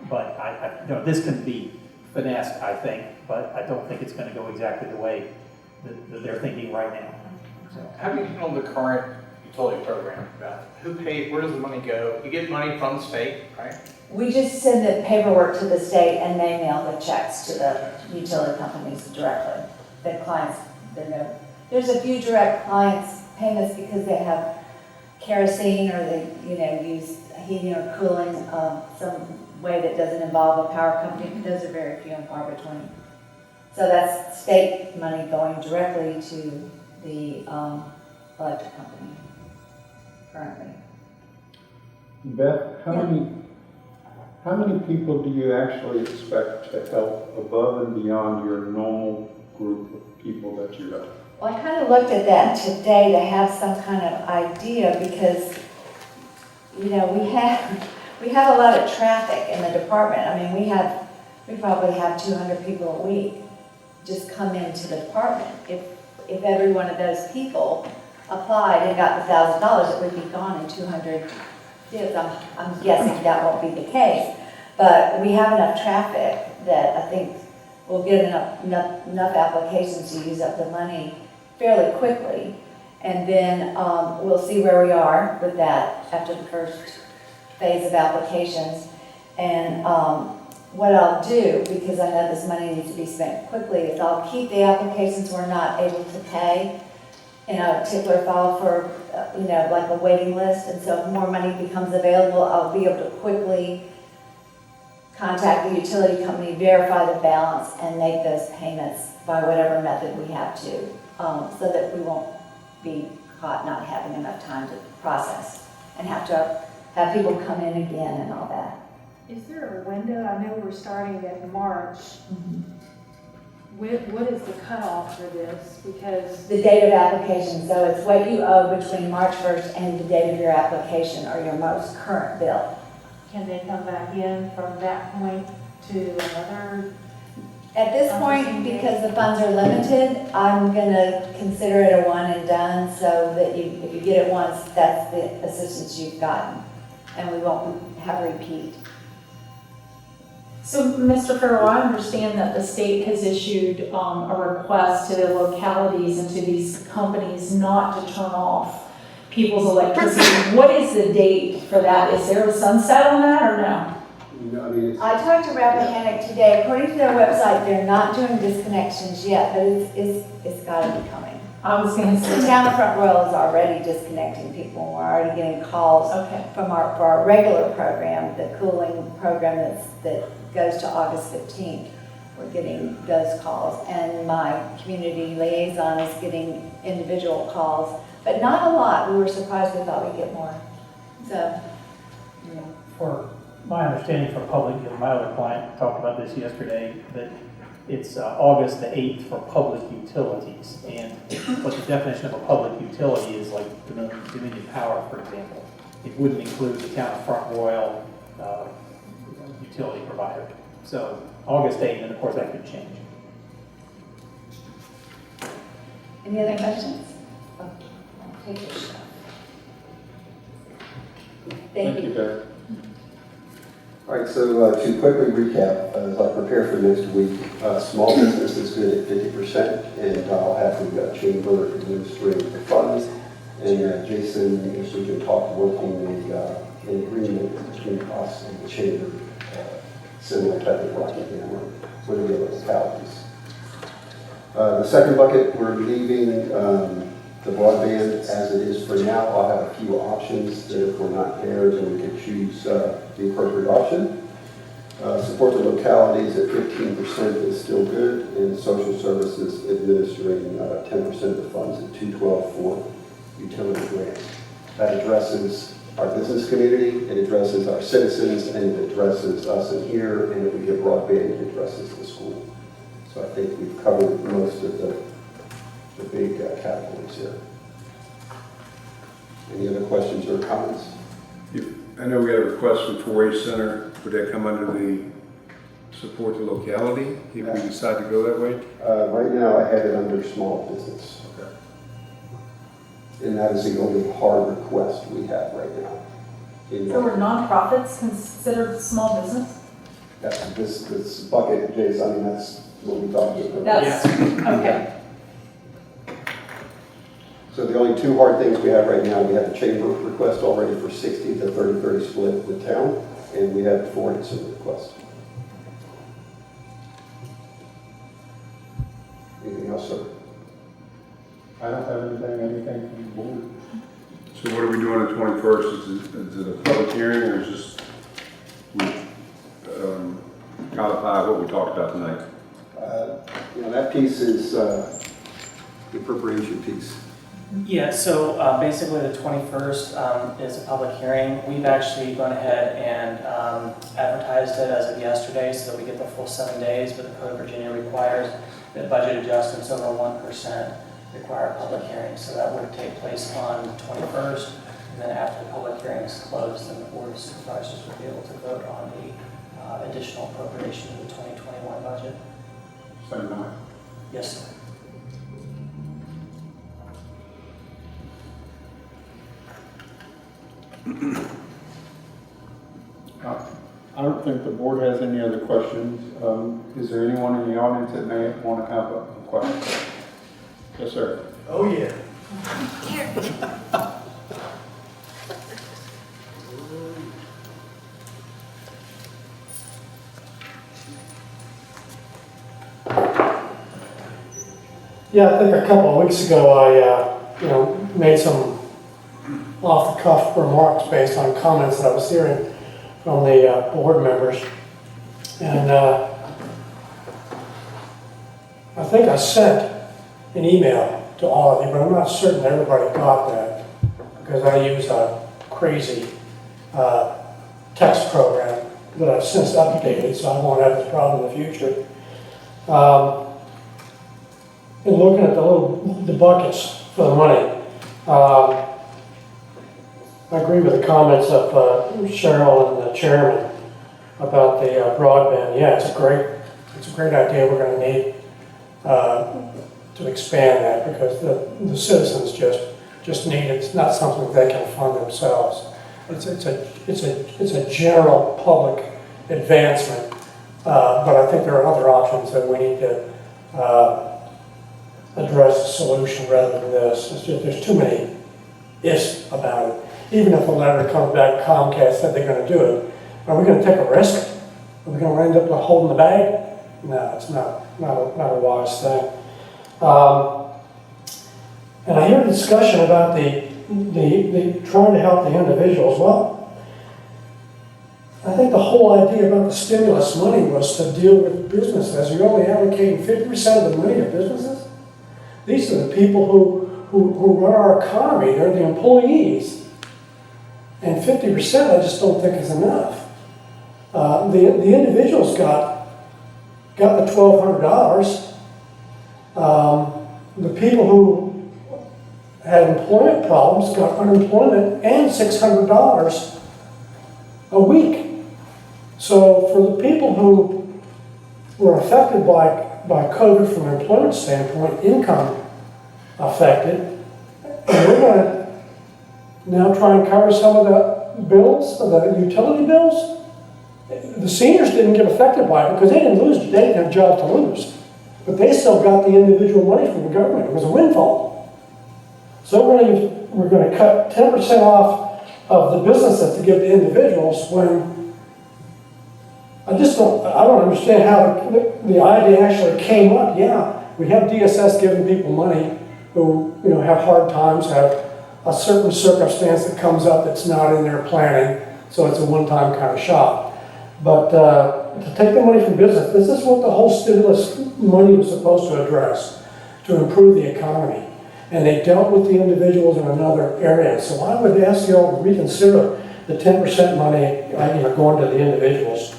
But this can be finessed, I think, but I don't think it's going to go exactly the way that they're thinking right now. So. How do you handle the current utility program, Beth? Who pays, where does the money go? You get money from the state, right? We just send the paperwork to the state and they mail the checks to the utility companies directly. The clients, there's a few direct clients payments because they have kerosene or they, use heating or cooling some way that doesn't involve a power company, but those are very few and far between. So that's state money going directly to the electric company currently. Beth, how many people do you actually expect to help above and beyond your normal group of people that you have? Well, I kind of looked at that today to have some kind of idea because, we have a lot of traffic in the department. I mean, we probably have 200 people a week just come into the department. If every one of those people applied and got the $1,000, it would be gone in 200 days. I'm guessing that won't be the case, but we have enough traffic that I think we'll get enough applications to use up the money fairly quickly. And then we'll see where we are with that after the first phase of applications. And what I'll do, because I know this money needs to be spent quickly, is I'll keep the applications we're not able to pay in a particular file for, like a waiting list. And so if more money becomes available, I'll be able to quickly contact the utility company, verify the balance, and make those payments by whatever method we have to, so that we won't be caught not having enough time to process and have to have people come in again and all that. Is there a window? I know we're starting at March. What is the cutoff for this? Because the date of application, so it's what you owe between March 1st and the date of your application or your most current bill. can they come back in from that point to another? At this point, because the funds are limited, I'm gonna consider it a one and done, so that if you get it once, that's the assistance you've gotten, and we won't have a repeat. So, Mr. Farrell, I understand that the state has issued a request to the localities and to these companies not to turn off people's electricity. What is the date for that? Is there a sunset on that or no? I talked to Rappahannock today. According to their website, they're not doing disconnections yet, but it's gotta be coming. I was gonna say. The town of Front Royal is already disconnecting people. We're already getting calls from for our regular program, the cooling program that goes to August 15th. We're getting those calls, and my community liaison is getting individual calls, but not a lot. We were surprised. We thought we'd get more. So, you know. For my understanding from public, my other client talked about this yesterday, that it's August the 8th for public utilities. And what the definition of a public utility is, like Dominion Power, for example. It wouldn't include the town of Front Royal utility provider. So August 8th, and of course that could change. Any other questions? Oh, I'll take your stuff. Thank you. Barry. All right, so to quickly recap, as I prepare for next week, small business is good at 50%, and I'll have the chamber administering the funds. And Jason, if we can talk working an agreement between us and the chamber, similar type of Rockingham or one of the other localities. The second bucket, we're leaving the broadband as it is for now. I'll have a few options that if we're not there, then we can choose the appropriate option. Support the localities at 15% is still good, and social services administering 10% of the funds at $212 for utility grants. That addresses our business community, it addresses our citizens, and it addresses us in here, and if we get broadband, it addresses the school. So I think we've covered most of the big categories here. Any other questions or comments? I know we got a request from 4-H Center. Would that come under the support the locality if we decide to go that way? Right now, I have it under small business. Okay. And that is the only hard request we have right now. So are nonprofits considered small business? That's this bucket, Jason, I mean, that's what we talked about. That's, okay. So the only two hard things we have right now, we have the chamber request already for 60 to 30-30 split with town, and we have the 4-H Center request. Anything else, sir? I don't have anything from the board. So what are we doing on the 21st? Is it a public hearing or is just we codify what we talked about tonight? That piece is the appropriation piece. Yeah, so basically the 21st is a public hearing. We've actually gone ahead and advertised it as of yesterday so that we get the full 7 days, but the Code of Virginia requires that budget adjustments over 1% require a public hearing. So that would take place on the 21st, and then after the public hearing is closed, then the Board of Supervisors would be able to vote on the additional appropriation of the 2021 budget. Same night. Yes, sir. I don't think the board has any other questions. Is there anyone in the audience that may want to have a question? Yes, sir. Oh, yeah. Yeah, I think a couple of weeks ago I, made some off-the-cuff remarks based on comments that I was hearing from the board members. And I think I sent an email to all of you, but I'm not certain everybody got that because I use a crazy text program that I've since updated, so I won't have this problem in the future. And looking at the buckets for the money, I agree with the comments of Cheryl and the chairman about the broadband. Yeah, it's a great idea. We're going to need to expand that because the citizens just need it. It's not something they can fund themselves. It's a general public advancement, but I think there are other options that we need to address the solution rather than this. There's too many ifs about it. Even if the letter comes back, Comcast said they're going to do it, are we going to take a risk? Are we going to end up holding the bag? No, it's not a wise thing. And I hear a discussion about the trying to help the individuals. Well, I think the whole idea about the stimulus money was to deal with businesses. You're only allocating 50% of the money to businesses. These are the people who run our economy. They're the employees. And 50% I just don't think is enough. The individuals got the $1,200. The people who had employment problems got unemployment and $600 a week. So for the people who were affected by COVID from an employment standpoint, income affected, and we're going to now try and cover some of the bills, the utility bills. The seniors didn't get affected by it because they didn't have jobs to lose. But they still got the individual money from the government. It was a windfall. So we're going to cut 10% off of the businesses to give to individuals when I don't understand how the idea actually came up. Yeah, we have DSS giving people money who have hard times, have a certain circumstance that comes up that's not in their planning, so it's a one-time kind of shock. But to take the money from business, this is what the whole stimulus money was supposed to address, to improve the economy. And they dealt with the individuals in another area. So I would ask you all to reconsider the 10% money going to the individuals.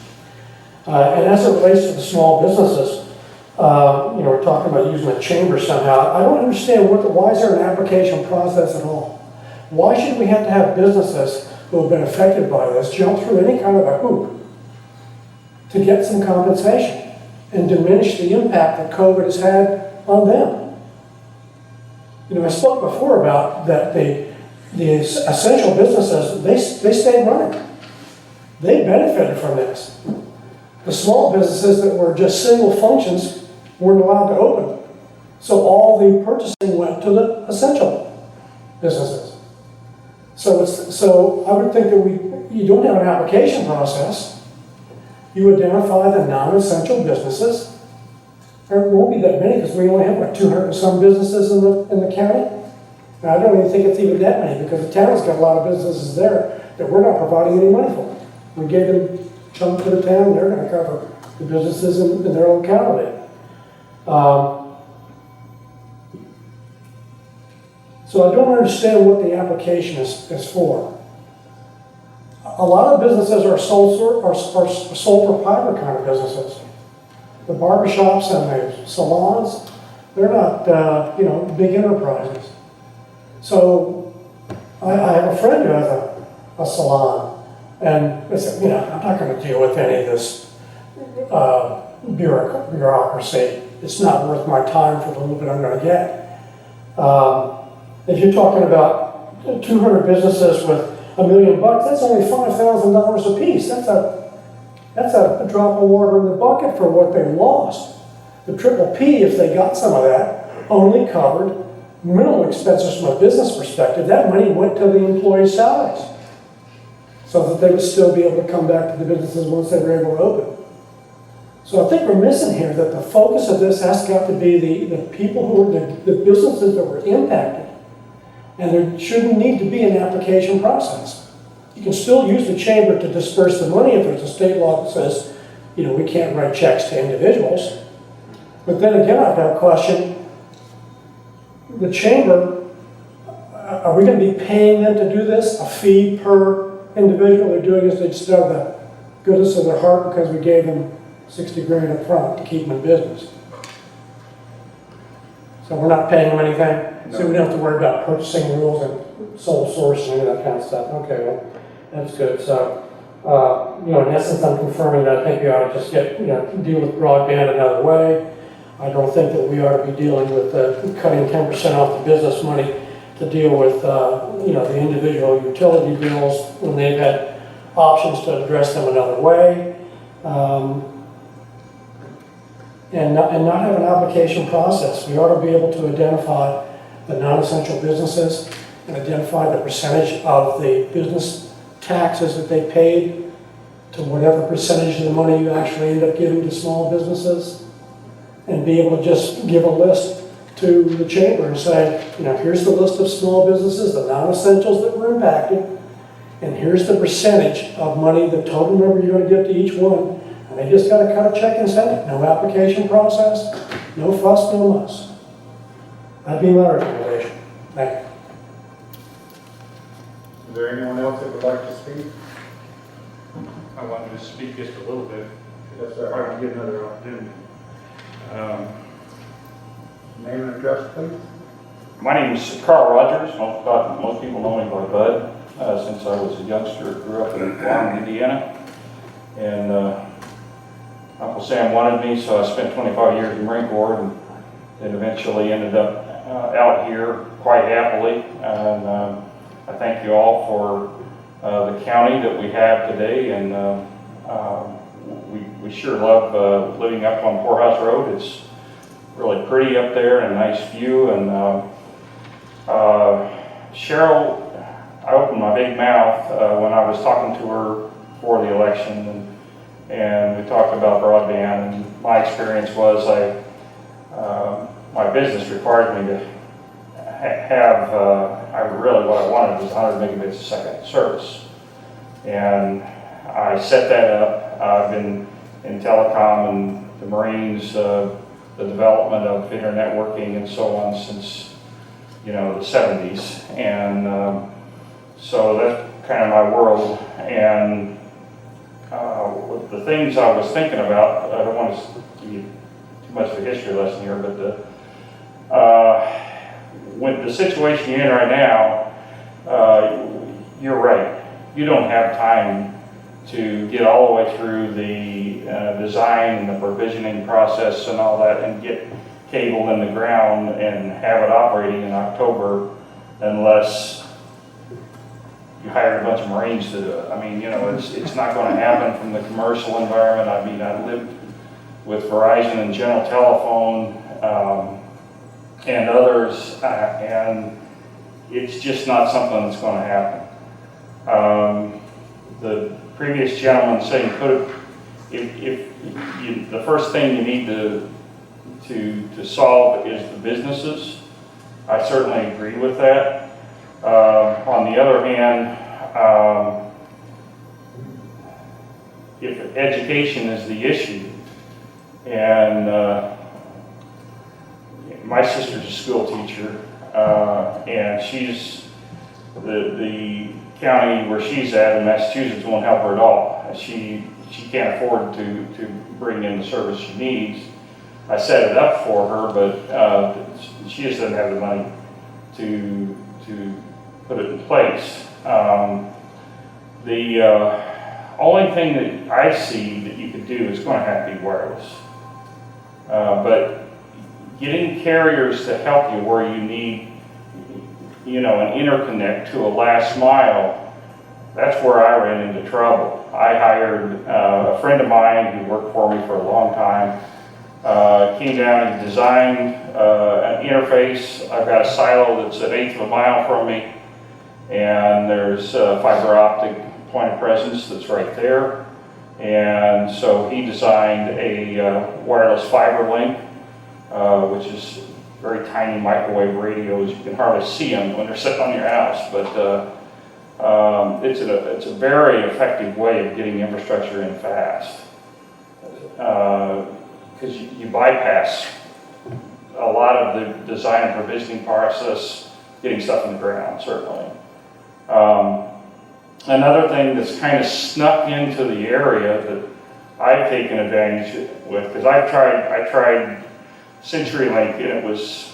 And as it relates to the small businesses, we're talking about using a chamber somehow. I don't understand why is there an application process at all? Why should we have to have businesses who have been affected by this jump through any kind of a hoop to get some compensation and diminish the impact that COVID has had on them? I spoke before about that the essential businesses, they stayed running. They benefited from this. The small businesses that were just single functions weren't allowed to open. So all the purchasing went to the essential businesses. So I would think that you don't have an application process. You identify the non-essential businesses. There won't be that many because we only have 200 and some businesses in the county. And I don't even think it's even that many because the town's got a lot of businesses there that we're not providing any money for. We gave them a chunk to the town, and they're going to cover the businesses in their locality. So I don't understand what the application is for. A lot of businesses are sole proprietor kind of businesses. The barbershops and the salons, they're not, big enterprises. So I have a friend who has a salon, and I said, I'm not going to deal with any of this bureaucracy. it's not worth my time for the little bit I'm gonna get. If you're talking about 200 businesses with $1 million, that's only $5,000 a piece. That's a drop of water in the bucket for what they lost. The triple P, if they got some of that, only covered minimal expenses from a business perspective. That money went to the employees' salaries, so that they would still be able to come back to the businesses once they were able to open. So I think we're missing here that the focus of this has got to be the people who are the businesses that were impacted. And there shouldn't need to be an application process. You can still use the chamber to disperse the money if there's a state law that says, we can't write checks to individuals. But then again, I've got a question. The chamber, are we going to be paying them to do this? A fee per individual? They're doing this, they just out of the goodness of their heart because we gave them 60 grand up front to keep them in business. So we're not paying them anything? No. So we don't have to worry about purchasing rules and sole source and any of that kind of stuff. Okay, well, that's good. So, in essence, I'm confirming that I think we ought to just deal with broadband another way. I don't think that we ought to be dealing with cutting 10% off the business money to deal with, the individual utility bills when they've had options to address them another way. And not have an application process. We ought to be able to identify the non-essential businesses and identify the percentage of the business taxes that they paid to whatever percentage of the money you actually end up giving to small businesses, and be able to just give a list to the chamber and say, here's the list of small businesses, the non-essentials that were impacted, and here's the percentage of money, the total number you're going to give to each one. And they just got to cut a check and send it. No application process, no fuss, no muss. That'd be my recommendation. Thank you. Is there anyone else that would like to speak? I wanted to speak just a little bit. Yes, sir. I want to get another opportunity. Name and address, please. My name is Carl Rogers. Most people know me by Bud. Since I was a youngster, grew up in Warren, Indiana. And Uncle Sam wanted me, so I spent 25 years in the Marine Corps and eventually ended up out here quite happily. And I thank you all for the county that we have today. And we sure love living up on Poorhouse Road. It's really pretty up there and a nice view. And Cheryl, I opened my big mouth when I was talking to her for the election, and we talked about broadband. And my experience was my business required me to have, what I wanted was 100 megabits a second service. And I set that up. I've been in telecom and the Marines, the development of internet networking and so on since, the 70s. And so that's kind of my world. And the things I was thinking about, I don't want to give you too much of a history lesson here, but with the situation you're in right now, you're right. You don't have time to get all the way through the design and the provisioning process and all that and get cable in the ground and have it operating in October unless you hire a bunch of Marines to do it. I mean, it's not going to happen from the commercial environment. I mean, I lived with Verizon and General Telephone and others, and it's just not something that's going to happen. The previous gentleman saying, if the first thing you need to solve is the businesses, I certainly agree with that. On the other hand, if education is the issue, and my sister's a school teacher, and she's the county where she's at in Massachusetts won't help her at all. She can't afford to bring in the service she needs. I set it up for her, but she just doesn't have the money to put it in place. The only thing that I see that you could do is going to have to be wireless. But getting carriers to help you where you need, you know, an interconnect to a last mile, that's where I ran into trouble. I hired a friend of mine who worked for me for a long time, came down and designed an interface. I've got a silo that's an eighth of a mile from me, and there's a fiber optic point of presence that's right there. And so he designed a wireless fiber link, which is very tiny microwave radios. You can hardly see them when they're sitting on your house, but it's a very effective way of getting infrastructure in fast. Because you bypass a lot of the design and provisioning process, getting stuff in the ground, certainly. Another thing that's kind of snuck into the area that I've taken advantage with, because I tried CenturyLink and it was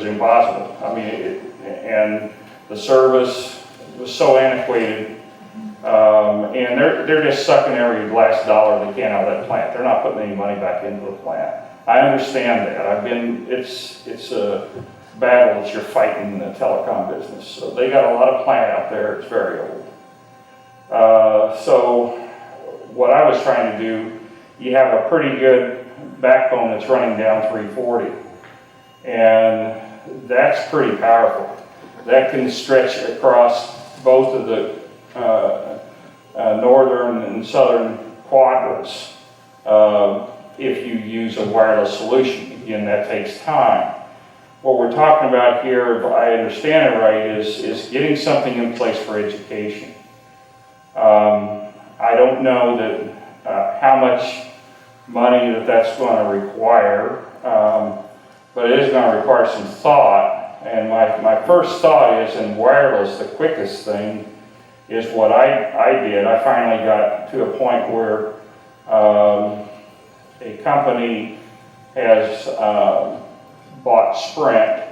impossible. I mean, and the service was so antiquated, and they're just sucking every last dollar they can out of that plant. They're not putting any money back into the plant. I understand that. It's a battle that you're fighting in the telecom business. So they got a lot of plant out there. It's very old. So what I was trying to do, you have a pretty good backbone that's running down 340. And that's pretty powerful. That can stretch across both of the northern and southern quadrants if you use a wireless solution. Again, that takes time. What we're talking about here, if I understand it right, is getting something in place for education. I don't know that how much money that's going to require, but it is going to require some thought. And my first thought is, in wireless, the quickest thing is what I did. I finally got to a point where a company has bought Sprint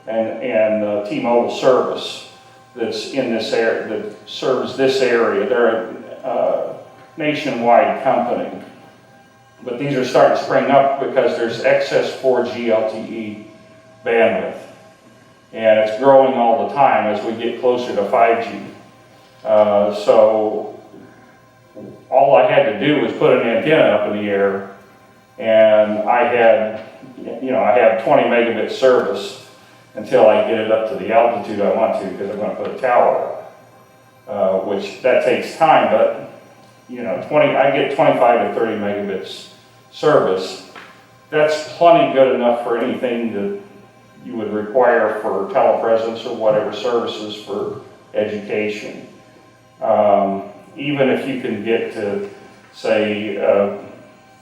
and T-Mobile service that's in this area, that serves this area. They're a nationwide company. But these are starting to spring up because there's excess 4G LTE bandwidth. And it's growing all the time as we get closer to 5G. So all I had to do was put an antenna up in the air, and I had 20 megabit service until I get it up to the altitude I want to, because I'm going to put a tower up, which that takes time, but I get 25 to 30 megabits service. That's plenty good enough for anything that you would require for telepresence or whatever services for education. Even if you can get to, say,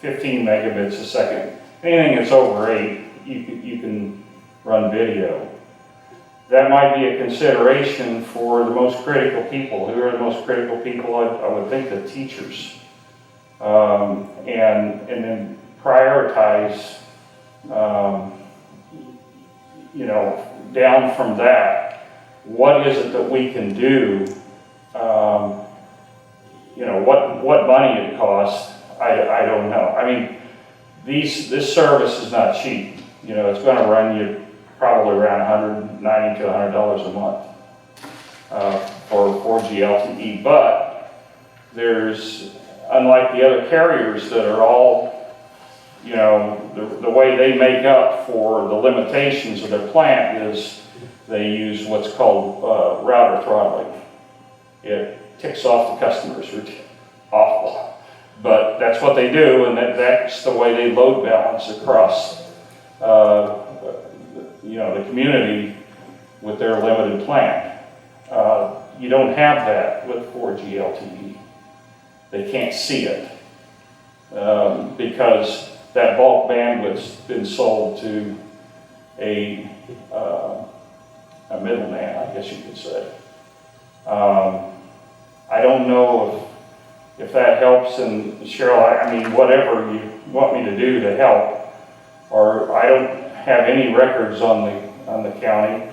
15 megabits a second, anything that's over 8, you can run video. That might be a consideration for the most critical people. Who are the most critical people? I would think the teachers. And then prioritize, down from that, what is it that we can do? What money it costs, I don't know. I mean, this service is not cheap. It's going to run you probably around $190 to $100 a month for 4G LTE. But there's, unlike the other carriers that are all, the way they make up for the limitations of their plant is they use what's called router throttling. It ticks off the customers. Awful. But that's what they do, and that's the way they load balance across the community with their limited plant. You don't have that with 4G LTE. They can't see it because that bulk bandwidth's been sold to a middleman, I guess you could say. I don't know if that helps, and Cheryl, I mean, whatever you want me to do to help, or I don't have any records on the county.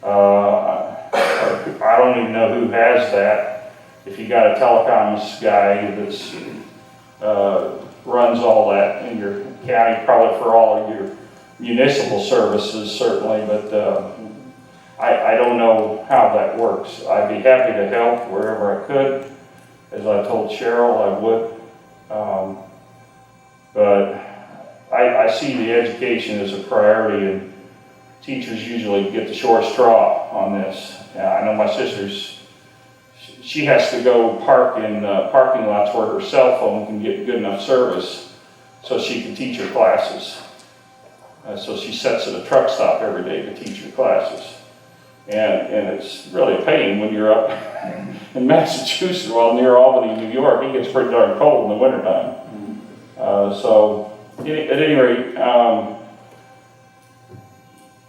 I don't even know who has that. If you got a telecoms guy that's runs all that in your county, probably for all of your municipal services certainly, but I don't know how that works. I'd be happy to help wherever I could. As I told Cheryl, I would. But I see the education as a priority, and teachers usually get the short straw on this. I know my sister's, she has to go park in parking lots where her cell phone can get good enough service so she can teach her classes. So she sits at a truck stop every day to teach her classes. And it's really a pain when you're up in Massachusetts, well, near Albany, New York. It gets pretty darn cold in the wintertime. So at any rate,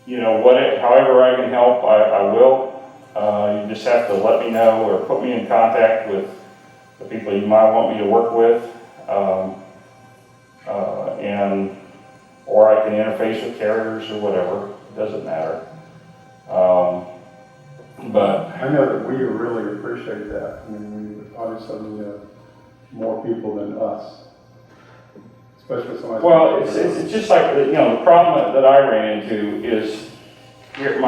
you know, however I can help, I will. You just have to let me know or put me in contact with the people you might want me to work with. Or I can interface with carriers or whatever. It doesn't matter. But I know that we really appreciate that. I mean, we obviously more people than us, especially somebody. well, it's just like, you know, the problem that I ran into is here.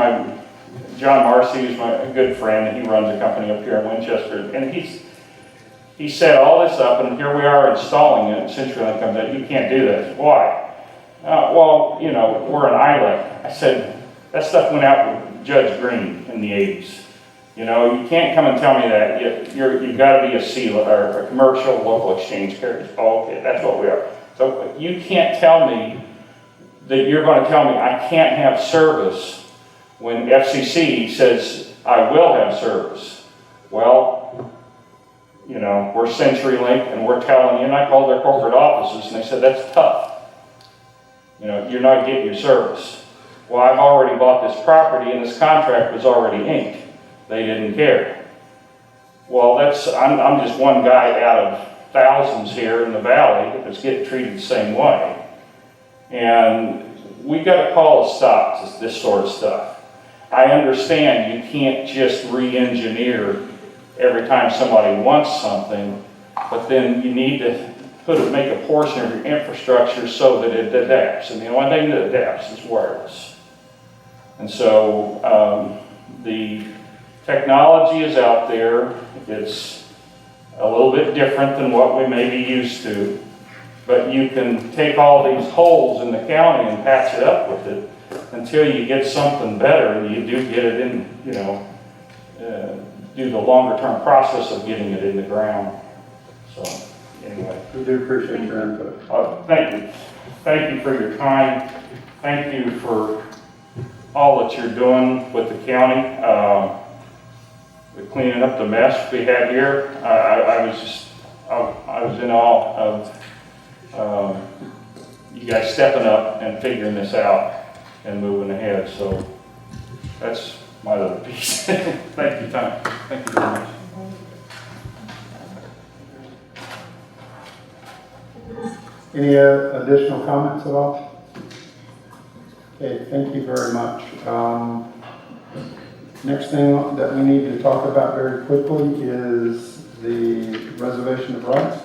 John Marcy is a good friend, and he runs a company up here in Winchester, and he set all this up, and here we are installing it. CenturyLink comes in, you can't do this. Why? Well, you know, we're an island. I said, that stuff went out with Judge Green in the 80s. You know, you can't come and tell me that. You've got to be a CELA or a commercial local exchange carrier. Oh, okay, that's what we are. So you can't tell me that you're going to tell me I can't have service when FCC says I will have service. Well, you know, we're CenturyLink and we're telling you, and I called their corporate offices and they said, that's tough. You know, you're not getting your service. Well, I've already bought this property and this contract was already inked. They didn't care. Well, I'm just one guy out of thousands here in the valley that's getting treated the same way. And we got to call a stop to this sort of stuff. I understand you can't just re-engineer every time somebody wants something, but then you need to make a portion of your infrastructure so that it adapts. And the only thing that adapts is wireless. And so the technology is out there. It's a little bit different than what we may be used to, but you can take all these holes in the county and patch it up with it until you get something better, and you do get it in, you know, do the longer term process of getting it in the ground. So anyway. We do appreciate your input. Thank you. Thank you for your time. Thank you for all that you're doing with the county. We're cleaning up the mess we had here. I was in awe of you guys stepping up and figuring this out and moving ahead. So that's my little piece. Thank you, Tom. Thank you very much. Any additional comments at all? Okay, thank you very much. Next thing that we need to talk about very quickly is the reservation of rights.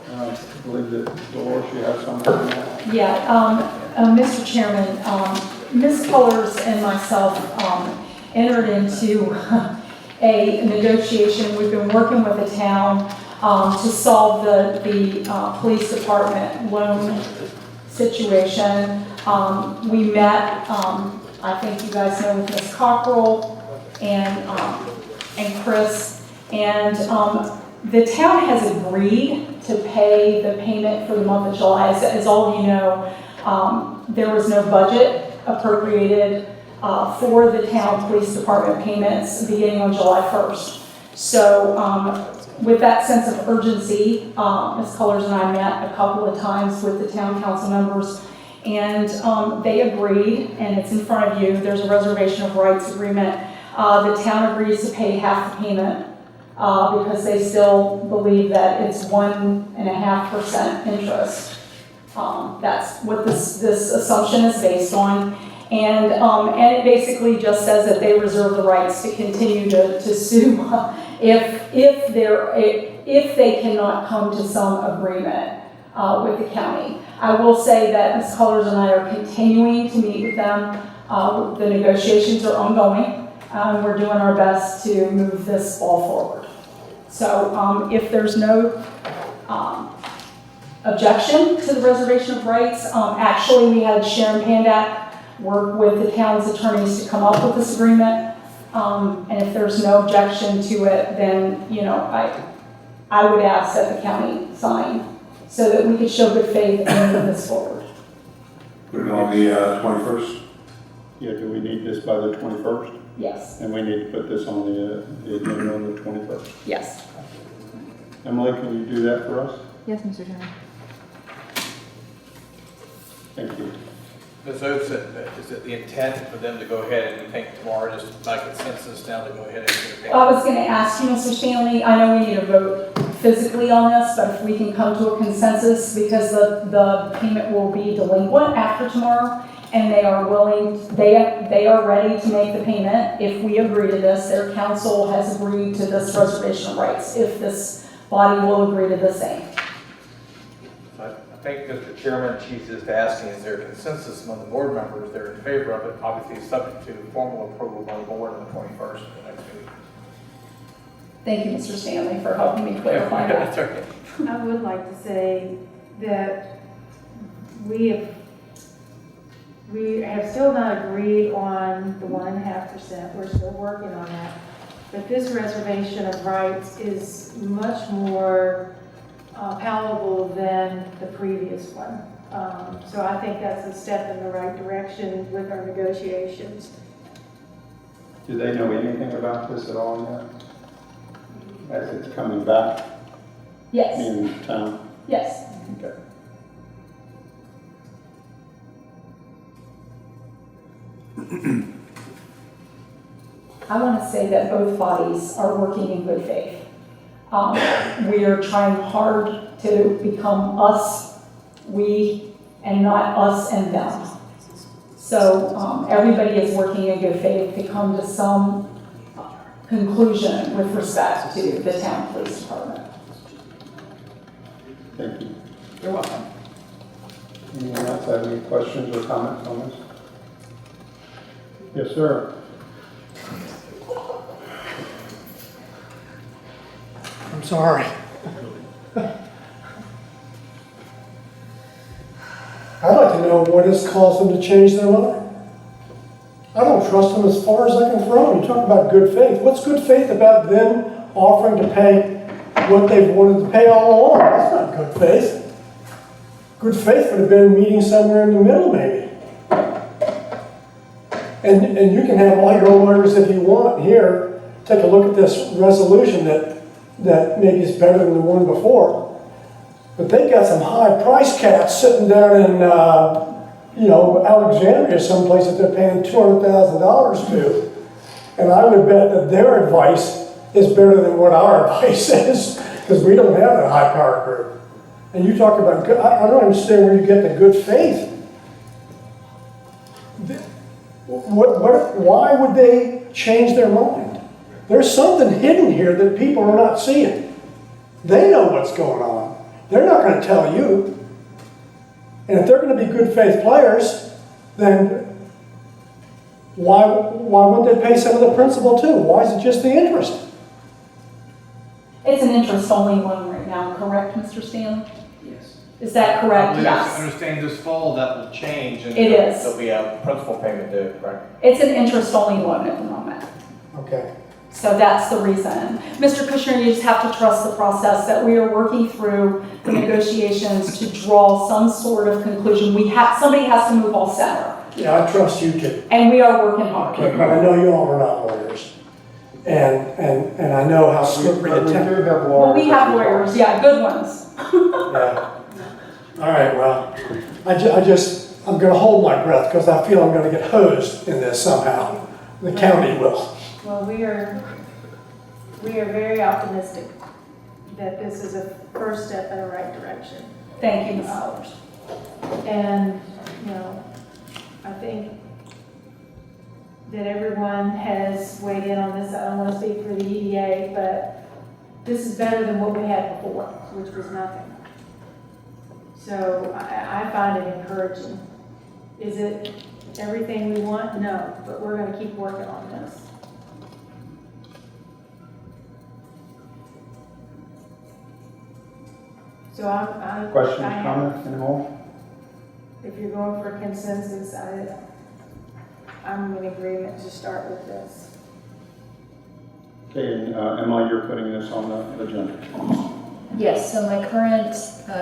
I believe that Dolores, you have something on that. Yeah, Mr. Chairman, Ms. Cullors and myself entered into a negotiation. We've been working with the town to solve the police department loan situation. We met, I think you guys know, with Ms. Cockrell and Chris, and the town has agreed to pay the payment for the month of July. As all of you know, there was no budget appropriated for the town police department payments beginning on July 1st. So with that sense of urgency, Ms. Cullors and I met a couple of times with the town council members, and they agreed, and it's in front of you. There's a reservation of rights agreement. The town agrees to pay half the payment because they still believe that it's 1.5% interest. That's what this assumption is based on. And it basically just says that they reserve the rights to continue to sue if they cannot come to some agreement with the county. I will say that Ms. Cullors and I are continuing to meet with them. The negotiations are ongoing. We're doing our best to move this ball forward. So if there's no objection to the reservation of rights, actually we had Sharon Pandak work with the town's attorneys to come up with this agreement. And if there's no objection to it, then, you know, I would ask that the county sign so that we could show good faith and move this forward. Put it on the 21st. Yeah, do we need this by the 21st? Yes. And we need to put this on the agenda on the 21st? Yes. Emily, can you do that for us? Yes, Mr. Chairman. Thank you. Ms. Oates, is it the intent for them to go ahead and you think tomorrow, just by consensus now to go ahead and get it paid? I was going to ask you, Mr. Stanley, I know we need a vote physically on this, but if we can come to a consensus, because the payment will be delinquent after tomorrow, and they are willing, they are ready to make the payment. If we agree to this, their council has agreed to this reservation of rights, if this body will agree to the same. I think, Mr. Chairman, she's just asking, is there a consensus among the board members that are in favor of it? Obviously, it's subject to formal approval by the board on the 21st of the next meeting. Thank you, Mr. Stanley, for helping me clarify that. That's okay. I would like to say that we have still not agreed on the 1.5%. We're still working on that. But this reservation of rights is much more palatable than the previous one. So I think that's a step in the right direction with our negotiations. Do they know anything about this at all yet? As it's coming back Yes. in town? Yes. Okay. I want to say that both bodies are working in good faith. We are trying hard to become us, we, and not us and them. So everybody is working in good faith to come to some conclusion with respect to the town police department. Thank you. You're welcome. Anyone else have any questions or comments on this? Yes, sir. I'm sorry. I'd like to know what has caused them to change their mind. I don't trust them as far as I can throw them. You talk about good faith. What's good faith about them offering to pay what they've wanted to pay all along? That's not good faith. Good faith would have been meeting somewhere in the middle, maybe. And you can have all your lawyers if you want here. Take a look at this resolution that maybe is better than the one before. But they've got some high price cats sitting down in, Alexandria, someplace that they're paying $200,000 to. And I would bet that their advice is better than what our advice is, because we don't have that high power group. And you talk about, I don't understand where you get the good faith. Why would they change their mind? There's something hidden here that people are not seeing. They know what's going on. They're not going to tell you. And if they're going to be good faith players, then why wouldn't they pay some of the principal too? Why is it just the interest? It's an interest-only loan right now, correct, Mr. Stanley? Yes. Is that correct? I Yes. understand this fall that will change and It is. there'll be a principal payment due, right? It's an interest-only loan at the moment. Okay. So that's the reason. Mr. Kushner, you just have to trust the process that we are working through the negotiations to draw some sort of conclusion. Somebody has to move off center. Yeah, I trust you too. And we are working hard. Okay, but I know you all are not lawyers. And I know how slippery the We do have lawyers. Well, we have lawyers, yeah, good ones. Yeah. All right, well, I'm going to hold my breath because I feel I'm going to get hosed in this somehow. The county will. Well, we are very optimistic that this is a first step in the right direction. Thank you, Ms. Sellers. And, I think that everyone has weighed in on this. I don't want to speak for the EDA, but this is better than what we had before, which was nothing. So I find it encouraging. Is it everything we want? No, but we're gonna keep working on this. So I'm. Questions, I am- comments, anymore? If you're going for consensus, I'm in agreement to start with this. Okay, and Emily, you're putting this on the agenda. Yes, so my current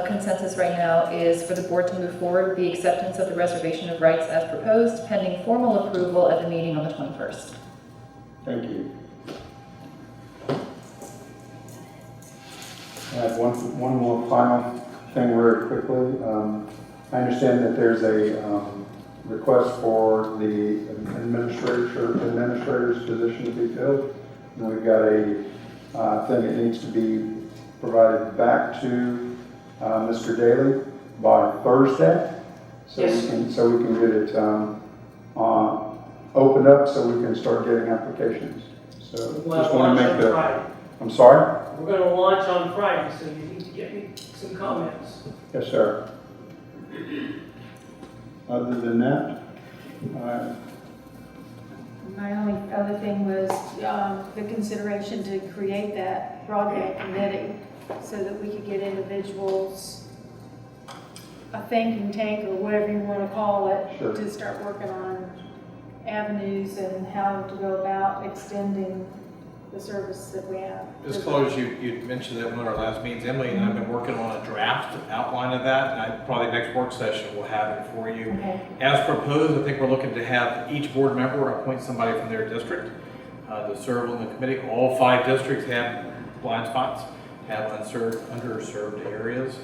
consensus right now is for the board to move forward with the acceptance of the reservation of rights as proposed, pending formal approval at the meeting on the 21st. Thank you. I have one more final thing very quickly. I understand that there's a request for the administrator's position to be filled. And we've got a thing that needs to be provided back to Mr. Daly by Thursday. So Yes. we can get it opened up so we can start getting applications. So just want to make the, I'm sorry? We're going to launch on Friday, so you need to get me some comments. Yes, sir. Other than that, My only other thing was the consideration to create that broadband committee so that we could get individuals, a thinking tank or whatever you want to call it, Sure. to start working on avenues and how to go about extending the service that we have. Just close, you mentioned that in one of our last meetings, Emily and I have been working on a draft outline of that, and probably next work session we'll have it for you. Okay. As proposed, I think we're looking to have each board member appoint somebody from their district to serve on the committee. All 5 districts have blind spots, have underserved areas.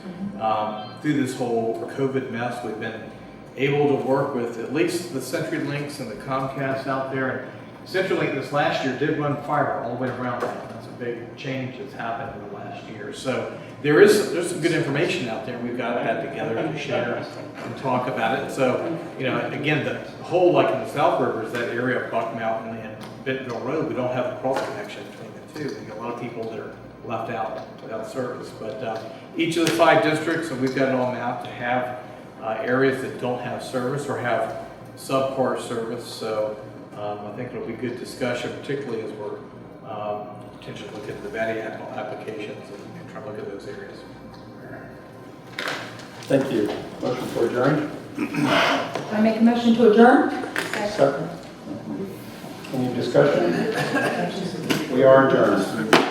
Through this whole COVID mess, we've been able to work with at least the CenturyLinks and the Comcast out there. And CenturyLink this last year did run fiber all the way around that. That's a big change that's happened in the last year. So there's some good information out there. We've got that together to share and talk about it. So, you know, again, the whole, like in the South Rivers, that area of Buck Mountain and Bentonville Road, we don't have a cross connection between the two. We got a lot of people that are left out without service. But each of the 5 districts, and we've got it all mapped to have areas that don't have service or have subpar service. So I think it'll be good discussion, particularly as we're potentially looking at the VATI applications and trying to look at those areas. thank you. Motion for adjourn? I make a motion to adjourn? Second. Any discussion? We are adjourned.